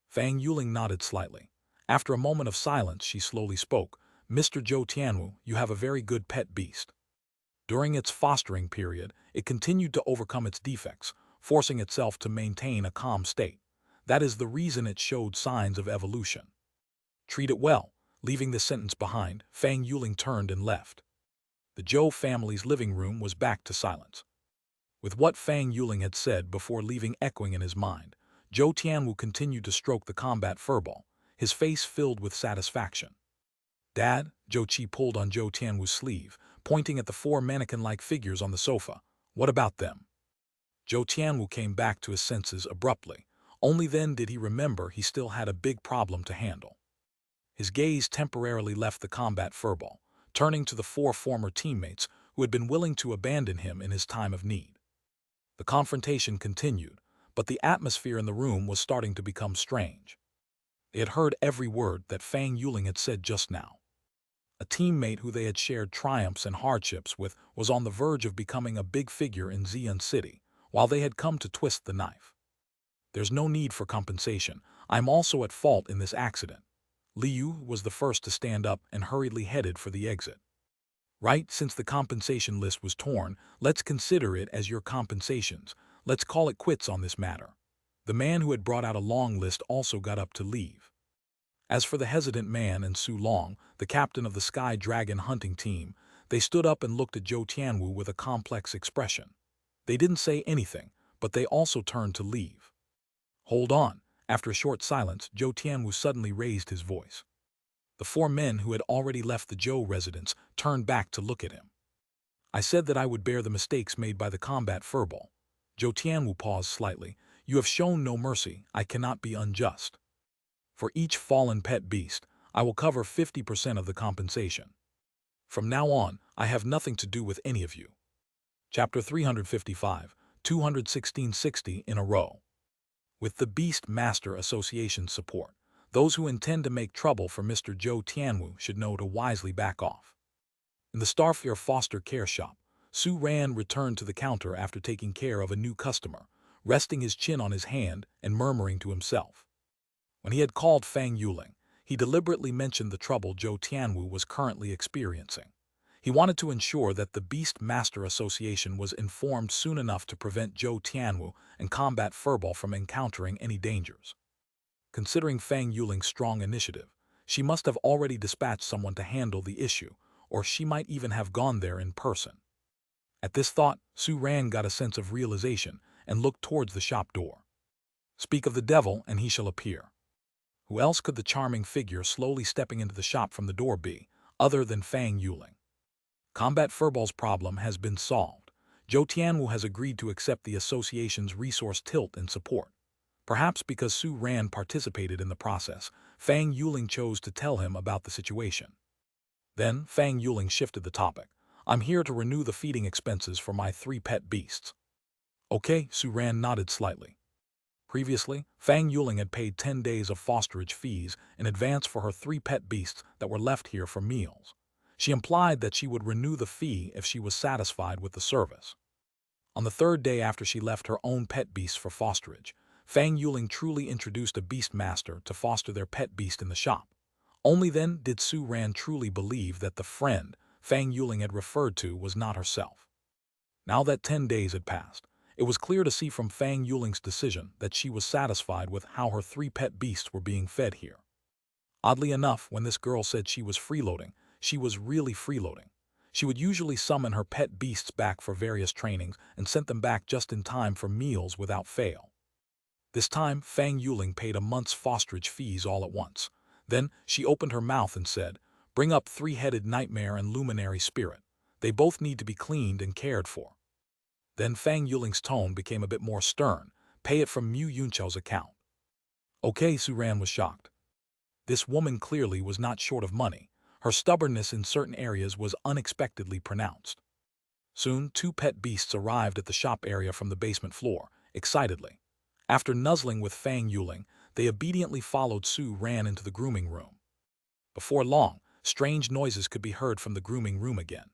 Fang Yuling nodded slightly. After a moment of silence, she slowly spoke. Mr. Zhou Tianwu, you have a very good pet beast. During its fostering period, it continued to overcome its defects, forcing itself to maintain a calm state. That is the reason it showed signs of evolution. Treat it well. Leaving the sentence behind, Fang Yuling turned and left. The Zhou family's living room was back to silence. With what Fang Yuling had said before leaving echoing in his mind, Zhou Tianwu continued to stroke the combat furball, his face filled with satisfaction. Dad, Zhou Qi pulled on Zhou Tianwu's sleeve, pointing at the 4 mannequin-like figures on the sofa. What about them? Zhou Tianwu came back to his senses abruptly. Only then did he remember he still had a big problem to handle. His gaze temporarily left the combat furball, turning to the 4 former teammates who had been willing to abandon him in his time of need. The confrontation continued, but the atmosphere in the room was starting to become strange. They had heard every word that Fang Yuling had said just now. A teammate who they had shared triumphs and hardships with was on the verge of becoming a big figure in Xian City, while they had come to twist the knife. There's no need for compensation. I'm also at fault in this accident. Liu was the first to stand up and hurriedly headed for the exit. Right, since the compensation list was torn, let's consider it as your compensations. Let's call it quits on this matter. The man who had brought out a long list also got up to leave. As for the hesitant man and Su Long, the captain of the Sky Dragon hunting team, they stood up and looked at Zhou Tianwu with a complex expression. They didn't say anything, but they also turned to leave. Hold on. After a short silence, Zhou Tianwu suddenly raised his voice. The 4 men who had already left the Zhou residence turned back to look at him. I said that I would bear the mistakes made by the combat furball. Zhou Tianwu paused slightly. You have shown no mercy. I cannot be unjust. For each fallen pet beast, I will cover 50% of the compensation. From now on, I have nothing to do with any of you. Chapter 355, 21660 in a row. With the Beast Master Association's support, those who intend to make trouble for Mr. Zhou Tianwu should know to wisely back off. In the Starfare foster care shop, Su Ran returned to the counter after taking care of a new customer, resting his chin on his hand and murmuring to himself. When he had called Fang Yuling, he deliberately mentioned the trouble Zhou Tianwu was currently experiencing. He wanted to ensure that the Beast Master Association was informed soon enough to prevent Zhou Tianwu and Combat Furball from encountering any dangers. Considering Fang Yuling's strong initiative, she must have already dispatched someone to handle the issue, or she might even have gone there in person. At this thought, Su Ran got a sense of realization and looked towards the shop door. Speak of the devil and he shall appear. Who else could the charming figure slowly stepping into the shop from the door be, other than Fang Yuling? Combat Furball's problem has been solved. Zhou Tianwu has agreed to accept the association's resource tilt and support. Perhaps because Su Ran participated in the process, Fang Yuling chose to tell him about the situation. Then Fang Yuling shifted the topic. I'm here to renew the feeding expenses for my 3 pet beasts. Okay, Su Ran nodded slightly. Previously, Fang Yuling had paid 10 days of fosterage fees in advance for her 3 pet beasts that were left here for meals. She implied that she would renew the fee if she was satisfied with the service. On the 3rd day after she left her own pet beasts for fosterage, Fang Yuling truly introduced a beast master to foster their pet beast in the shop. Only then did Su Ran truly believe that the friend Fang Yuling had referred to was not herself. Now that 10 days had passed, it was clear to see from Fang Yuling's decision that she was satisfied with how her 3 pet beasts were being fed here. Oddly enough, when this girl said she was freeloading, she was really freeloading. She would usually summon her pet beasts back for various trainings and sent them back just in time for meals without fail. This time, Fang Yuling paid a month's fosterage fees all at once. Then she opened her mouth and said, "Bring up 3-headed nightmare and luminary spirit. They both need to be cleaned and cared for." Then Fang Yuling's tone became a bit more stern. "Pay it from Mu Yunqiao's account." Okay, Su Ran was shocked. This woman clearly was not short of money. Her stubbornness in certain areas was unexpectedly pronounced. Soon, 2 pet beasts arrived at the shop area from the basement floor, excitedly. After nuzzling with Fang Yuling, they obediently followed Su Ran into the grooming room. Before long, strange noises could be heard from the grooming room again.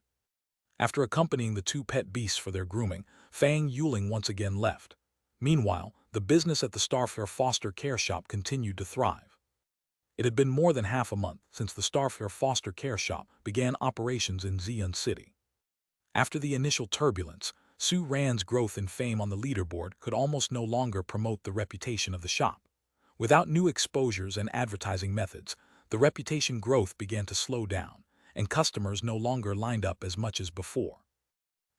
After accompanying the 2 pet beasts for their grooming, Fang Yuling once again left. Meanwhile, the business at the Starfare foster care shop continued to thrive. It had been more than half a month since the Starfare foster care shop began operations in Xi'an City. After the initial turbulence, Su Ran's growth in fame on the leaderboard could almost no longer promote the reputation of the shop. Without new exposures and advertising methods, the reputation growth began to slow down, and customers no longer lined up as much as before.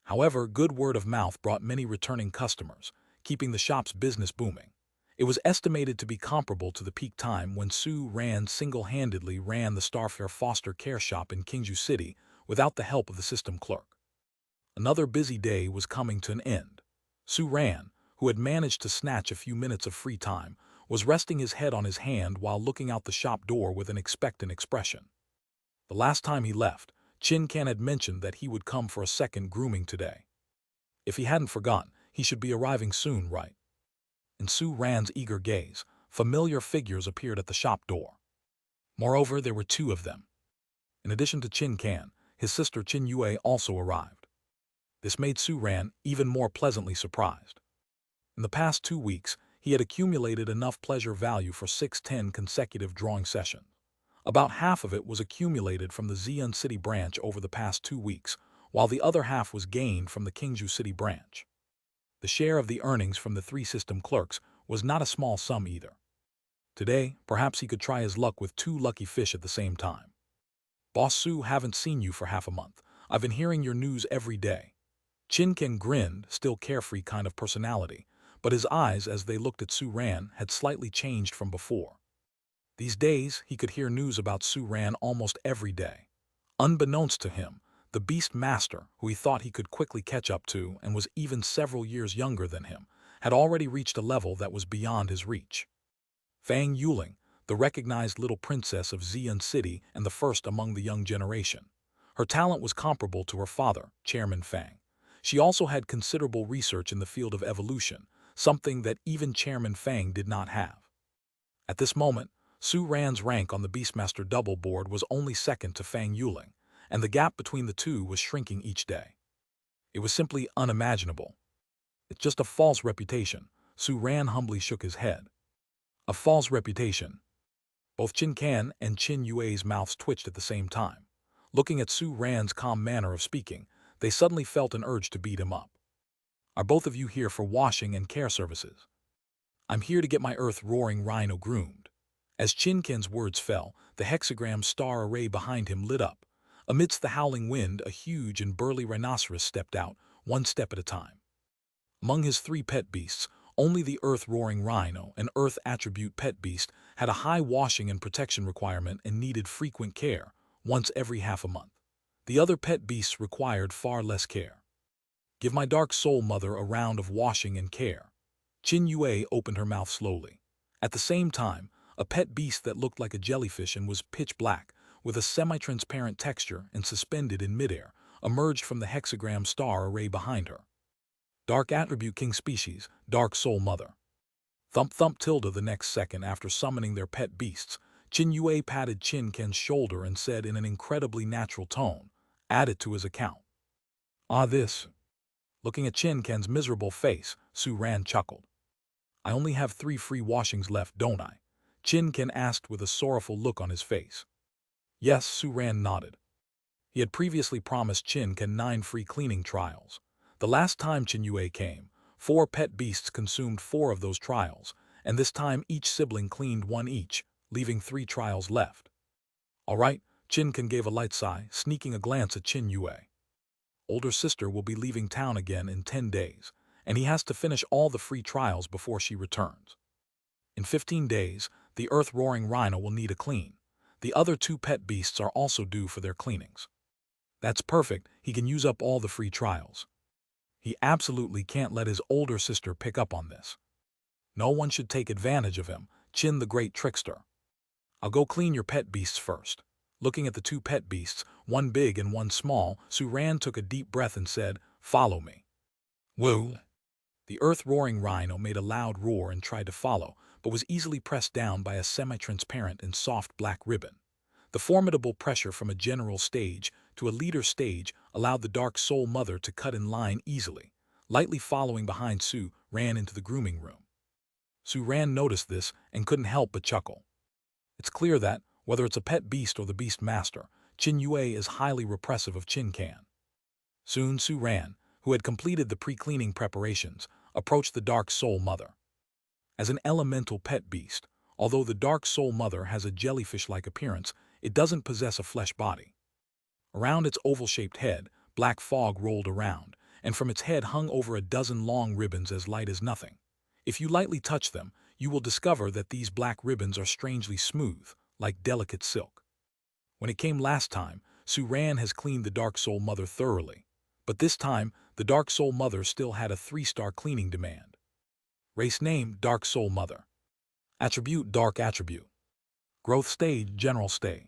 However, good word of mouth brought many returning customers, keeping the shop's business booming. It was estimated to be comparable to the peak time when Su Ran single-handedly ran the Starfare foster care shop in Qingzhou City without the help of the system clerk. Another busy day was coming to an end. Su Ran, who had managed to snatch a few minutes of free time, was resting his head on his hand while looking out the shop door with an expectant expression. The last time he left, Qin Kan had mentioned that he would come for a second grooming today. If he hadn't forgotten, he should be arriving soon, right? In Su Ran's eager gaze, familiar figures appeared at the shop door. Moreover, there were 2 of them. In addition to Qin Kan, his sister Qin Yue also arrived. This made Su Ran even more pleasantly surprised. In the past 2 weeks, he had accumulated enough pleasure value for 610 consecutive drawing sessions. About half of it was accumulated from the Xi'an City branch over the past 2 weeks, while the other half was gained from the Qingzhou City branch. The share of the earnings from the 3 system clerks was not a small sum either. Today, perhaps he could try his luck with 2 lucky fish at the same time. "Boss Su, haven't seen you for half a month. I've been hearing your news every day." Qin Kan grinned, still carefree kind of personality, but his eyes as they looked at Su Ran had slightly changed from before. These days, he could hear news about Su Ran almost every day. Unbeknownst to him, the Beast Master, who he thought he could quickly catch up to and was even several years younger than him, had already reached a level that was beyond his reach. Fang Yuling, the recognized little princess of Xi'an City and the first among the young generation. Her talent was comparable to her father, Chairman Fang. She also had considerable research in the field of evolution, something that even Chairman Fang did not have. At this moment, Su Ran's rank on the Beastmaster double board was only second to Fang Yuling, and the gap between the two was shrinking each day. It was simply unimaginable. It's just a false reputation. Su Ran humbly shook his head. A false reputation. Both Qin Kan and Qin Yue's mouths twitched at the same time. Looking at Su Ran's calm manner of speaking, they suddenly felt an urge to beat him up. Are both of you here for washing and care services? I'm here to get my earth-roaring rhino groomed. As Qin Kan's words fell, the hexagram star array behind him lit up. Amidst the howling wind, a huge and burly rhinoceros stepped out, one step at a time. Among his 3 pet beasts, only the earth-roaring rhino, an earth attribute pet beast, had a high washing and protection requirement and needed frequent care, once every half a month. The other pet beasts required far less care. Give my dark soul mother a round of washing and care. Qin Yue opened her mouth slowly. At the same time, a pet beast that looked like a jellyfish and was pitch black, with a semi-transparent texture and suspended in midair, emerged from the hexagram star array behind her. Dark attribute king species, dark soul mother. Thump thump tilde the next second after summoning their pet beasts, Qin Yue patted Qin Ken's shoulder and said in an incredibly natural tone, add it to his account. Ah, this. Looking at Qin Ken's miserable face, Su Ran chuckled. I only have 3 free washings left, don't I? Qin Ken asked with a sorrowful look on his face. Yes, Su Ran nodded. He had previously promised Qin Ken 9 free cleaning trials. The last time Qin Yue came, 4 pet beasts consumed 4 of those trials, and this time each sibling cleaned 1 each, leaving 3 trials left. All right, Qin Ken gave a light sigh, sneaking a glance at Qin Yue. Older sister will be leaving town again in 10 days, and he has to finish all the free trials before she returns. In 15 days, the earth-roaring rhino will need a clean. The other 2 pet beasts are also due for their cleanings. That's perfect, he can use up all the free trials. He absolutely can't let his older sister pick up on this. No one should take advantage of him, Qin the great trickster. I'll go clean your pet beasts first. Looking at the 2 pet beasts, one big and one small, Su Ran took a deep breath and said, follow me. Woo! The earth-roaring rhino made a loud roar and tried to follow, but was easily pressed down by a semi-transparent and soft black ribbon. The formidable pressure from a general stage to a leader stage allowed the dark soul mother to cut in line easily. Lightly following behind Su Ran into the grooming room. Su Ran noticed this and couldn't help but chuckle. It's clear that, whether it's a pet beast or the beast master, Qin Yue is highly repressive of Qin Kan. Soon Su Ran, who had completed the pre-cleaning preparations, approached the dark soul mother. As an elemental pet beast, although the dark soul mother has a jellyfish-like appearance, it doesn't possess a flesh body. Around its oval-shaped head, black fog rolled around, and from its head hung over a dozen long ribbons as light as nothing. If you lightly touch them, you will discover that these black ribbons are strangely smooth, like delicate silk. When it came last time, Su Ran has cleaned the Dark Soul Mother thoroughly, but this time, the Dark Soul Mother still had a 3-star cleaning demand. Race name, Dark Soul Mother. Attribute, Dark Attribute. Growth stage, General Stage.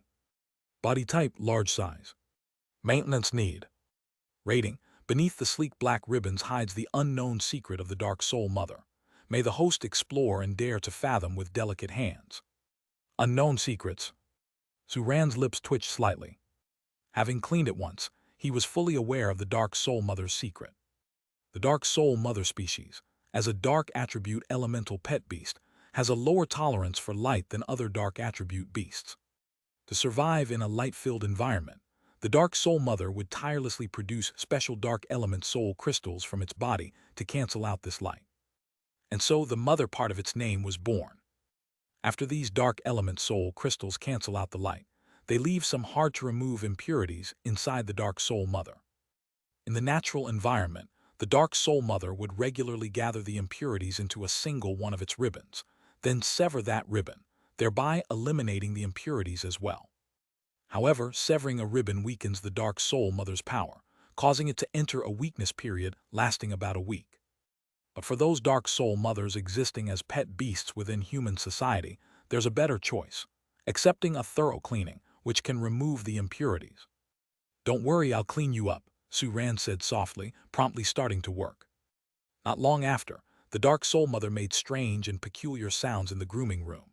Body type, large size. Maintenance need. Rating, beneath the sleek black ribbons hides the unknown secret of the Dark Soul Mother. May the host explore and dare to fathom with delicate hands. Unknown secrets. Su Ran's lips twitched slightly. Having cleaned it once, he was fully aware of the Dark Soul Mother's secret. The Dark Soul Mother species, as a dark attribute elemental pet beast, has a lower tolerance for light than other dark attribute beasts. To survive in a light-filled environment, the Dark Soul Mother would tirelessly produce special dark element soul crystals from its body to cancel out this light. And so the mother part of its name was born. After these dark element soul crystals cancel out the light, they leave some hard-to-remove impurities inside the Dark Soul Mother. In the natural environment, the Dark Soul Mother would regularly gather the impurities into a single one of its ribbons, then sever that ribbon, thereby eliminating the impurities as well. However, severing a ribbon weakens the Dark Soul Mother's power, causing it to enter a weakness period lasting about a week. But for those Dark Soul Mothers existing as pet beasts within human society, there's a better choice, accepting a thorough cleaning, which can remove the impurities. Don't worry, I'll clean you up, Su-ran said softly, promptly starting to work. Not long after, the Dark Soul Mother made strange and peculiar sounds in the grooming room.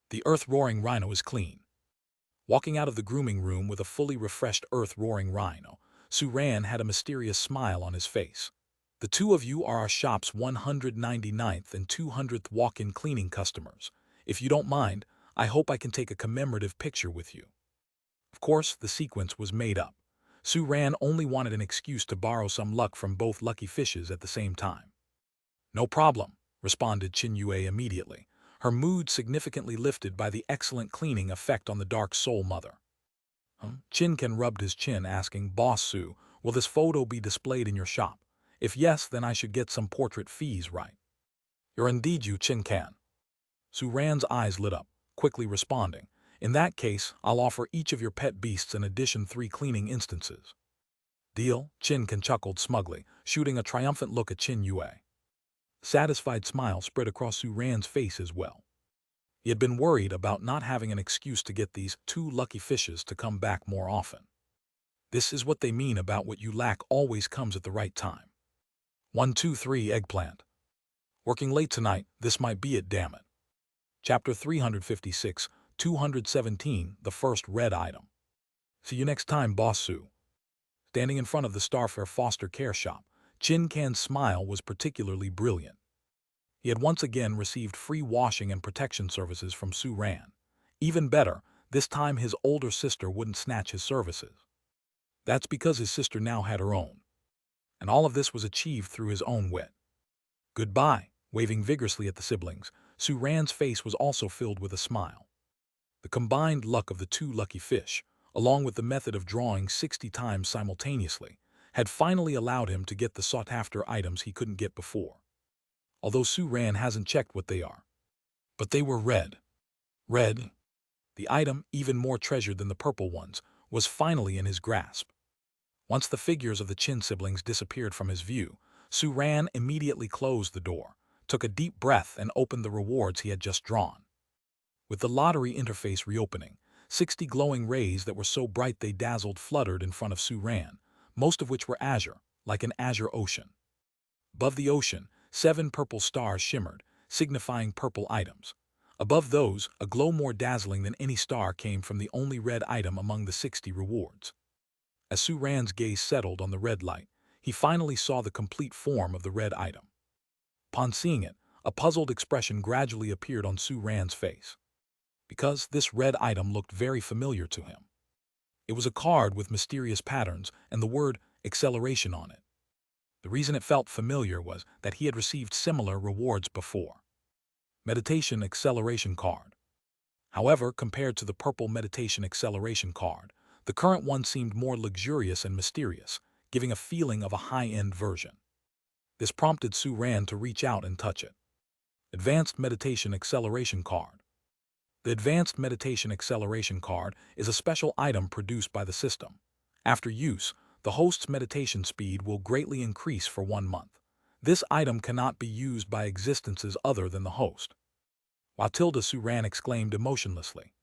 The earth-roaring rhino is clean. Walking out of the grooming room with a fully refreshed earth-roaring rhino, Su-ran had a mysterious smile on his face. The two of you are our shop's 199th and 200th walk-in cleaning customers. If you don't mind, I hope I can take a commemorative picture with you. Of course, the sequence was made up. Su-ran only wanted an excuse to borrow some luck from both lucky fishes at the same time. No problem, responded Qin immediately, her mood significantly lifted by the excellent cleaning effect on the Dark Soul Mother. Qin rubbed his chin, asking, Boss Su, will this photo be displayed in your shop? If yes, then I should get some portrait fees, right? You're indeed you, Qin. Su-ran's eyes lit up, quickly responding, in that case, I'll offer each of your pet beasts in addition 3 cleaning instances. Deal, Qin chuckled smugly, shooting a triumphant look at Qin Yue. Satisfied smile spread across Su-ran's face as well. He had been worried about not having an excuse to get these 2 lucky fishes to come back more often. This is what they mean about what you lack always comes at the right time. 1, 2, 3 eggplant. Working late tonight, this might be it, damn it. Chapter 356, 217, the first red item. See you next time, Boss Su. Standing in front of the Starfair foster care shop, Qin smile was particularly brilliant. He had once again received free washing and protection services from Su-ran. Even better, this time his older sister wouldn't snatch his services. That's because his sister now had her own. And all of this was achieved through his own wit. Goodbye, waving vigorously at the siblings, Su-ran's face was also filled with a smile. The combined luck of the 2 lucky fish, along with the method of drawing 60 times simultaneously, had finally allowed him to get the sought-after items he couldn't get before. Although Su-ran hasn't checked what they are. But they were red. Red. The item, even more treasured than the purple ones, was finally in his grasp. Once the figures of the Qin siblings disappeared from his view, Su-ran immediately closed the door, took a deep breath and opened the rewards he had just drawn. With the lottery interface reopening, 60 glowing rays that were so bright they dazzled fluttered in front of Su-ran, most of which were azure, like an azure ocean. Above the ocean, 7 purple stars shimmered, signifying purple items. Above those, a glow more dazzling than any star came from the only red item among the 60 rewards. As Su-ran's gaze settled on the red light, he finally saw the complete form of the red item. Upon seeing it, a puzzled expression gradually appeared on Su-ran's face. Because this red item looked very familiar to him. It was a card with mysterious patterns and the word acceleration on it. The reason it felt familiar was that he had received similar rewards before. Meditation Acceleration Card. However, compared to the purple Meditation Acceleration Card, the current one seemed more luxurious and mysterious, giving a feeling of a high-end version. This prompted Su-ran to reach out and touch it. Advanced Meditation Acceleration Card. The Advanced Meditation Acceleration Card is a special item produced by the system. After use, the host's meditation speed will greatly increase for 1 month. This item cannot be used by existences other than the host. While Su-ran exclaimed emotionlessly.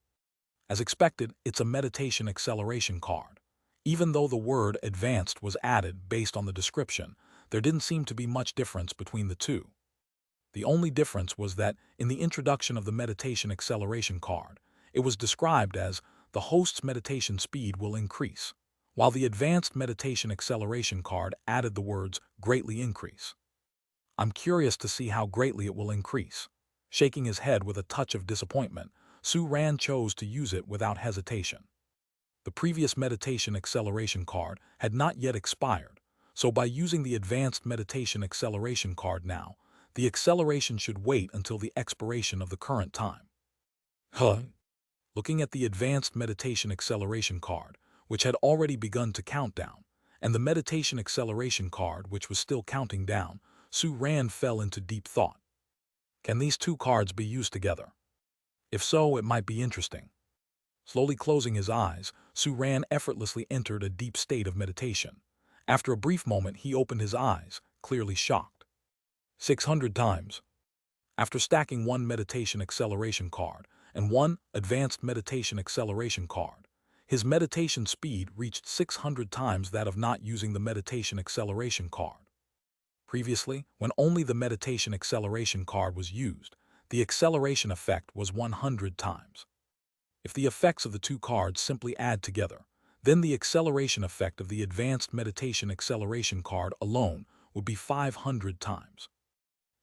As expected, it's a meditation acceleration card. Even though the word advanced was added based on the description, there didn't seem to be much difference between the two. The only difference was that, in the introduction of the meditation acceleration card, it was described as the host's meditation speed will increase, while the advanced meditation acceleration card added the words greatly increase. I'm curious to see how greatly it will increase. Shaking his head with a touch of disappointment, Su-ran chose to use it without hesitation. The previous meditation acceleration card had not yet expired, so by using the advanced meditation acceleration card now, the acceleration should wait until the expiration of the current time. Looking at the advanced meditation acceleration card, which had already begun to count down, and the meditation acceleration card, which was still counting down, Su-ran fell into deep thought. Can these 2 cards be used together? If so, it might be interesting. Slowly closing his eyes, Su-ran effortlessly entered a deep state of meditation. After a brief moment, he opened his eyes, clearly shocked. 600 times. After stacking 1 meditation acceleration card and 1 advanced meditation acceleration card, His meditation speed reached 600 times that of not using the meditation acceleration card. Previously, when only the meditation acceleration card was used, the acceleration effect was 100 times. If the effects of the two cards simply add together, then the acceleration effect of the advanced meditation acceleration card alone would be 500 times.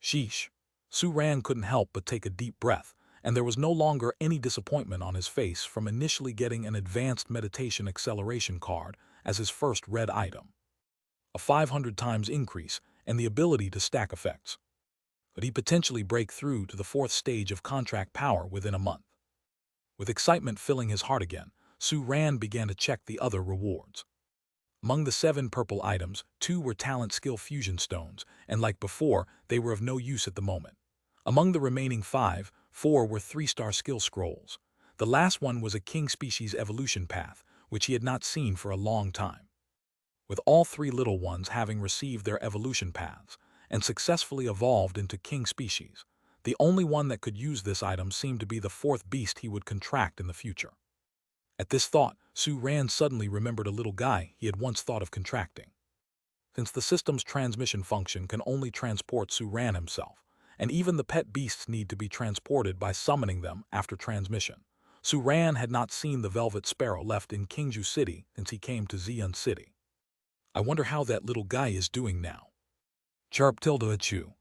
Sheesh. Su-Ran couldn't help but take a deep breath, and there was no longer any disappointment on his face from initially getting an advanced meditation acceleration card as his first red item. A 500 times increase and the ability to stack effects. Could he potentially break through to the fourth stage of contract power within a month? With excitement filling his heart again, Su-Ran began to check the other rewards. Among the 7 purple items, 2 were talent skill fusion stones, and like before, they were of no use at the moment. Among the remaining 5, 4 were 3-star skill scrolls. The last one was a king species evolution path, which he had not seen for a long time. With all 3 little ones having received their evolution paths and successfully evolved into king species, the only one that could use this item seemed to be the 4th beast he would contract in the future. At this thought, Su-Ran suddenly remembered a little guy he had once thought of contracting. Since the system's transmission function can only transport Su-Ran himself, and even the pet beasts need to be transported by summoning them after transmission, Su-Ran had not seen the Velvet Sparrow left in Kingju City since he came to Xian City. I wonder how that little guy is doing now. Chirp Chu.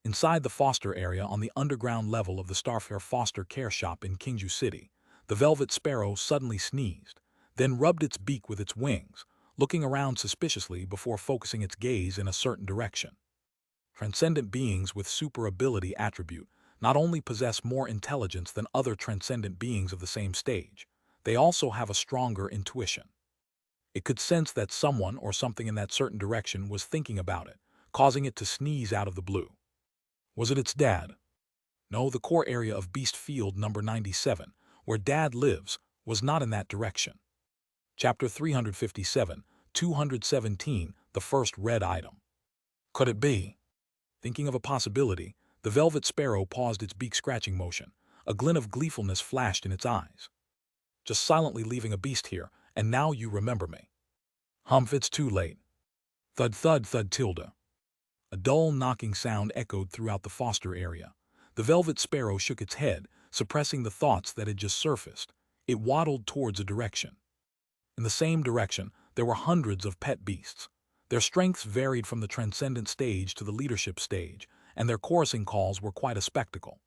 Inside the foster area on the underground level of the Starfare foster care shop in Kingju City, the Velvet Sparrow suddenly sneezed, then rubbed its beak with its wings, looking around suspiciously before focusing its gaze in a certain direction. Transcendent beings with super ability attribute not only possess more intelligence than other transcendent beings of the same stage, they also have a stronger intuition. It could sense that someone or something in that certain direction was thinking about it, causing it to sneeze out of the blue. Was it its dad? No, the core area of Beast Field number 97, where Dad lives, was not in that direction. Chapter 357, 217, the first red item. Could it be? Thinking of a possibility, the Velvet Sparrow paused its beak-scratching motion. A glint of gleefulness flashed in its eyes. Just silently leaving a beast here, and now you remember me. Humph, it's too late. Thud thud thud tilde. A dull knocking sound echoed throughout the foster area. The Velvet Sparrow shook its head, suppressing the thoughts that had just surfaced. It waddled towards a direction. In the same direction, there were hundreds of pet beasts. Their strengths varied from the transcendent stage to the leadership stage, and their chorusing calls were quite a spectacle.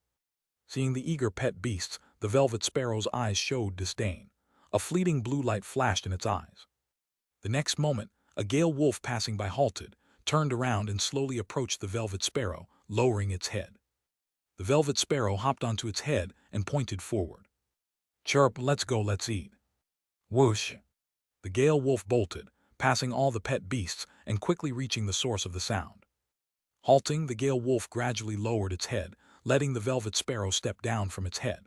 Seeing the eager pet beasts, the Velvet Sparrow's eyes showed disdain. A fleeting blue light flashed in its eyes. The next moment, a gale wolf passing by halted, turned around and slowly approached the Velvet Sparrow, lowering its head. The Velvet Sparrow hopped onto its head and pointed forward. Chirp, let's go, let's eat. Whoosh! The gale wolf bolted, passing all the pet beasts and quickly reaching the source of the sound. Halting, the gale wolf gradually lowered its head, letting the Velvet Sparrow step down from its head.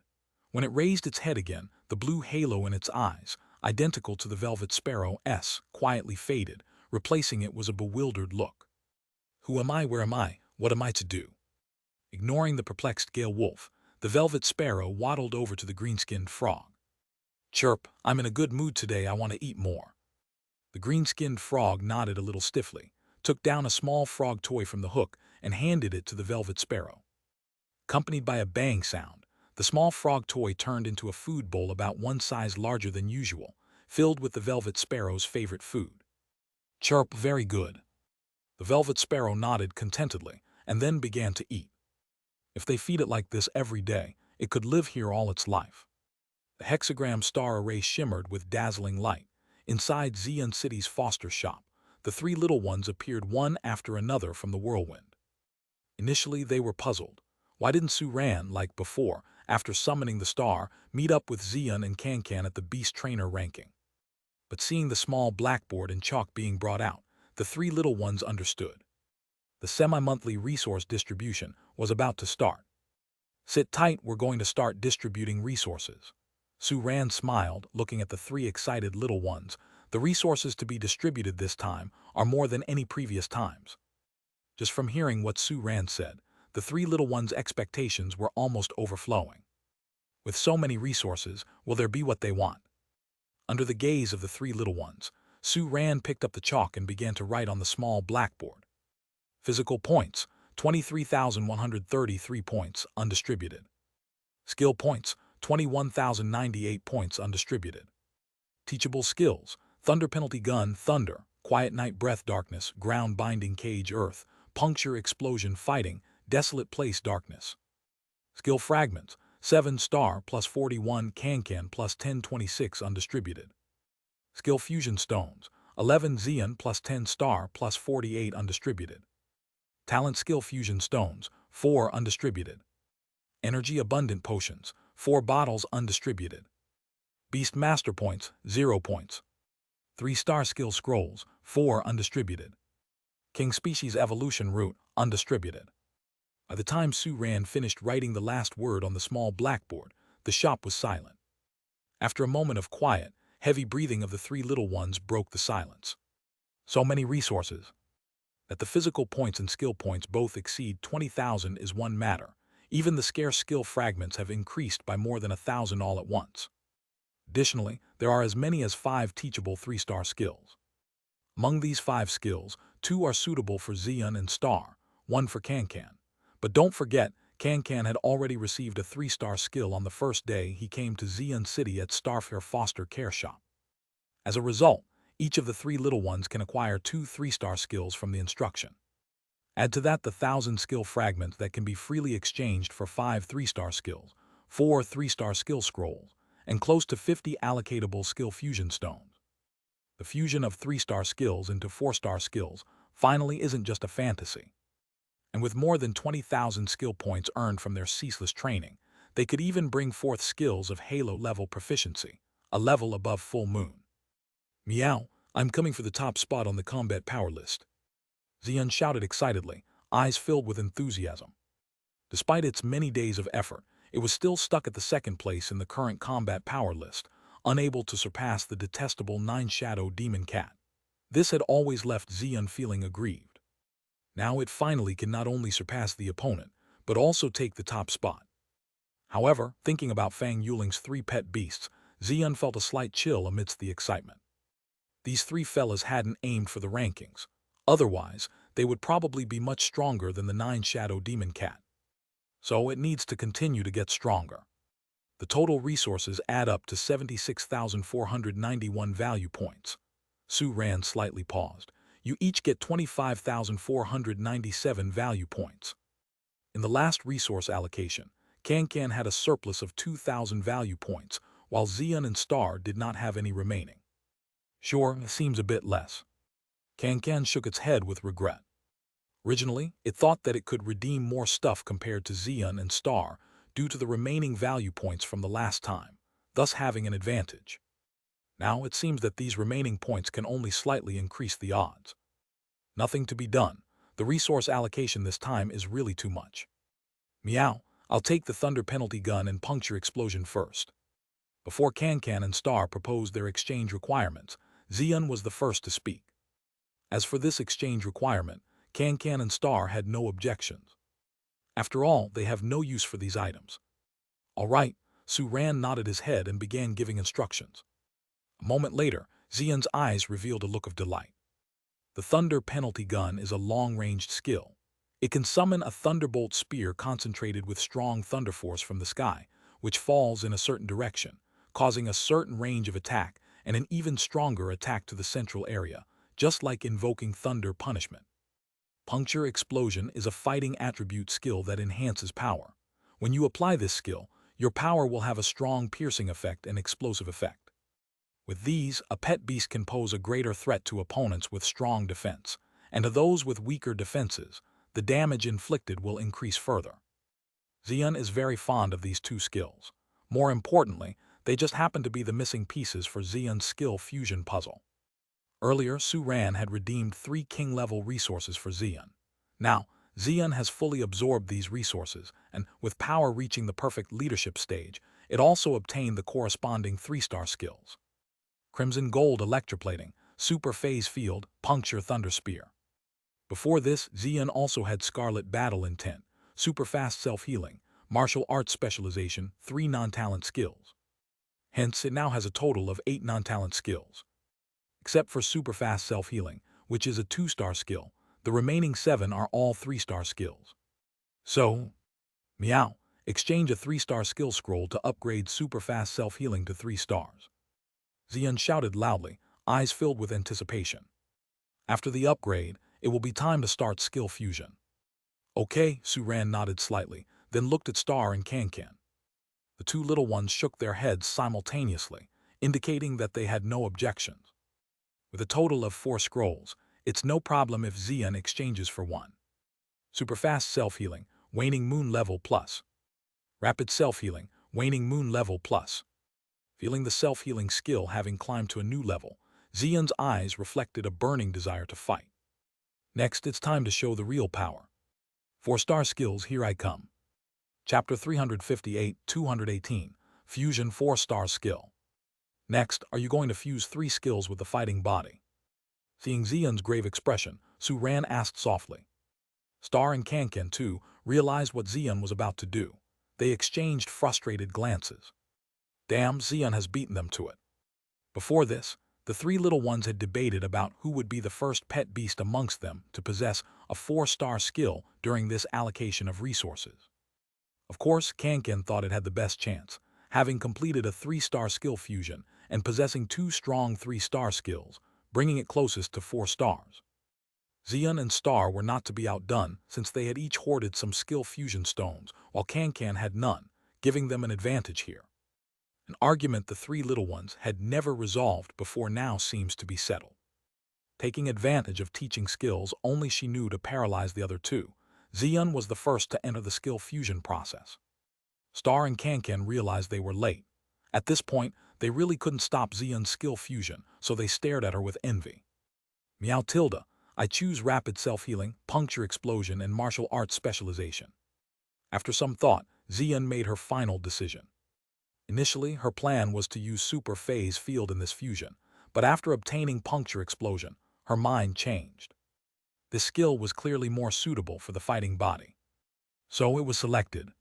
When it raised its head again, the blue halo in its eyes, identical to the Velvet Sparrow's, quietly faded, replacing it was a bewildered look. Who am I? Where am I? What am I to do? Ignoring the perplexed gale wolf, the Velvet Sparrow waddled over to the green-skinned frog. Chirp, I'm in a good mood today, I want to eat more. The green-skinned frog nodded a little stiffly, took down a small frog toy from the hook, and handed it to the Velvet Sparrow. Accompanied by a bang sound, the small frog toy turned into a food bowl about one size larger than usual, filled with the Velvet Sparrow's favorite food. Chirp, very good. The Velvet Sparrow nodded contentedly, and then began to eat. If they feed it like this every day, it could live here all its life. The hexagram star array shimmered with dazzling light. Inside Xian City's foster shop, the 3 little ones appeared one after another from the whirlwind. Initially, they were puzzled. Why didn't Su-Ran, like before, after summoning the star, meet up with Xian and Cancan at the beast trainer ranking? But seeing the small blackboard and chalk being brought out, the 3 little ones understood. The semi-monthly resource distribution was about to start. Sit tight, we're going to start distributing resources. Su-Ran smiled, looking at the 3 excited little ones. The resources to be distributed this time are more than any previous times. Just from hearing what Su-Ran said, the 3 little ones' expectations were almost overflowing. With so many resources, will there be what they want? Under the gaze of the three little ones, Su-ran picked up the chalk and began to write on the small blackboard. Physical points, 23,133 points, undistributed. Skill points, 21,098 points, undistributed. Teachable skills, thunder penalty gun, thunder, quiet night breath, darkness, ground binding cage, earth, puncture explosion, fighting, desolate place, darkness. Skill fragments, 7 star plus 41 can plus 1026 undistributed. Skill fusion stones, 11 Xeon plus 10 star plus 48 undistributed. Talent skill fusion stones, 4 undistributed. Energy abundant potions, 4 bottles undistributed. Beast master points, 0 points. 3-star skill scrolls, 4 undistributed. King species evolution root, undistributed. By the time Su-ran finished writing the last word on the small blackboard, the shop was silent. After a moment of quiet, heavy breathing of the three little ones broke the silence. So many resources. That the physical points and skill points both exceed 20,000 is one matter. Even the scarce skill fragments have increased by more than 1,000 all at once. Additionally, there are as many as 5 teachable 3-star skills. Among these 5 skills, 2 are suitable for Xeon and Star, 1 for Can. But don't forget, Can had already received a 3-star skill on the first day he came to Xeon City at Starfair Foster Care Shop. As a result, each of the 3 little ones can acquire 2 3-star skills from the instruction. Add to that the 1,000 skill fragments that can be freely exchanged for 5 3-star skills, 4 3-star skill scrolls, and close to 50 allocatable skill fusion stones. The fusion of 3-star skills into 4-star skills finally isn't just a fantasy. And with more than 20,000 skill points earned from their ceaseless training, they could even bring forth skills of Halo-level proficiency, a level above full moon. Meow, I'm coming for the top spot on the combat power list. Xeon shouted excitedly, eyes filled with enthusiasm. Despite its many days of effort, it was still stuck at the second place in the current combat power list, unable to surpass the detestable 9-shadow demon cat. This had always left Xeon feeling aggrieved. Now it finally can not only surpass the opponent, but also take the top spot. However, thinking about Fang Yuling's 3 pet beasts, Xeon felt a slight chill amidst the excitement. These 3 fellas hadn't aimed for the rankings. Otherwise, they would probably be much stronger than the 9-shadow demon cat. So it needs to continue to get stronger. The total resources add up to 76,491 value points. Su-ran slightly paused. You each get 25,497 value points. In the last resource allocation, Can had a surplus of 2,000 value points, while Xeon and Star did not have any remaining. Sure, it seems a bit less. Can shook its head with regret. Originally, it thought that it could redeem more stuff compared to Xeon and Star due to the remaining value points from the last time, thus having an advantage. Now it seems that these remaining points can only slightly increase the odds. Nothing to be done. The resource allocation this time is really too much. Meow, I'll take the thunder penalty gun and puncture explosion first. Before Can and Star proposed their exchange requirements, Xeon was the first to speak. As for this exchange requirement, Can and Star had no objections. After all, they have no use for these items. All right, Su-ran nodded his head and began giving instructions. A moment later, Xeon's eyes revealed a look of delight. The thunder penalty gun is a long-ranged skill. It can summon a thunderbolt spear concentrated with strong thunder force from the sky, which falls in a certain direction, causing a certain range of attack and an even stronger attack to the central area, just like invoking thunder punishment. Puncture explosion is a fighting attribute skill that enhances power. When you apply this skill, your power will have a strong piercing effect and explosive effect. With these, a pet beast can pose a greater threat to opponents with strong defense, and to those with weaker defenses, the damage inflicted will increase further. Xeon is very fond of these 2 skills. More importantly, they just happen to be the missing pieces for Xeon's skill fusion puzzle. Earlier, Su-ran had redeemed 3 king-level resources for Xeon. Now, Xeon has fully absorbed these resources, and with power reaching the perfect leadership stage, it also obtained the corresponding 3-star skills. Crimson Gold Electroplating, Super Phase Field, Puncture Thunder Spear. Before this, Xeon also had Scarlet Battle Intent, Super Fast Self-Healing, Martial Arts Specialization, 3 non-talent skills. Hence, it now has a total of 8 non-talent skills. Except for super fast self-healing, which is a 2-star skill, the remaining 7 are all 3-star skills. So, meow, exchange a 3-star skill scroll to upgrade super fast self-healing to 3 stars. Xian shouted loudly, eyes filled with anticipation. After the upgrade, it will be time to start skill fusion. Okay, Suran nodded slightly, then looked at Star and Kankan. The 2 little ones shook their heads simultaneously, indicating that they had no objections. With a total of 4 scrolls, it's no problem if Xian exchanges for 1. Super fast self-healing, waning moon level plus. Rapid self-healing, waning moon level plus. Feeling the self-healing skill having climbed to a new level, Xian's eyes reflected a burning desire to fight. Next, it's time to show the real power. 4-star skills, here I come. Chapter 358, 218, Fusion 4-star skill. Next, are you going to fuse 3 skills with the fighting body? Seeing Xian's grave expression, Suran asked softly. Star and Kankan, too, realized what Xian was about to do. They exchanged frustrated glances. Damn, Xian has beaten them to it. Before this, the 3 little ones had debated about who would be the first pet beast amongst them to possess a 4-star skill during this allocation of resources. Of course, Kankan thought it had the best chance, having completed a 3-star skill fusion and possessing 2 strong 3-star skills, bringing it closest to 4 stars. Xian and Star were not to be outdone since they had each hoarded some skill fusion stones, while Kankan had none, giving them an advantage here. An argument the 3 little ones had never resolved before now seems to be settled. Taking advantage of teaching skills only she knew to paralyze the other 2, Xian was the first to enter the skill fusion process. Star and Kankan realized they were late. At this point, they really couldn't stop Xian's skill fusion, so they stared at her with envy. Meow tilde, I choose rapid self-healing, puncture explosion, and martial arts specialization. After some thought, Xian made her final decision. Initially, her plan was to use super phase field in this fusion, but after obtaining puncture explosion, her mind changed. This skill was clearly more suitable for the fighting body. So it was selected.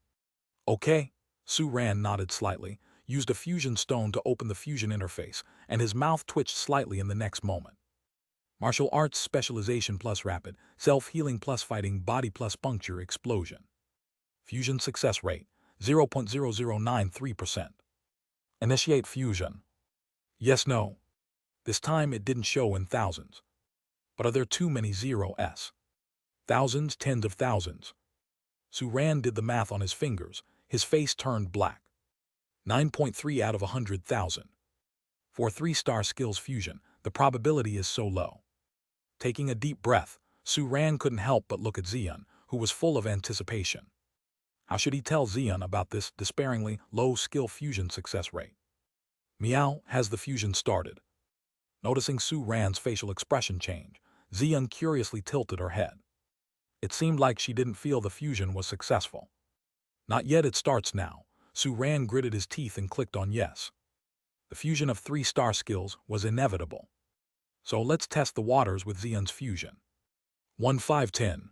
Okay, Suran nodded slightly, used a fusion stone to open the fusion interface, and his mouth twitched slightly in the next moment. Martial arts specialization plus rapid, self-healing plus fighting body plus puncture explosion. Fusion success rate, 0.0093%. Initiate fusion. Yes, no. This time it didn't show in thousands. But are there too many 0s? Thousands, tens of thousands. Suran did the math on his fingers, his face turned black. 9.3 out of 100,000. For 3-star skills fusion, the probability is so low. Taking a deep breath, Suran couldn't help but look at Xian, who was full of anticipation. How should he tell Xian about this despairingly low skill fusion success rate? Meow, has the fusion started? Noticing Suran's facial expression change, Xian curiously tilted her head. It seemed like she didn't feel the fusion was successful. Not yet, it starts now. Suran gritted his teeth and clicked on yes. The fusion of 3-star skills was inevitable. So let's test the waters with Xian's fusion. 1-5-10.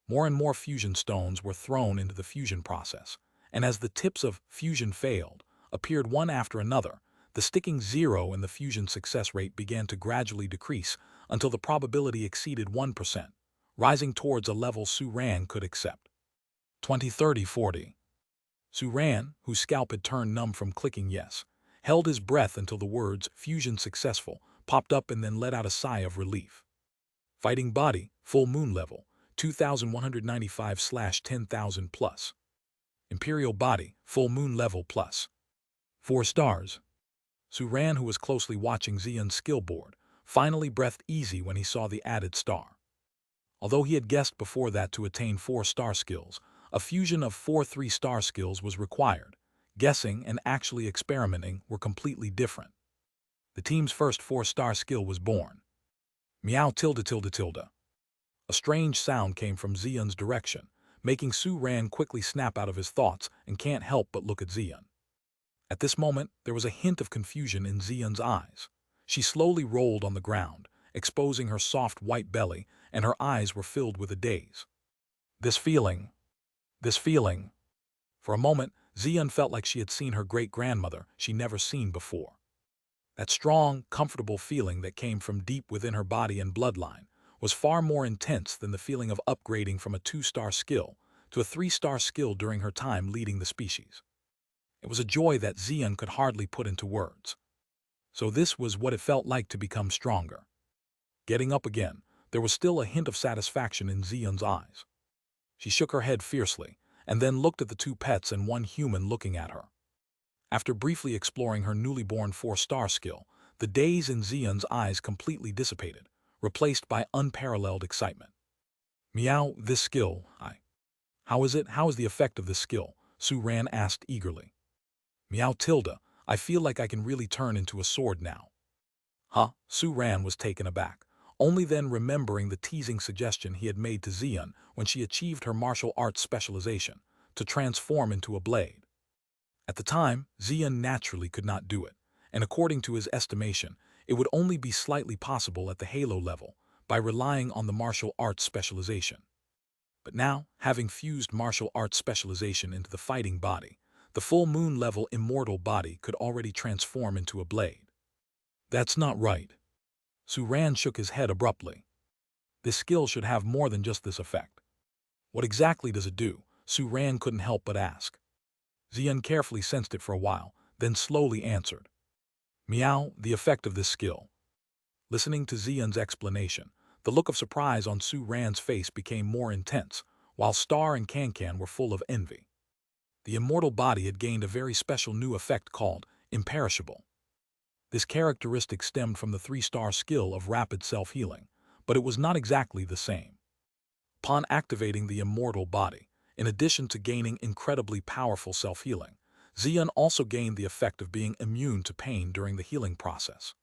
More and more fusion stones were thrown into the fusion process, and as the tips of fusion failed, appeared one after another, the sticking 0 in the fusion success rate began to gradually decrease until the probability exceeded 1%, rising towards a level Suran could accept. 20, 30, 40. Suran, whose scalp had turned numb from clicking yes, held his breath until the words fusion successful popped up and then let out a sigh of relief. Fighting body, full moon level, 2,195/10,000 plus. Imperial body, full moon level plus. 4 stars. Suran, who was closely watching Xian's skill board, finally breathed easy when he saw the added star. Although he had guessed before that to attain 4-star skills, a fusion of 4 3-star skills was required. Guessing and actually experimenting were completely different. The team's first 4-star skill was born. Meow tilde tilde tilde. A strange sound came from Xian's direction, making Suran quickly snap out of his thoughts and can't help but look at Xian. At this moment, there was a hint of confusion in Xian's eyes. She slowly rolled on the ground, exposing her soft white belly, and her eyes were filled with a daze. This feeling. For a moment, Xian felt like she had seen her great-grandmother she never seen before. That strong, comfortable feeling that came from deep within her body and bloodline was far more intense than the feeling of upgrading from a 2-star skill to a 3-star skill during her time leading the species. It was a joy that Xian could hardly put into words. So this was what it felt like to become stronger. Getting up again, there was still a hint of satisfaction in Xian's eyes. She shook her head fiercely, and then looked at the 2 pets and 1 human looking at her. After briefly exploring her newly born 4-star skill, the daze in Xian's eyes completely dissipated, replaced by unparalleled excitement. Meow, this skill, How is it? How is the effect of this skill? Su Ran asked eagerly. Meow tilde, I feel like I can really turn into a sword now. Huh? Su Ran was taken aback, only then remembering the teasing suggestion he had made to Xian when she achieved her martial arts specialization, to transform into a blade. At the time, Xian naturally could not do it, and according to his estimation, it would only be slightly possible at the Halo level by relying on the martial arts specialization. But now, having fused martial arts specialization into the fighting body, the full moon level immortal body could already transform into a blade. That's not right. Su Ran shook his head abruptly. This skill should have more than just this effect. What exactly does it do? Su Ran couldn't help but ask. Xian carefully sensed it for a while, then slowly answered. Meow, the effect of this skill. Listening to Xian's explanation, the look of surprise on Su Ran's face became more intense, while Star and Cancan were full of envy. The immortal body had gained a very special new effect called imperishable. This characteristic stemmed from the 3-star skill of rapid self-healing, but it was not exactly the same. Upon activating the immortal body, in addition to gaining incredibly powerful self-healing, Xian also gained the effect of being immune to pain during the healing process.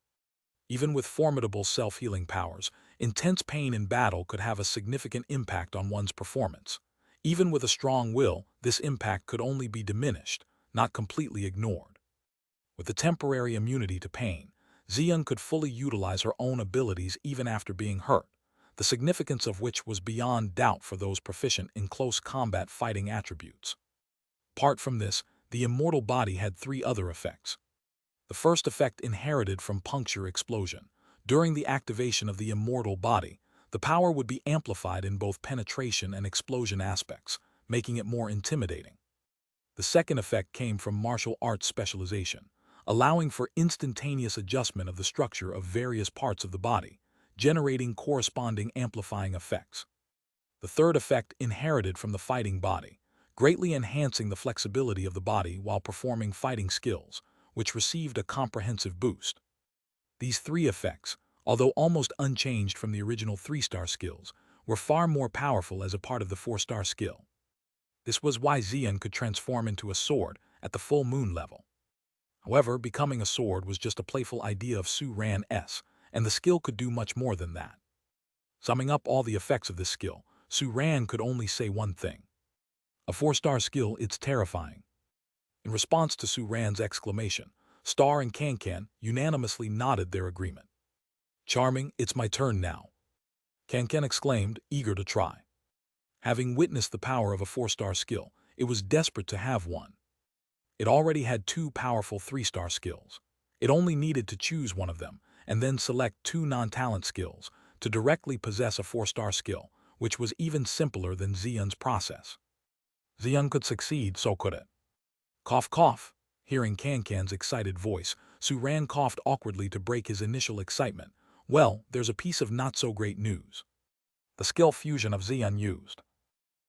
Even with formidable self-healing powers, intense pain in battle could have a significant impact on one's performance. Even with a strong will, this impact could only be diminished, not completely ignored. With the temporary immunity to pain, Xian could fully utilize her own abilities even after being hurt, the significance of which was beyond doubt for those proficient in close combat fighting attributes. Apart from this, the immortal body had 3 other effects. The first effect inherited from puncture explosion. During the activation of the immortal body, the power would be amplified in both penetration and explosion aspects, making it more intimidating. The second effect came from martial arts specialization, allowing for instantaneous adjustment of the structure of various parts of the body, generating corresponding amplifying effects. The third effect inherited from the fighting body, greatly enhancing the flexibility of the body while performing fighting skills, which received a comprehensive boost. These 3 effects, although almost unchanged from the original 3-star skills, were far more powerful as a part of the 4-star skill. This was why Xian could transform into a sword at the full moon level. However, becoming a sword was just a playful idea of Su Ran's, and the skill could do much more than that. Summing up all the effects of this skill, Su Ran could only say one thing. A 4-star skill, it's terrifying. In response to Su Ran's exclamation, Star and Cancan unanimously nodded their agreement. Charming, it's my turn now. Cancan exclaimed, eager to try. Having witnessed the power of a 4-star skill, it was desperate to have one. It already had 2 powerful 3-star skills. It only needed to choose one of them, and then select 2 non-talent skills to directly possess a 4-star skill, which was even simpler than Xian's process. Xian could succeed, so could it. Cough, cough. Hearing Cancan's excited voice, Su Ran coughed awkwardly to break his initial excitement. Well, there's a piece of not-so-great news. The skill fusion of Xian used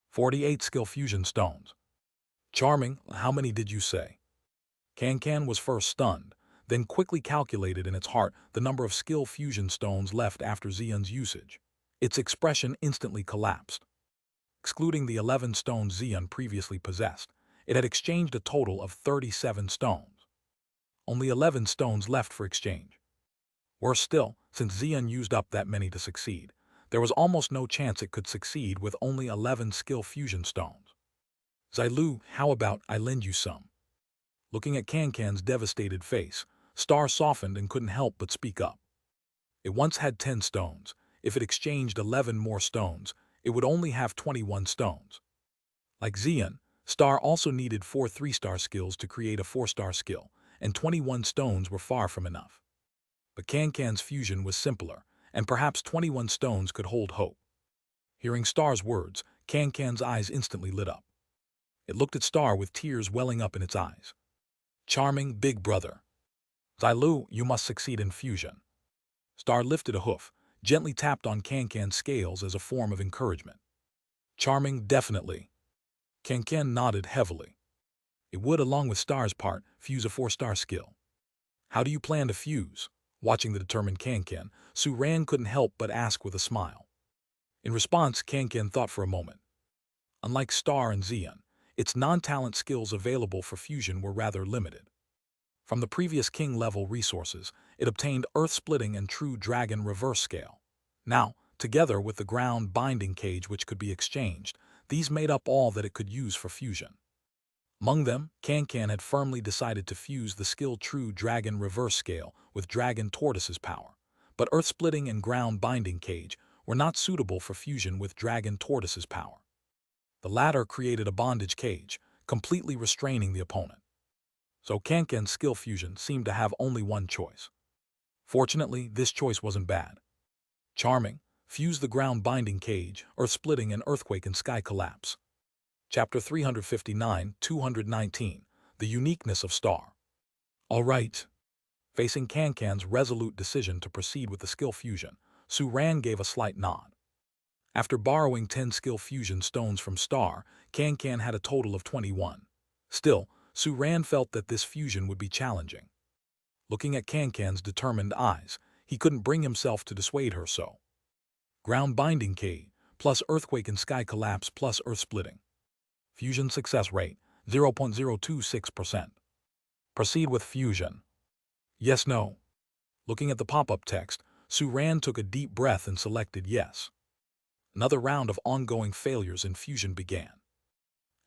48 skill fusion stones. Charming, how many did you say? Cancan was first stunned, then quickly calculated in its heart the number of skill fusion stones left after Xian's usage. Its expression instantly collapsed. Excluding the 11 stones Xian previously possessed, it had exchanged a total of 37 stones. Only 11 stones left for exchange. Worse still, since Xian used up that many to succeed, there was almost no chance it could succeed with only 11 skill fusion stones. Zailu, how about I lend you some? Looking at Cancan's devastated face, Star softened and couldn't help but speak up. It once had 10 stones. If it exchanged 11 more stones, it would only have 21 stones. Like Xian, Star also needed 4 3-star skills to create a 4-star skill, and 21 stones were far from enough. But Can-Can's fusion was simpler, and perhaps 21 stones could hold hope. Hearing Star's words, Can-Can's eyes instantly lit up. It looked at Star with tears welling up in its eyes. Charming big brother. Zailu, you must succeed in fusion. Star lifted a hoof, gently tapped on Can-Can's scales as a form of encouragement. Charming, definitely. Can-Can nodded heavily. It would, along with Star's part, fuse a 4-star skill. How do you plan to fuse? Watching the determined Can-Can, Su-Ran couldn't help but ask with a smile. In response, Can-Can thought for a moment. Unlike Star and Xian, its non-talent skills available for fusion were rather limited. From the previous king-level resources, it obtained earth-splitting and true dragon reverse scale. Now, together with the ground binding cage which could be exchanged, these made up all that it could use for fusion. Among them, Can-Can had firmly decided to fuse the skill True Dragon Reverse Scale with Dragon Tortoise's power, but earth-splitting and ground binding cage were not suitable for fusion with Dragon Tortoise's power. The latter created a bondage cage, completely restraining the opponent. So Can-Can's skill fusion seemed to have only one choice. Fortunately, this choice wasn't bad. Charming, fuse the ground binding cage, earth-splitting and earthquake and sky collapse. Chapter 359, 219, The Uniqueness of Star. All right. Facing Can-Can's resolute decision to proceed with the skill fusion, Su-Ran gave a slight nod. After borrowing 10 skill fusion stones from Star, Can-Can had a total of 21. Still, Su-Ran felt that this fusion would be challenging. Looking at Can-Can's determined eyes, he couldn't bring himself to dissuade her so. Ground binding cage, plus earthquake and sky collapse plus earth splitting. Fusion success rate, 0.026%. Proceed with fusion. Yes, no. Looking at the pop-up text, Su-Ran took a deep breath and selected yes. Another round of ongoing failures in fusion began.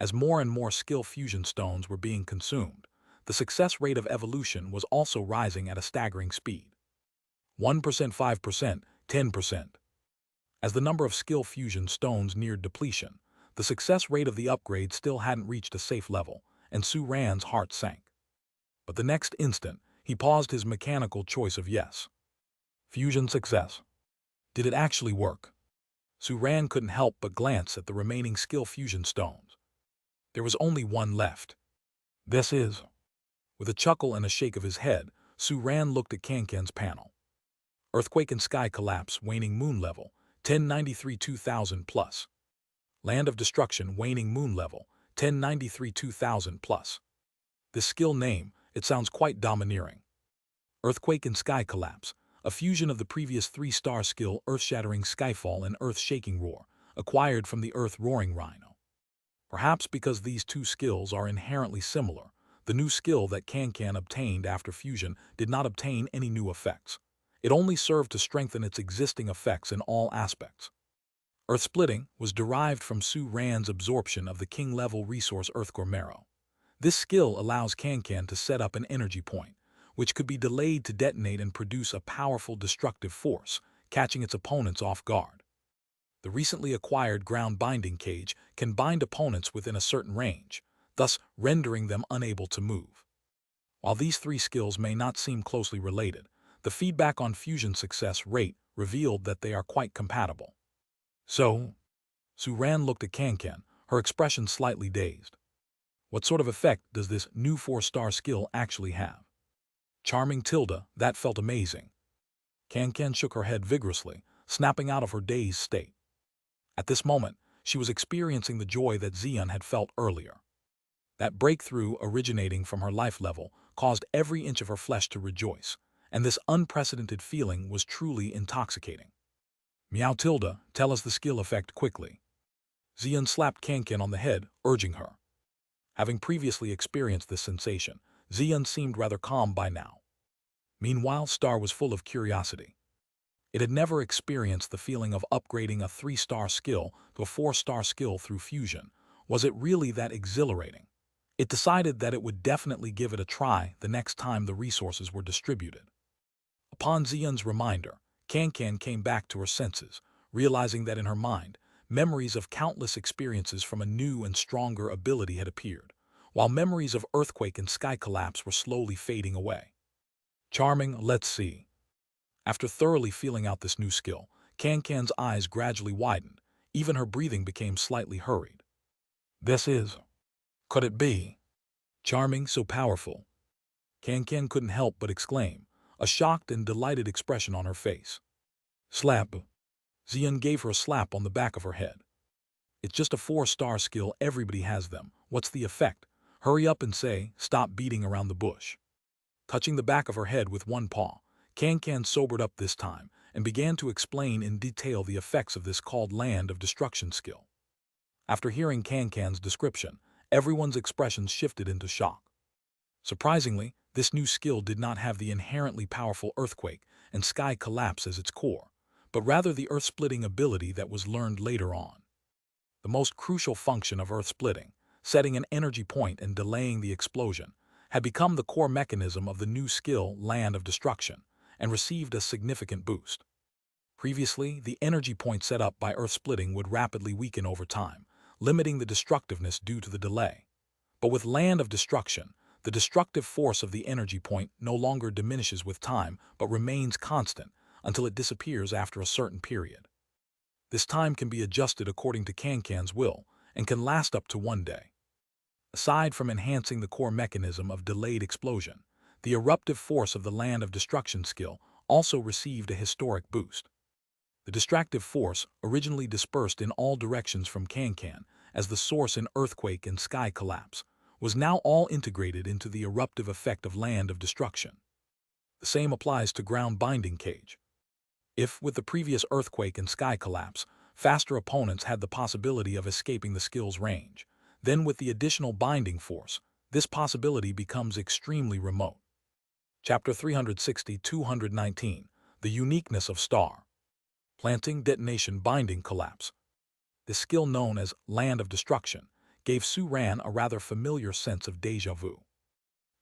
As more and more skill fusion stones were being consumed, the success rate of evolution was also rising at a staggering speed. 1%, 5%, 10%. As the number of skill fusion stones neared depletion, the success rate of the upgrade still hadn't reached a safe level, and Su-Ran's heart sank. But the next instant, he paused his mechanical choice of yes. Fusion success. Did it actually work? Su-Ran couldn't help but glance at the remaining skill fusion stones. There was only one left. This is. With a chuckle and a shake of his head, Su-Ran looked at Can-Can's panel. Earthquake and sky collapse, waning moon level, 1093 2000 plus. Land of destruction, waning moon level, 1093 2000 plus. This skill name, it sounds quite domineering. Earthquake and sky collapse, a fusion of the previous 3-star skill earth-shattering skyfall and earth-shaking roar, acquired from the earth-roaring rhino. Perhaps because these two skills are inherently similar, the new skill that Can-Can obtained after fusion did not obtain any new effects. It only served to strengthen its existing effects in all aspects. Earth-splitting was derived from Su-Ran's absorption of the king-level resource Earthcore Marrow. This skill allows Can-Can to set up an energy point, which could be delayed to detonate and produce a powerful destructive force, catching its opponents off guard. The recently acquired ground binding cage can bind opponents within a certain range, thus rendering them unable to move. While these three skills may not seem closely related, the feedback on fusion success rate revealed that they are quite compatible. So, Su-Ran looked at Can-Can, her expression slightly dazed. What sort of effect does this new 4-star skill actually have? Charming Tilda, that felt amazing. Can-Can shook her head vigorously, snapping out of her dazed state. At this moment, she was experiencing the joy that Xian had felt earlier. That breakthrough originating from her life level caused every inch of her flesh to rejoice, and this unprecedented feeling was truly intoxicating. Meow Tilda, tell us the skill effect quickly. Xian slapped Can-Can on the head, urging her. Having previously experienced this sensation, Xian seemed rather calm by now. Meanwhile, Star was full of curiosity. It had never experienced the feeling of upgrading a 3-star skill to a 4-star skill through fusion. Was it really that exhilarating? It decided that it would definitely give it a try the next time the resources were distributed. Upon Xian's reminder, Can-Can came back to her senses, realizing that in her mind, memories of countless experiences from a new and stronger ability had appeared, while memories of earthquake and sky collapse were slowly fading away. Charming, let's see. After thoroughly feeling out this new skill, Can-Can's eyes gradually widened. Even her breathing became slightly hurried. This is... Could it be? Charming, so powerful. Can-Can couldn't help but exclaim, a shocked and delighted expression on her face. Slap. Xian gave her a slap on the back of her head. It's just a 4-star skill, everybody has them. What's the effect? Hurry up and say, stop beating around the bush. Touching the back of her head with one paw, Can-Can sobered up this time and began to explain in detail the effects of this called Land of Destruction skill. After hearing Can-Can's description, everyone's expressions shifted into shock. Surprisingly, this new skill did not have the inherently powerful earthquake and sky collapse as its core, but rather the earth-splitting ability that was learned later on. The most crucial function of earth-splitting, setting an energy point and delaying the explosion, had become the core mechanism of the new skill Land of Destruction and received a significant boost. Previously, the energy point set up by earth-splitting would rapidly weaken over time, limiting the destructiveness due to the delay. But with Land of Destruction, the destructive force of the energy point no longer diminishes with time but remains constant until it disappears after a certain period. This time can be adjusted according to Can-Can's will and can last up to 1 day. Aside from enhancing the core mechanism of delayed explosion, the eruptive force of the Land of Destruction skill also received a historic boost. The distractive force, originally dispersed in all directions from Can-Can as the source in earthquake and sky collapse, was now all integrated into the eruptive effect of Land of Destruction. The same applies to ground binding cage. If, with the previous earthquake and sky collapse, faster opponents had the possibility of escaping the skill's range, then with the additional binding force, this possibility becomes extremely remote. Chapter 360-219, The Uniqueness of Star. Planting, detonation, binding, collapse. This skill, known as Land of Destruction, gave Su-Ran a rather familiar sense of déjà vu.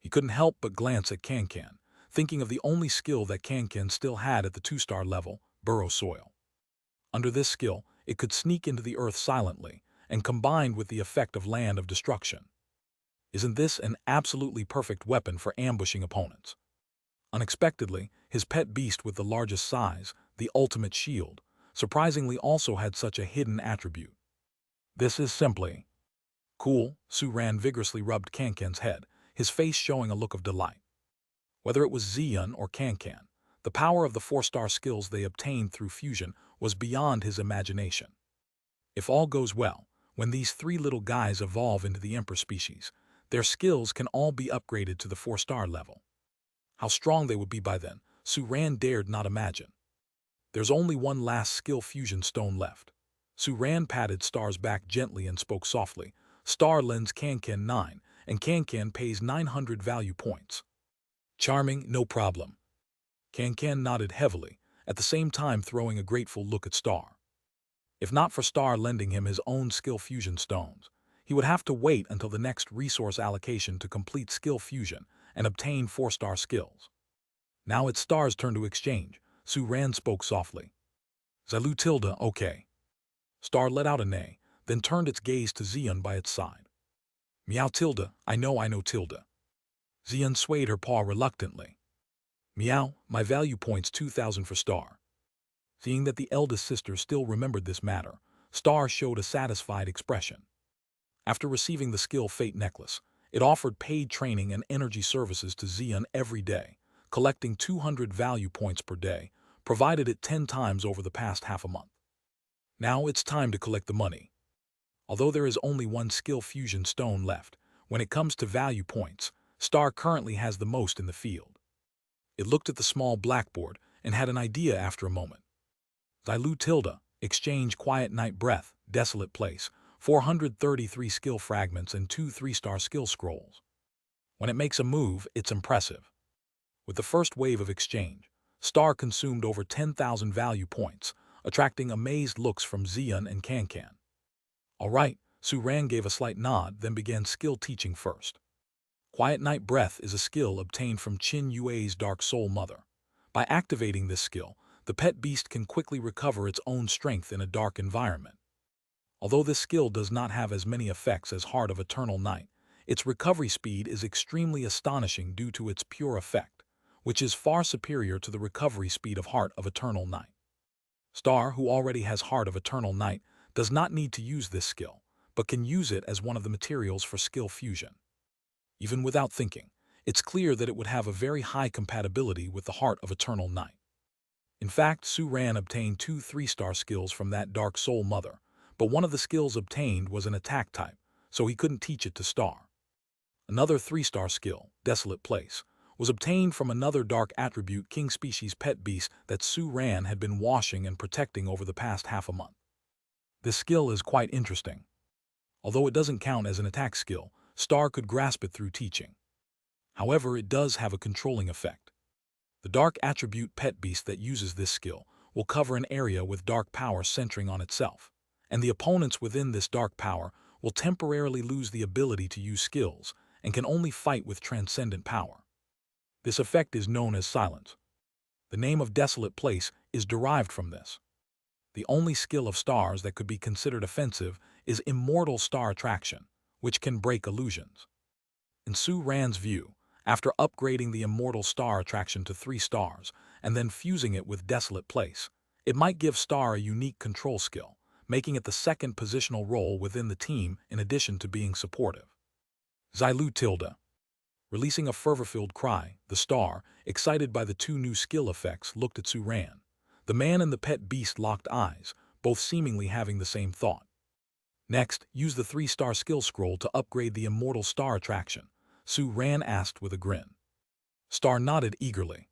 He couldn't help but glance at Can-Can, thinking of the only skill that Can-Can still had at the 2-star level, burrow soil. Under this skill, it could sneak into the earth silently and combined with the effect of Land of Destruction. Isn't this an absolutely perfect weapon for ambushing opponents? Unexpectedly, his pet beast with the largest size, the ultimate shield, surprisingly also had such a hidden attribute. This is simply cool. Su-Ran vigorously rubbed Can-Can's head, his face showing a look of delight. Whether it was Xian or Can-Can, the power of the 4-star skills they obtained through fusion was beyond his imagination. If all goes well, when these 3 little guys evolve into the Emperor species, their skills can all be upgraded to the 4-star level. How strong they would be by then, Su-Ran dared not imagine. There's only one last skill fusion stone left. Su-Ran patted Star's back gently and spoke softly. Star lends Can-Can 9, and Can-Can pays 900 value points. Charming, no problem. Can-Can nodded heavily, at the same time throwing a grateful look at Star. If not for Star lending him his own skill fusion stones, he would have to wait until the next resource allocation to complete skill fusion and obtain 4-star skills. Now it's Star's turn to exchange. Su-Ran spoke softly. Zalu Tilda, okay. Star let out a neigh, then turned its gaze to Xian by its side. Meow Tilda, I know Tilda. Xian swayed her paw reluctantly. Meow, my value points 2,000 for Star. Seeing that the eldest sister still remembered this matter, Star showed a satisfied expression. After receiving the skill Fate Necklace, it offered paid training and energy services to Xian every day, collecting 200 value points per day, provided it 10 times over the past half a month. Now it's time to collect the money. Although there is only one skill fusion stone left, when it comes to value points, Star currently has the most in the field. It looked at the small blackboard and had an idea after a moment. Xilu Tilda, exchange Quiet Night Breath, Desolate Place, 433 skill fragments and 2 3-star skill scrolls. When it makes a move, it's impressive. With the first wave of exchange, Star consumed over 10,000 value points, attracting amazed looks from Xian and Can-Can. All right, Su-Ran gave a slight nod, then began skill teaching first. Quiet Night Breath is a skill obtained from Qin Yue's Dark Soul Mother. By activating this skill, the pet beast can quickly recover its own strength in a dark environment. Although this skill does not have as many effects as Heart of Eternal Night, its recovery speed is extremely astonishing due to its pure effect, which is far superior to the recovery speed of Heart of Eternal Night. Star, who already has Heart of Eternal Night, does not need to use this skill, but can use it as one of the materials for skill fusion. Even without thinking, it's clear that it would have a very high compatibility with the Heart of Eternal Night. In fact, Su Ran obtained 2 3-star skills from that Dark Soul Mother, but one of the skills obtained was an attack type, so he couldn't teach it to Star. Another 3-star skill, Desolate Place, was obtained from another dark attribute king species pet beast that Su Ran had been washing and protecting over the past half a month. This skill is quite interesting. Although it doesn't count as an attack skill, Star could grasp it through teaching. However, it does have a controlling effect. The dark attribute pet beast that uses this skill will cover an area with dark power centering on itself, and the opponents within this dark power will temporarily lose the ability to use skills and can only fight with transcendent power. This effect is known as silence. The name of Desolate Place is derived from this. The only skill of Star's that could be considered offensive is Immortal Star Attraction, which can break illusions. In Su Ran's view, after upgrading the Immortal Star Attraction to 3 stars and then fusing it with Desolate Place, it might give Star a unique control skill, making it the second positional role within the team in addition to being supportive. Xilu Tilda. Releasing a fervor-filled cry, the Star, excited by the 2 new skill effects, looked at Su Ran. The man and the pet beast locked eyes, both seemingly having the same thought. Next, use the 3-star skill scroll to upgrade the Immortal Star Attraction, Su Ran asked with a grin. Star nodded eagerly.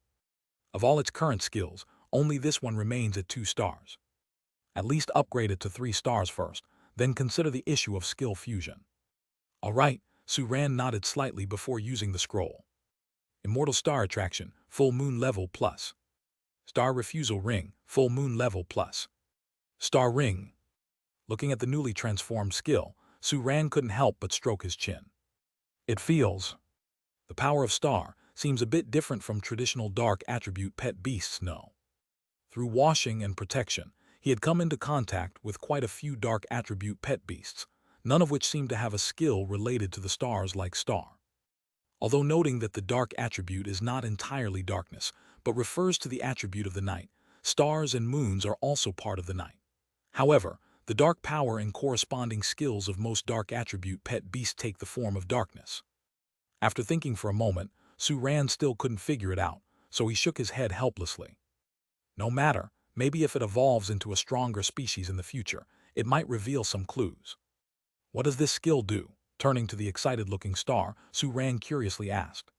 Of all its current skills, only this one remains at 2 stars. At least upgrade it to 3 stars first, then consider the issue of skill fusion. All right, Su Ran nodded slightly before using the scroll. Immortal Star Attraction, Full Moon Level Plus. Star Refusal Ring, Full Moon Level Plus. Star Ring. Looking at the newly transformed skill, Su Ran couldn't help but stroke his chin. It feels. The power of Star seems a bit different from traditional dark attribute pet beasts know. Through washing and protection, he had come into contact with quite a few dark attribute pet beasts, none of which seemed to have a skill related to the stars like Star. Although noting that the dark attribute is not entirely darkness, but refers to the attribute of the night, stars and moons are also part of the night. However, the dark power and corresponding skills of most dark attribute pet beasts take the form of darkness. After thinking for a moment, Su Ran still couldn't figure it out, so he shook his head helplessly. No matter, maybe if it evolves into a stronger species in the future, it might reveal some clues. What does this skill do? Turning to the excited-looking Star, Su Ran curiously asked.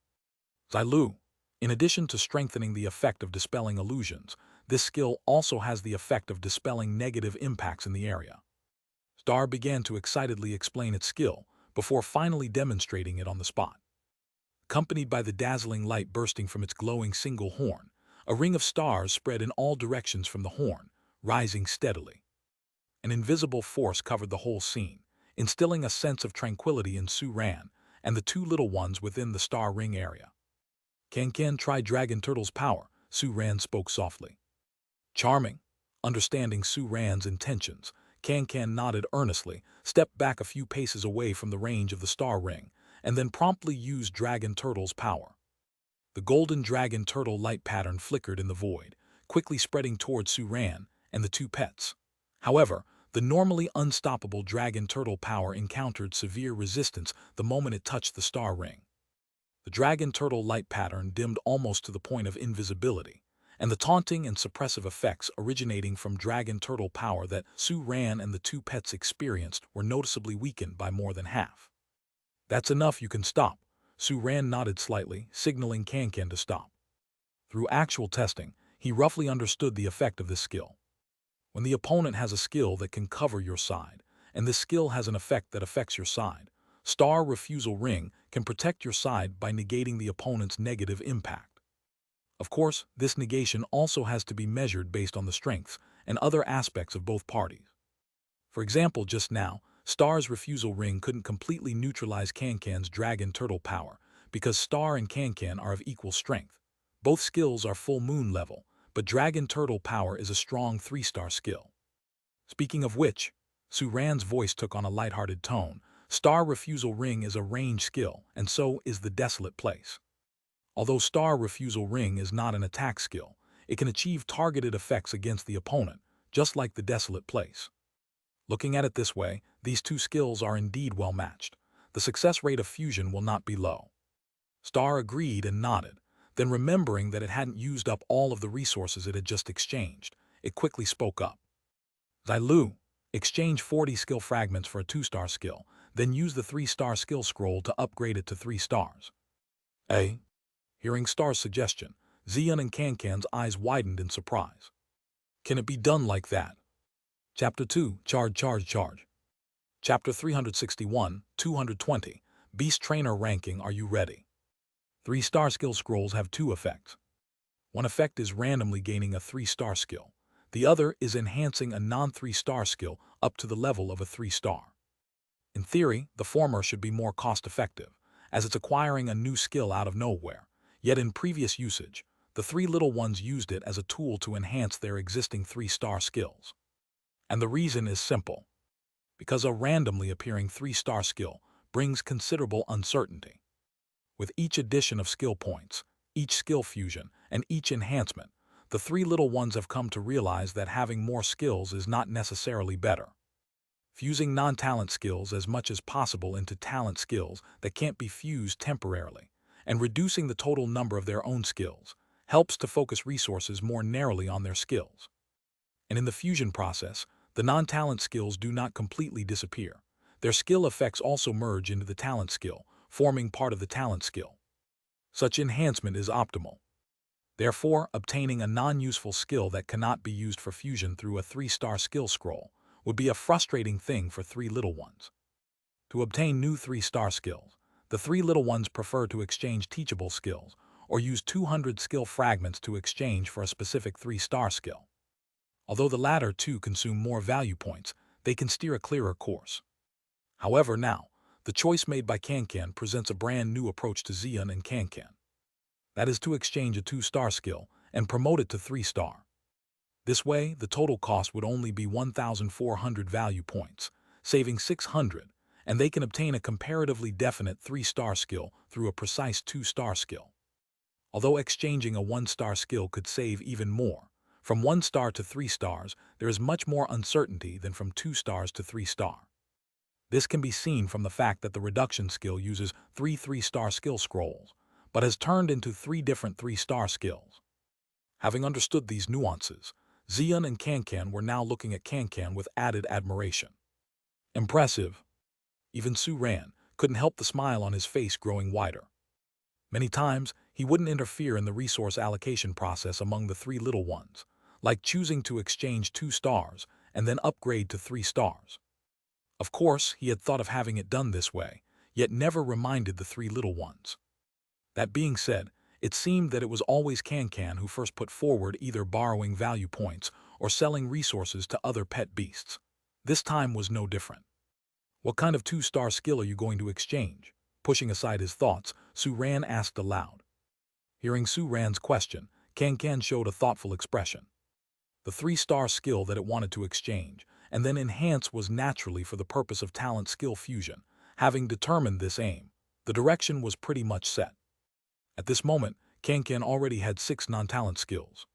Xilu. In addition to strengthening the effect of dispelling illusions, this skill also has the effect of dispelling negative impacts in the area. Star began to excitedly explain its skill, before finally demonstrating it on the spot. Accompanied by the dazzling light bursting from its glowing single horn, a ring of stars spread in all directions from the horn, rising steadily. An invisible force covered the whole scene, instilling a sense of tranquility in Su Ran and the 2 little ones within the star ring area. Can try Dragon Turtle's power, Su Ran spoke softly. Charming. Understanding Su Ran's intentions, Can nodded earnestly, stepped back a few paces away from the range of the star ring, and then promptly used Dragon Turtle's power. The golden Dragon Turtle light pattern flickered in the void, quickly spreading towards Su Ran and the 2 pets. However, the normally unstoppable Dragon Turtle power encountered severe resistance the moment it touched the star ring. The Dragon Turtle light pattern dimmed almost to the point of invisibility, and the taunting and suppressive effects originating from Dragon Turtle power that Su Ran and the 2 pets experienced were noticeably weakened by more than half. That's enough, you can stop. Su Ran nodded slightly, signaling Can to stop. Through actual testing, he roughly understood the effect of this skill. When the opponent has a skill that can cover your side, and this skill has an effect that affects your side, Star Refusal Ring can protect your side by negating the opponent's negative impact. Of course, this negation also has to be measured based on the strengths and other aspects of both parties. For example, just now, Star's Refusal Ring couldn't completely neutralize Can's Dragon Turtle power because Star and Can are of equal strength. Both skills are full moon level, but Dragon Turtle power is a strong 3-star skill. Speaking of which, Suran's voice took on a lighthearted tone. Star Refusal Ring is a range skill, and so is the Desolate Place. Although Star Refusal Ring is not an attack skill, it can achieve targeted effects against the opponent, just like the Desolate Place. Looking at it this way, these two skills are indeed well matched. The success rate of fusion will not be low. Star agreed and nodded. Then, remembering that it hadn't used up all of the resources it had just exchanged, it quickly spoke up. Zailu, exchange 40 skill fragments for a 2-star skill, then use the 3-star skill scroll to upgrade it to 3 stars. Hearing Star's suggestion, Xian and Cancan's eyes widened in surprise. Can it be done like that? Chapter 2, Charge. Chapter 361, 220, Beast Trainer Ranking. Are you ready? 3-star skill scrolls have 2 effects. One effect is randomly gaining a 3-star skill. The other is enhancing a non-3-star skill up to the level of a 3-star. In theory, the former should be more cost-effective, as it's acquiring a new skill out of nowhere. Yet in previous usage, the 3 little ones used it as a tool to enhance their existing 3-star skills. And the reason is simple. Because a randomly appearing 3-star skill brings considerable uncertainty. With each addition of skill points, each skill fusion, and each enhancement, the 3 little ones have come to realize that having more skills is not necessarily better. Fusing non-talent skills as much as possible into talent skills that can't be fused temporarily, and reducing the total number of their own skills, helps to focus resources more narrowly on their skills. And in the fusion process, the non-talent skills do not completely disappear. Their skill effects also merge into the talent skill, forming part of the talent skill. Such enhancement is optimal. Therefore, obtaining a non-useful skill that cannot be used for fusion through a 3-star skill scroll would be a frustrating thing for 3 little ones. To obtain new 3-star skills, the 3 little ones prefer to exchange teachable skills or use 200 skill fragments to exchange for a specific 3-star skill. Although the latter two consume more value points, they can steer a clearer course. However, now, the choice made by Cancan presents a brand new approach to Xian and Cancan. That is to exchange a 2-star skill and promote it to 3-star. This way, the total cost would only be 1,400 value points, saving 600, and they can obtain a comparatively definite 3-star skill through a precise 2-star skill. Although exchanging a 1-star skill could save even more, from 1 star to 3 stars, there is much more uncertainty than from 2 stars to 3-star. This can be seen from the fact that the reduction skill uses 3 3-star skill scrolls, but has turned into 3 different 3-star skills. Having understood these nuances, Xian and Cancan were now looking at Cancan with added admiration. Impressive. Even Suran couldn't help the smile on his face growing wider. Many times, he wouldn't interfere in the resource allocation process among the 3 little ones, like choosing to exchange 2 stars and then upgrade to 3 stars. Of course, he had thought of having it done this way, yet never reminded the 3 little ones. That being said, it seemed that it was always Cancan who first put forward either borrowing value points or selling resources to other pet beasts. This time was no different. What kind of 2-star skill are you going to exchange? Pushing aside his thoughts, Suran asked aloud. Hearing Suran's question, Cancan showed a thoughtful expression. The 3-star skill that it wanted to exchange and then enhance was naturally for the purpose of talent skill fusion. Having determined this aim, the direction was pretty much set. At this moment, Cancan already had 6 non-talent skills.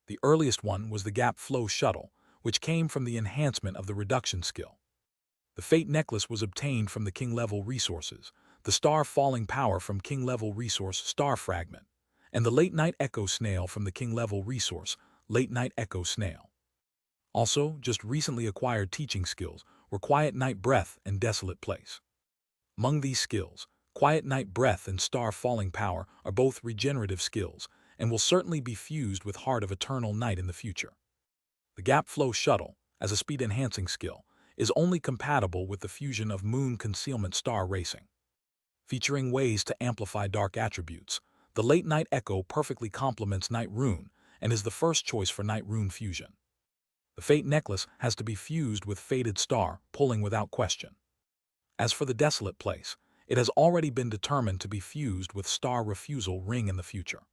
The earliest one was the Gap Flow Shuttle, which came from the enhancement of the reduction skill. The Fate Necklace was obtained from the King-level resources, the Star Falling Power from King-level resource Star Fragment, and the Late Night Echo Snail from the King-level resource Late Night Echo Snail. Also, just recently acquired teaching skills were Quiet Night Breath and Desolate Place. Among these skills, Quiet Night Breath and Star Falling Power are both regenerative skills and will certainly be fused with Heart of Eternal Night in the future. The Gap Flow Shuttle, as a speed-enhancing skill, is only compatible with the fusion of Moon Concealment Star Racing. Featuring ways to amplify dark attributes, the Late Night Echo perfectly complements Night Rune and is the first choice for Night Rune fusion. The Fate Necklace has to be fused with Fated Star, pulling without question. As for the Desolate Place, it has already been determined to be fused with Star Refusal Ring in the future.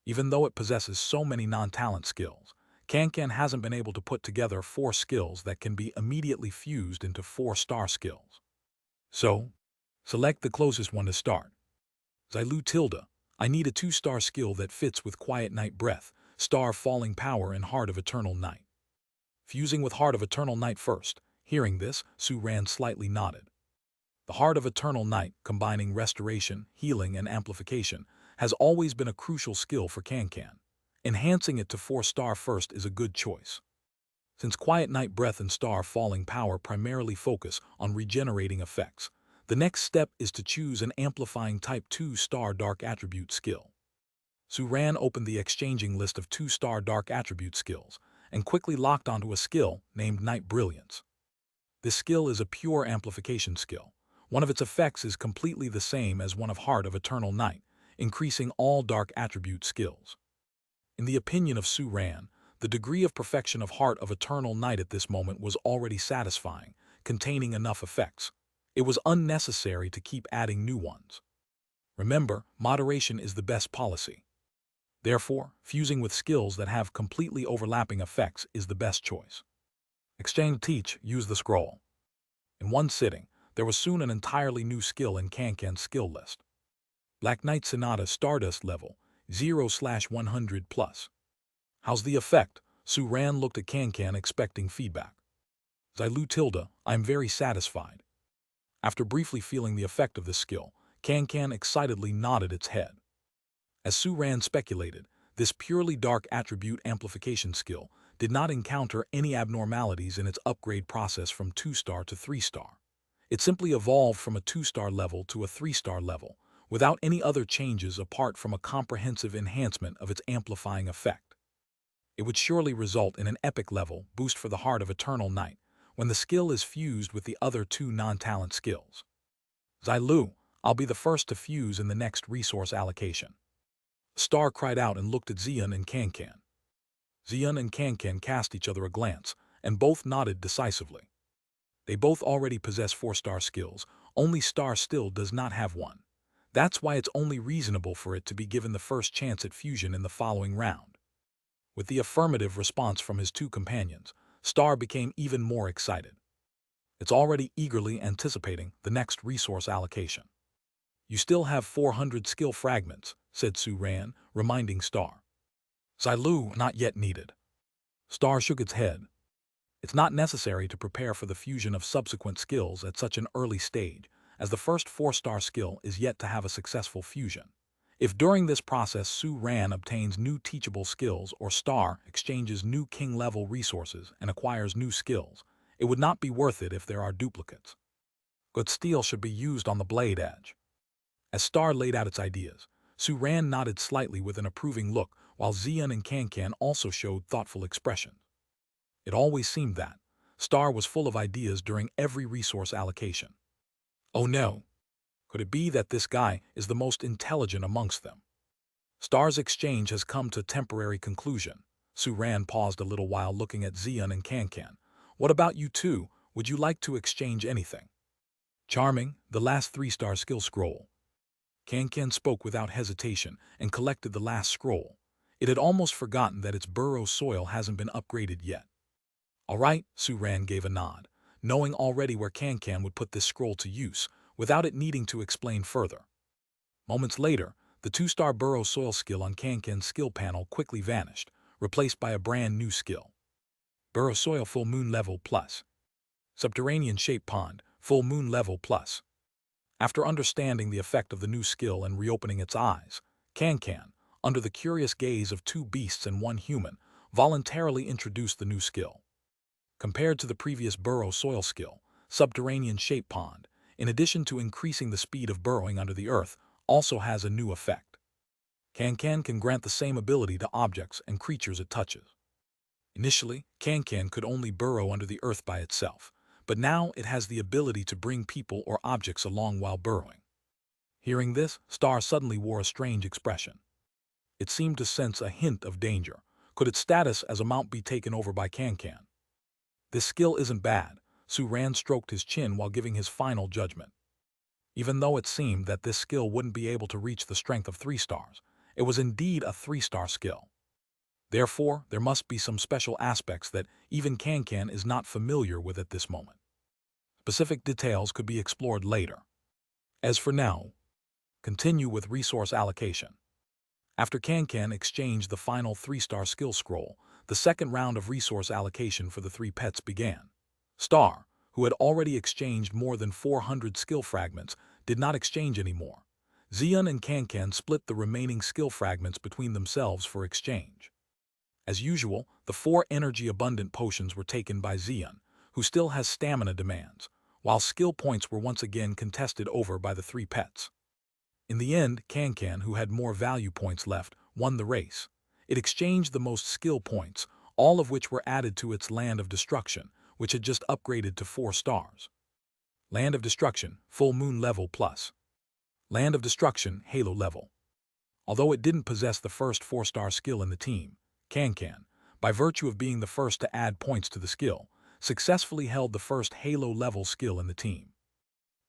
Even though it possesses so many non-talent skills, Can hasn't been able to put together 4 skills that can be immediately fused into 4-star skills. So, select the closest one to start. Xilu Tilda, I need a 2-star skill that fits with Quiet Night Breath, Star Falling Power, and Heart of Eternal Night. Fusing with Heart of Eternal Night first. Hearing this, Su-Ran slightly nodded. The Heart of Eternal Night, combining restoration, healing, and amplification, has always been a crucial skill for Can. Enhancing it to 4-star first is a good choice. Since Quiet Night Breath and Star Falling Power primarily focus on regenerating effects, the next step is to choose an amplifying Type 2-star Dark Attribute skill. Su-Ran opened the exchanging list of 2-star Dark Attribute skills and quickly locked onto a skill named Night Brilliance. This skill is a pure amplification skill. One of its effects is completely the same as one of Heart of Eternal Night, increasing all Dark Attribute skills. In the opinion of Su-Ran, the degree of perfection of Heart of Eternal Night at this moment was already satisfying, containing enough effects. It was unnecessary to keep adding new ones. Remember, moderation is the best policy. Therefore, fusing with skills that have completely overlapping effects is the best choice. Exchange Teach, use the scroll. In one sitting, there was soon an entirely new skill in Can's skill list. Black Knight Sonata Stardust level, 0/100 plus. How's the effect? Su-Ran looked at Can expecting feedback. Xilu Tilda, I'm very satisfied. After briefly feeling the effect of this skill, Can excitedly nodded its head. As Su-Ran speculated, this purely dark attribute amplification skill did not encounter any abnormalities in its upgrade process from 2-star to 3-star. It simply evolved from a 2-star level to a 3-star level, without any other changes apart from a comprehensive enhancement of its amplifying effect. It would surely result in an epic level boost for the Heart of Eternal Night when the skill is fused with the other 2 non-talent skills. Xilu, I'll be the first to fuse in the next resource allocation. Star cried out and looked at Xian and Can. Xian and Can cast each other a glance, and both nodded decisively. They both already possess 4-star skills, only Star still does not have one. That's why it's only reasonable for it to be given the first chance at fusion in the following round. With the affirmative response from his 2 companions, Star became even more excited. It's already eagerly anticipating the next resource allocation. You still have 400 skill fragments, said Su-Ran, reminding Star. Xilu, not yet needed. Star shook its head. It's not necessary to prepare for the fusion of subsequent skills at such an early stage, as the first 4-star skill is yet to have a successful fusion. If during this process Su-Ran obtains new teachable skills or Star exchanges new king-level resources and acquires new skills, it would not be worth it if there are duplicates. Good steel should be used on the blade edge. As Star laid out its ideas, Su-Ran nodded slightly with an approving look, while Xian and Can also showed thoughtful expressions. It always seemed that Star was full of ideas during every resource allocation. Oh no! Could it be that this guy is the most intelligent amongst them? Star's exchange has come to a temporary conclusion. Su-Ran paused a little while looking at Xian and Can. What about you two? Would you like to exchange anything? Charming, the last 3-star skill scroll. Can spoke without hesitation and collected the last scroll. It had almost forgotten that its burrow soil hasn't been upgraded yet. All right, Su-Ran gave a nod, knowing already where Can would put this scroll to use, without it needing to explain further. Moments later, the 2-star burrow soil skill on Can's skill panel quickly vanished, replaced by a brand new skill. Burrow soil full moon level plus. Subterranean shaped pond, full moon level plus. After understanding the effect of the new skill and reopening its eyes, Can, under the curious gaze of 2 beasts and 1 human, voluntarily introduced the new skill. Compared to the previous burrow soil skill, subterranean shaped pond, in addition to increasing the speed of burrowing under the earth, also has a new effect. Can grant the same ability to objects and creatures it touches. Initially, Can could only burrow under the earth by itself, but now it has the ability to bring people or objects along while burrowing. Hearing this, Star suddenly wore a strange expression. It seemed to sense a hint of danger. Could its status as a mount be taken over by Can? This skill isn't bad. Su-Ran stroked his chin while giving his final judgment. Even though it seemed that this skill wouldn't be able to reach the strength of 3 stars, it was indeed a 3-star skill. Therefore, there must be some special aspects that even Can is not familiar with at this moment. Specific details could be explored later. As for now, continue with resource allocation. After Can exchanged the final 3-star skill scroll, the second round of resource allocation for the 3 pets began. Star, who had already exchanged more than 400 skill fragments, did not exchange anymore. Xian and Can split the remaining skill fragments between themselves for exchange. As usual, the 4 energy-abundant potions were taken by Xian, who still has stamina demands, while skill points were once again contested over by the 3 pets. In the end, Can, who had more value points left, won the race. It exchanged the most skill points, all of which were added to its Land of Destruction, which had just upgraded to 4 stars. Land of Destruction, Full Moon level plus. Land of Destruction, Halo level. Although it didn't possess the first 4-star skill in the team, Can, by virtue of being the first to add points to the skill, successfully held the first Halo level skill in the team.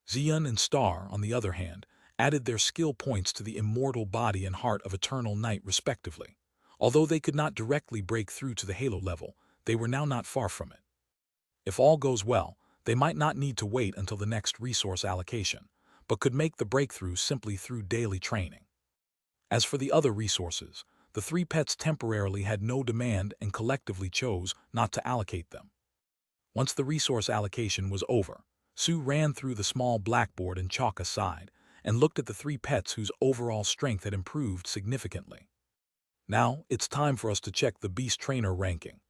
Xian and Star, on the other hand, added their skill points to the immortal body and heart of Eternal Night respectively. Although they could not directly break through to the Halo level, they were now not far from it. If all goes well, they might not need to wait until the next resource allocation, but could make the breakthrough simply through daily training. As for the other resources, the 3 pets temporarily had no demand and collectively chose not to allocate them. Once the resource allocation was over, Sue ran through the small blackboard and chalk aside and looked at the 3 pets whose overall strength had improved significantly. Now, it's time for us to check the beast trainer ranking.